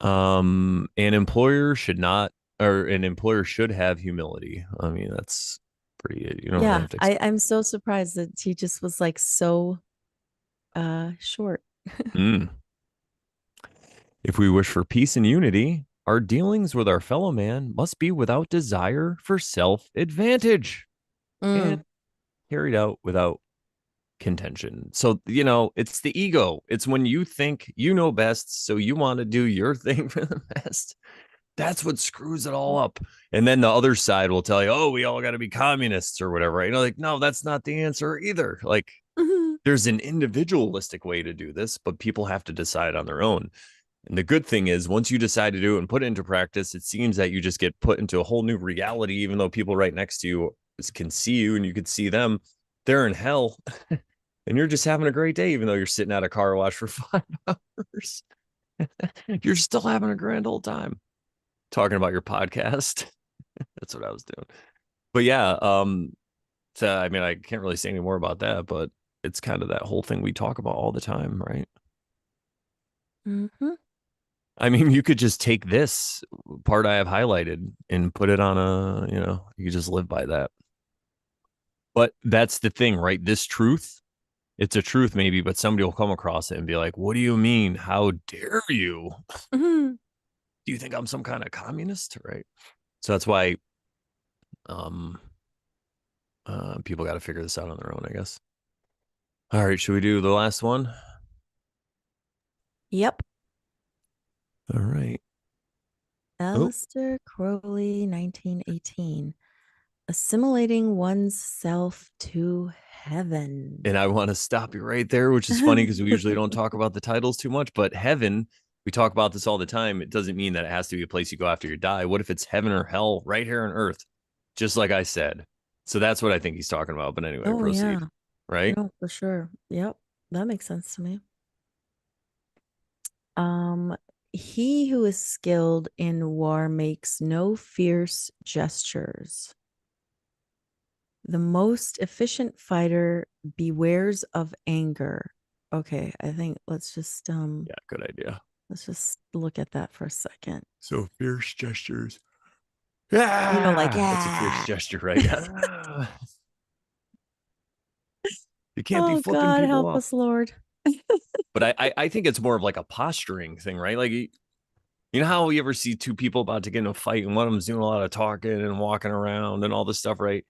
An employer should not, or an employer should have humility. I mean, that's pretty. You don't really Yeah, have to explain. I'm so surprised that he just was like so short. Mm. If we wish for peace and unity, our dealings with our fellow man must be without desire for self advantage and Mm. carried out without contention. So, it's the ego. It's when you think you know best, so you want to do your thing for the best. That's what screws it all up. And then the other side will tell you, oh, we all got to be communists or whatever. Right? Like, no, that's not the answer either. Like, there's an individualistic way to do this, but people have to decide on their own. And the good thing is, once you decide to do it and put it into practice, it seems that you just get put into a whole new reality, even though people right next to you can see you and you can see them. They're in hell. And you're just having a great day, even though you're sitting at a car wash for 5 hours. You're still having a grand old time talking about your podcast. That's what I was doing. But yeah, so I mean, I can't really say any more about that, but it's kind of that whole thing we talk about all the time, right? Mm-hmm. I mean, you could just take this part I have highlighted and put it on you could just live by that. But that's the thing, right? This truth, it's a truth maybe, but somebody will come across it and be like, what do you mean? How dare you? Mm-hmm. Do you think I'm some kind of communist? Right. So that's why um people got to figure this out on their own, I guess. All right, should we do the last one? Yep. All right. Oh, Aleister Crowley, 1918. Assimilating oneself to heaven. And I want to stop you right there, which is funny because we usually don't talk about the titles too much, but heaven, we talk about this all the time. It doesn't mean that it has to be a place you go after you die. What if it's heaven or hell right here on earth? Just like I said. So that's what I think he's talking about. But anyway, Oh yeah. proceed. Right? No, for sure. Yep. That makes sense to me. Um, he who is skilled in war makes no fierce gestures. The most efficient fighter bewares of anger. Okay, I think Yeah, good idea. let's just look at that for a second. So fierce gestures. Like That's a fierce yeah. gesture, right? You can't be Oh flipping God, people help off. us, Lord. But I think it's more of like a posturing thing, right? Like you know how you ever see two people about to get in a fight and one of them's doing a lot of talking and walking around and all this stuff, right?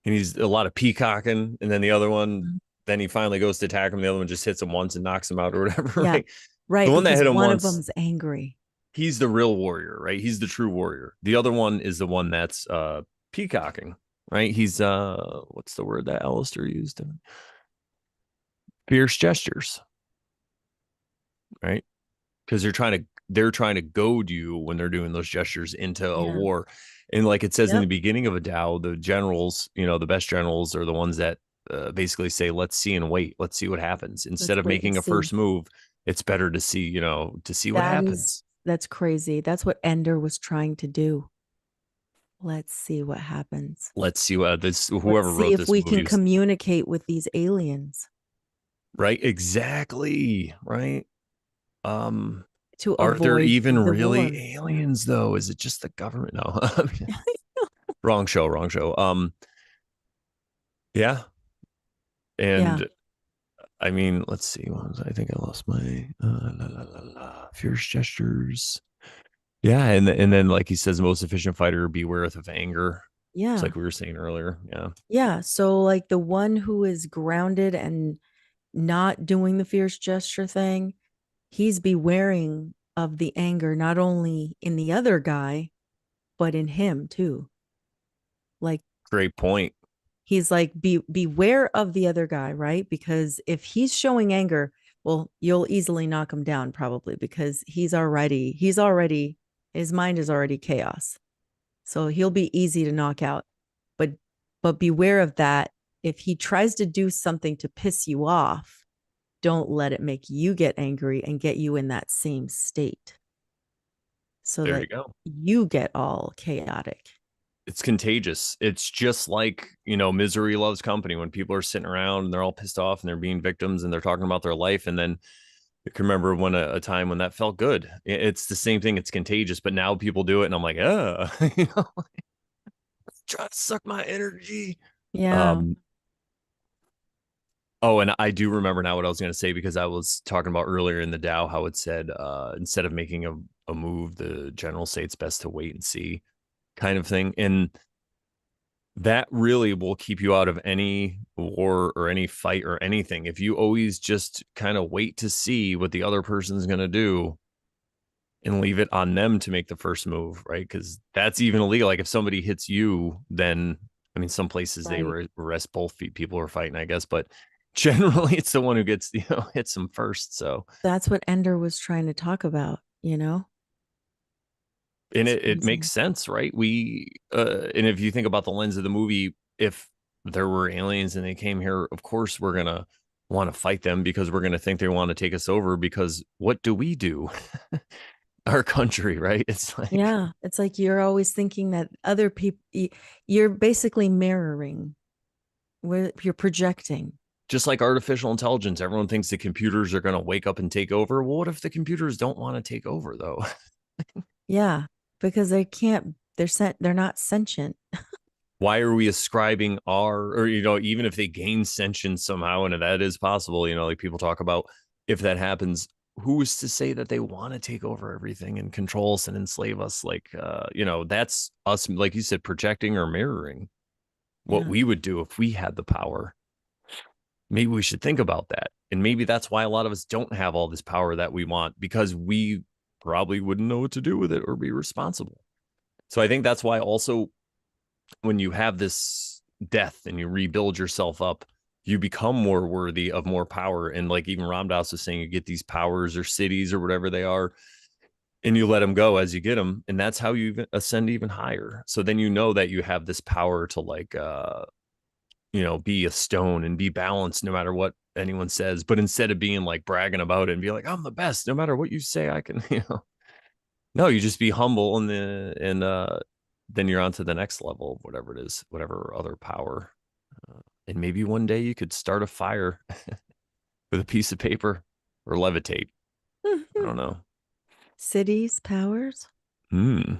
And he's a lot of peacocking, and then the other one, Mhm. then he finally goes to attack him. The other one just hits him once and knocks him out or whatever, Yeah, right? The right. one that Because hit him one of once, them's angry. he's the real warrior, right? He's the true warrior. The other one is the one that's peacocking, right? He's what's the word that Aleister used? Fierce gestures, right? Because they're trying to goad you when they're doing those gestures into a Yeah. war. And like it says in the Yep. beginning of a Tao, the generals, the best generals are the ones that basically say, let's see and wait. Let's see what happens. Instead Let's of wait and making a see. first move, it's better to see, to see what happens. That's crazy. That's what Ender was trying to do. Let's see what happens. Let's see what Let's whoever see wrote if this we movie can was communicate with these aliens right. Exactly. Right. Um, to are there avoid even the really war. aliens though? Is it just the government? No. Wrong show, wrong show. Yeah. Yeah. And I mean, let's see. I think I lost my fierce gestures. Yeah, and then like he says, most efficient fighter bewareth of anger. It's Yeah. like we were saying earlier. Yeah, Yeah. So, like the one who is grounded and not doing the fierce gesture thing, he's bewaring of the anger, not only in the other guy, but in him too. Like great point. he's like, beware of the other guy, right? Because if he's showing anger, well, you'll easily knock him down probably because he's already, his mind is already chaos. So he'll be easy to knock out. But beware of that. If he tries to do something to piss you off, don't let it make you get angry and get you in that same state so There you that go. you get all chaotic. It's contagious. It's just like, misery loves company when people are sitting around and they're all pissed off and they're being victims and they're talking about their life. And then I can remember when a time when that felt good. It's the same thing. It's contagious, but now people do it. And I'm like, try to suck my energy. Yeah. Um, Oh, and I do remember now what I was going to say because I was talking about earlier in the Dow how it said instead of making a move, the general say it's best to wait and see kind of thing. And that really will keep you out of any war or any fight or anything. If you always just kind of wait to see what the other person's going to do and leave it on them to make the first move, right? Because that's even illegal. Like if somebody hits you, then I mean, some places they Right. arrest both people who are fighting, I guess, but generally it's the one who gets hits them first. So, That's what Ender was trying to talk about. and It's it makes crazy. sense, right? And if you think about the lens of the movie, if there were aliens and they came here, of course we're gonna want to fight them because we're gonna think they want to take us over. Because what do we do? Our country, right? It's like Yeah. It's like you're always thinking that other people, you're basically mirroring where you're projecting. just like artificial intelligence, everyone thinks the computers are going to wake up and take over. Well, what if the computers don't want to take over though? Yeah. Because they're not sentient. Why are we ascribing or even if they gain sentience somehow, and that is possible, like people talk about, if that happens, who is to say that they want to take over everything and control us and enslave us? Like, that's us, like you said, projecting or mirroring what Yeah. we would do if we had the power. Maybe we should think about that. And maybe that's why a lot of us don't have all this power that we want, because we probably wouldn't know what to do with it or be responsible. So I think that's why also when you have this death and you rebuild yourself up, you become more worthy of more power. And like even Ram Dass was saying, you get these powers or cities or whatever they are, and you let them go as you get them. And that's how you ascend even higher. So then you know that you have this power to like, be a stone and be balanced no matter what anyone says. But instead of being like bragging about it and be like, I'm the best, no matter what you say, I can, no, you just be humble and then you're on to the next level of whatever it is, whatever other power. And maybe one day you could start a fire with a piece of paper or levitate. I don't know. Cities, powers. Hmm.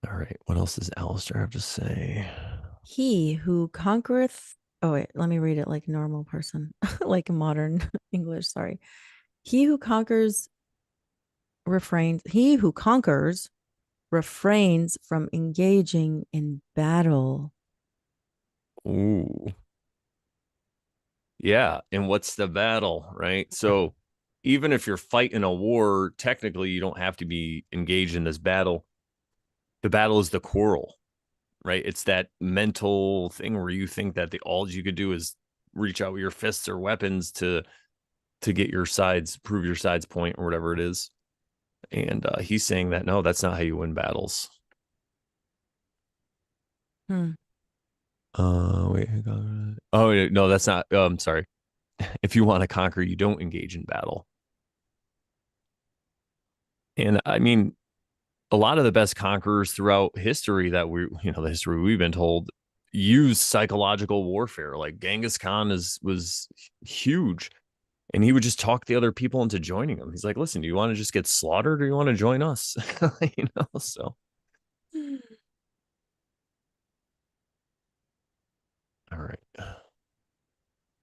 All right. What else does Aleister have to say? He who conquereth. Oh, wait, let me read it like a normal person, like a modern English. Sorry. He who conquers refrains. He who conquers refrains from engaging in battle. Ooh. Yeah. And what's the battle, right? So even if you're fighting a war, technically you don't have to be engaged in this battle. The battle is the quarrel, right? It's that mental thing where you think that the all you could do is reach out with your fists or weapons to get your sides, prove your side's point or whatever it is. And he's saying that no, that's not how you win battles. Hmm. Wait. Oh no, that's not. Sorry. If you want to conquer, you don't engage in battle. And I mean, a lot of the best conquerors throughout history that the history we've been told, use psychological warfare. Like Genghis Khan was huge, and he would just talk the other people into joining him. He's like, "Listen, do you want to just get slaughtered, or you want to join us?" So all right.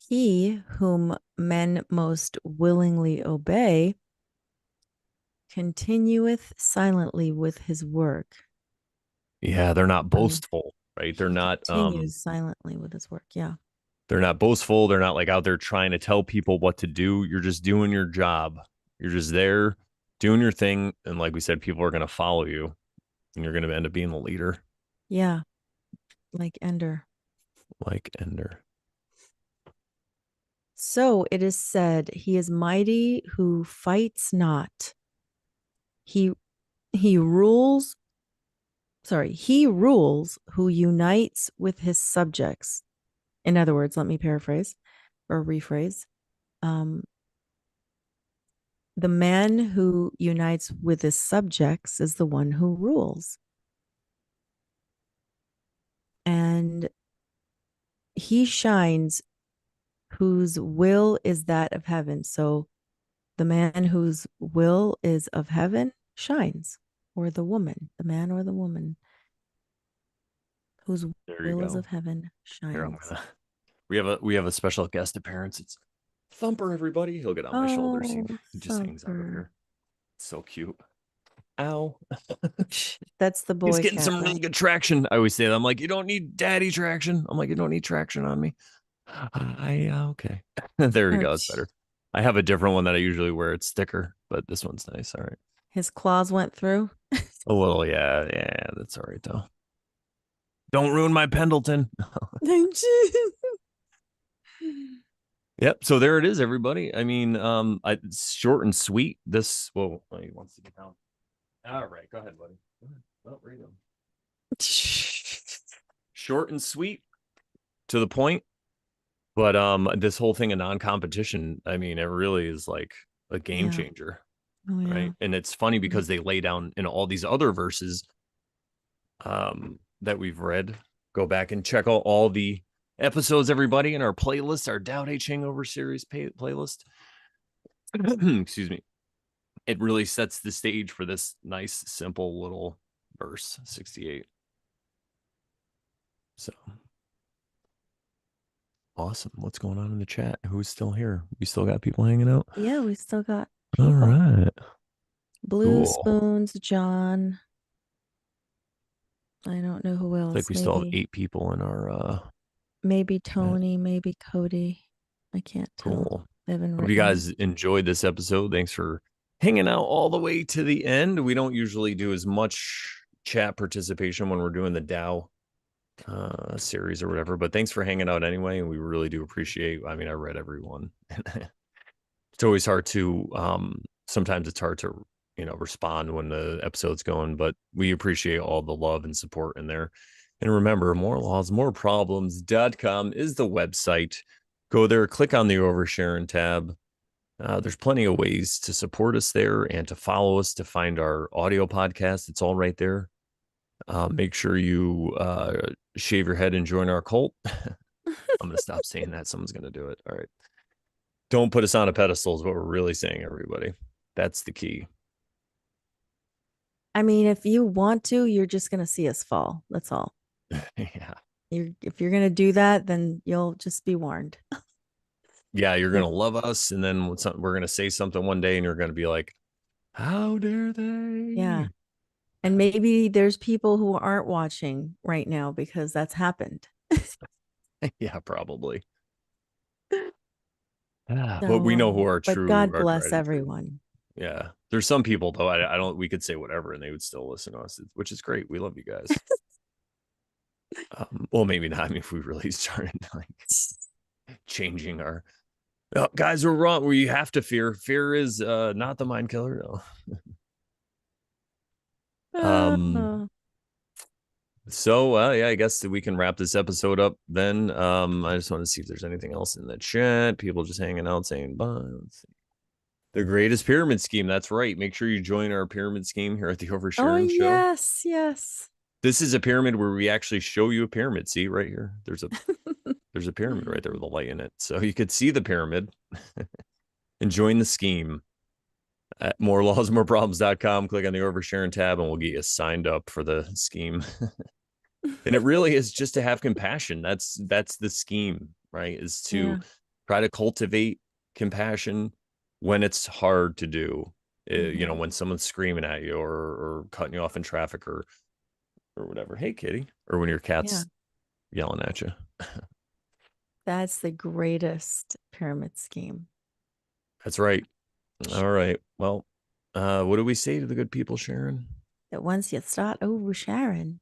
He whom men most willingly obey continueth silently with his work. Yeah, they're not Oh, boastful, right? he continues silently with his work. Yeah. They're not boastful. They're not like out there trying to tell people what to do. You're just doing your job. You're just there doing your thing. And like we said, people are going to follow you and you're going to end up being the leader. Yeah. Like Ender. Like Ender. So it is said, he is mighty who fights not. He he rules, he rules who unites with his subjects. In other words, let me paraphrase or rephrase. Um, the man who unites with his subjects is the one who rules. And he shines whose will is that of heaven. So the man whose will is of heaven shines, or the woman, the man or the woman whose There you will is go. of heaven Here I'm shines. gonna we have a special guest appearance. It's Thumper, everybody. He'll get on my shoulders. He, Oh, he just hangs out over Thumper. here. It's so cute. Ow. That's the He's boy getting cat, some really right? good traction. I always say that. I'm like, you don't need daddy traction. I'm like, you don't need traction on me. I okay. There we go. It's better. I have a different one that I usually wear. It's thicker, but this one's nice. All right. His claws went through. A little, yeah, yeah. That's all right though. Don't ruin my Pendleton. Yep. So there it is, everybody. I mean, it's short and sweet. This. Whoa, he wants to get down. All right, go ahead, buddy. Go ahead. Oh, read them. Short and sweet, to the point. But this whole thing of non-competition, I mean, it really is like a game Yeah. changer, Oh, yeah. right? And it's funny because they lay down in all these other verses that we've read. Go back and check out all the episodes, everybody, in our playlist, our Tao Te Ching over series playlist. Excuse me. It really sets the stage for this nice, simple little verse 68. So awesome. What's going on in the chat? Who's still here? We still got people hanging out. Yeah, we still got All people. right. Blue Cool. Spoons, John. I don't know who It's like else. we still have 8 people in our Maybe chat. Tony, maybe Cody. I can't tell. Cool. They haven't Hope you written it. guys enjoyed this episode. Thanks for hanging out all the way to the end. We don't usually do as much chat participation when we're doing the Tao series or whatever. But thanks for hanging out anyway, and we really do appreciate. I mean, I read everyone. It's always hard to. Sometimes it's hard to respond when the episode's going, but we appreciate all the love and support in there. And remember, more laws, more problems.com is the website. Go there, click on the Oversharing tab. There's plenty of ways to support us there and to follow us to find our audio podcast. It's all right there. Make sure you shave your head and join our cult. I'm going to stop saying that. Someone's going to do it. All right. Don't put us on a pedestal is what we're really saying, everybody. That's the key. I mean, if you want to, you're just going to see us fall. That's all. Yeah. If you're going to do that, then you'll just be warned. Yeah, you're going to love us. And then we're going to say something one day and you're going to be like, how dare they? Yeah. And maybe there's people who aren't watching right now because that's happened. Yeah, probably. So, But we know who our but true, God our bless tried and true. everyone. Yeah. There's some people though. I don't, we could say whatever and they would still listen to us, which is great. We love you guys. Well, maybe not. I mean, if we really started like changing our guys were wrong. Where you have to fear is not the mind killer. No. So yeah, I guess we can wrap this episode up then. I just want to see if there's anything else in the chat. People just hanging out saying bye. Let's see. The greatest pyramid scheme. That's right. Make sure you join our pyramid scheme here at the Oversharing Show. Yes, yes. This is a pyramid where we actually show you a pyramid. See right here. There's a pyramid right there with a light in it. So you could see the pyramid and join the scheme at morelawsmoreproblems.com. Click on the Oversharing tab and we'll get you signed up for the scheme. And it really is just to have compassion. That's the scheme, right? Is to try to cultivate compassion when it's hard to do. When someone's screaming at you or cutting you off in traffic or whatever. Hey, kitty. Or when your cat's yelling at you. That's the greatest pyramid scheme. That's right. All right. Well, what do we say to the good people, Sharon? That once you start oversharing,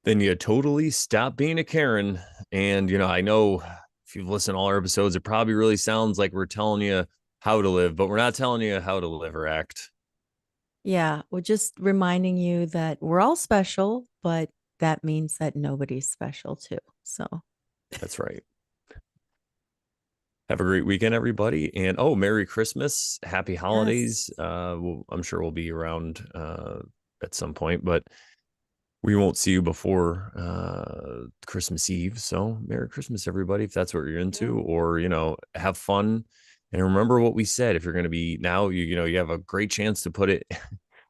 then you totally stop being a Karen. And, I know if you've listened to all our episodes, it probably really sounds like we're telling you how to live, but we're not telling you how to live or act. Yeah. We're just reminding you that we're all special, but that means that nobody's special too. So that's right. Have a great weekend, everybody. And Merry Christmas. Happy holidays. Yes. I'm sure we'll be around at some point, but we won't see you before Christmas Eve. So Merry Christmas, everybody, if that's what you're into, or, have fun. And remember what we said. If you're going to be now, you have a great chance to put it,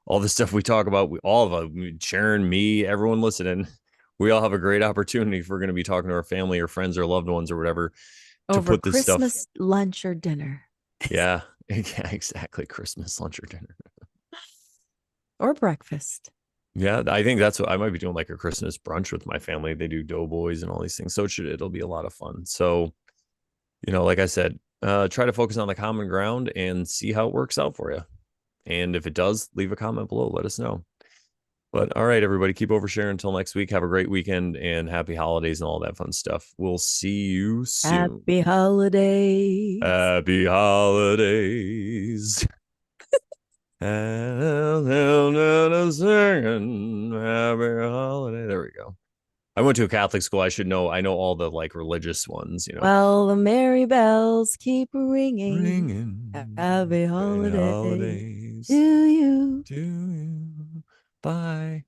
all the stuff we talk about, all of us, Sharon, me, everyone listening, we all have a great opportunity if we're going to be talking to our family or friends or loved ones or whatever. To over put this Christmas stuff, lunch or dinner. Yeah, exactly. Christmas lunch or dinner. Or breakfast. Yeah, I think that's what I might be doing, like a Christmas brunch with my family. They do doughboys and all these things. So it'll be a lot of fun. So, like I said, try to focus on the common ground and see how it works out for you. And if it does, leave a comment below. Let us know. But all right, everybody, keep oversharing until next week. Have a great weekend and happy holidays and all that fun stuff. We'll see you soon. Happy holidays. Happy holidays. And singing happy holiday. There we go. I went to a Catholic school. I should know. I know all the religious ones. Well, the merry bells keep ringing. Happy holidays. To you. Bye.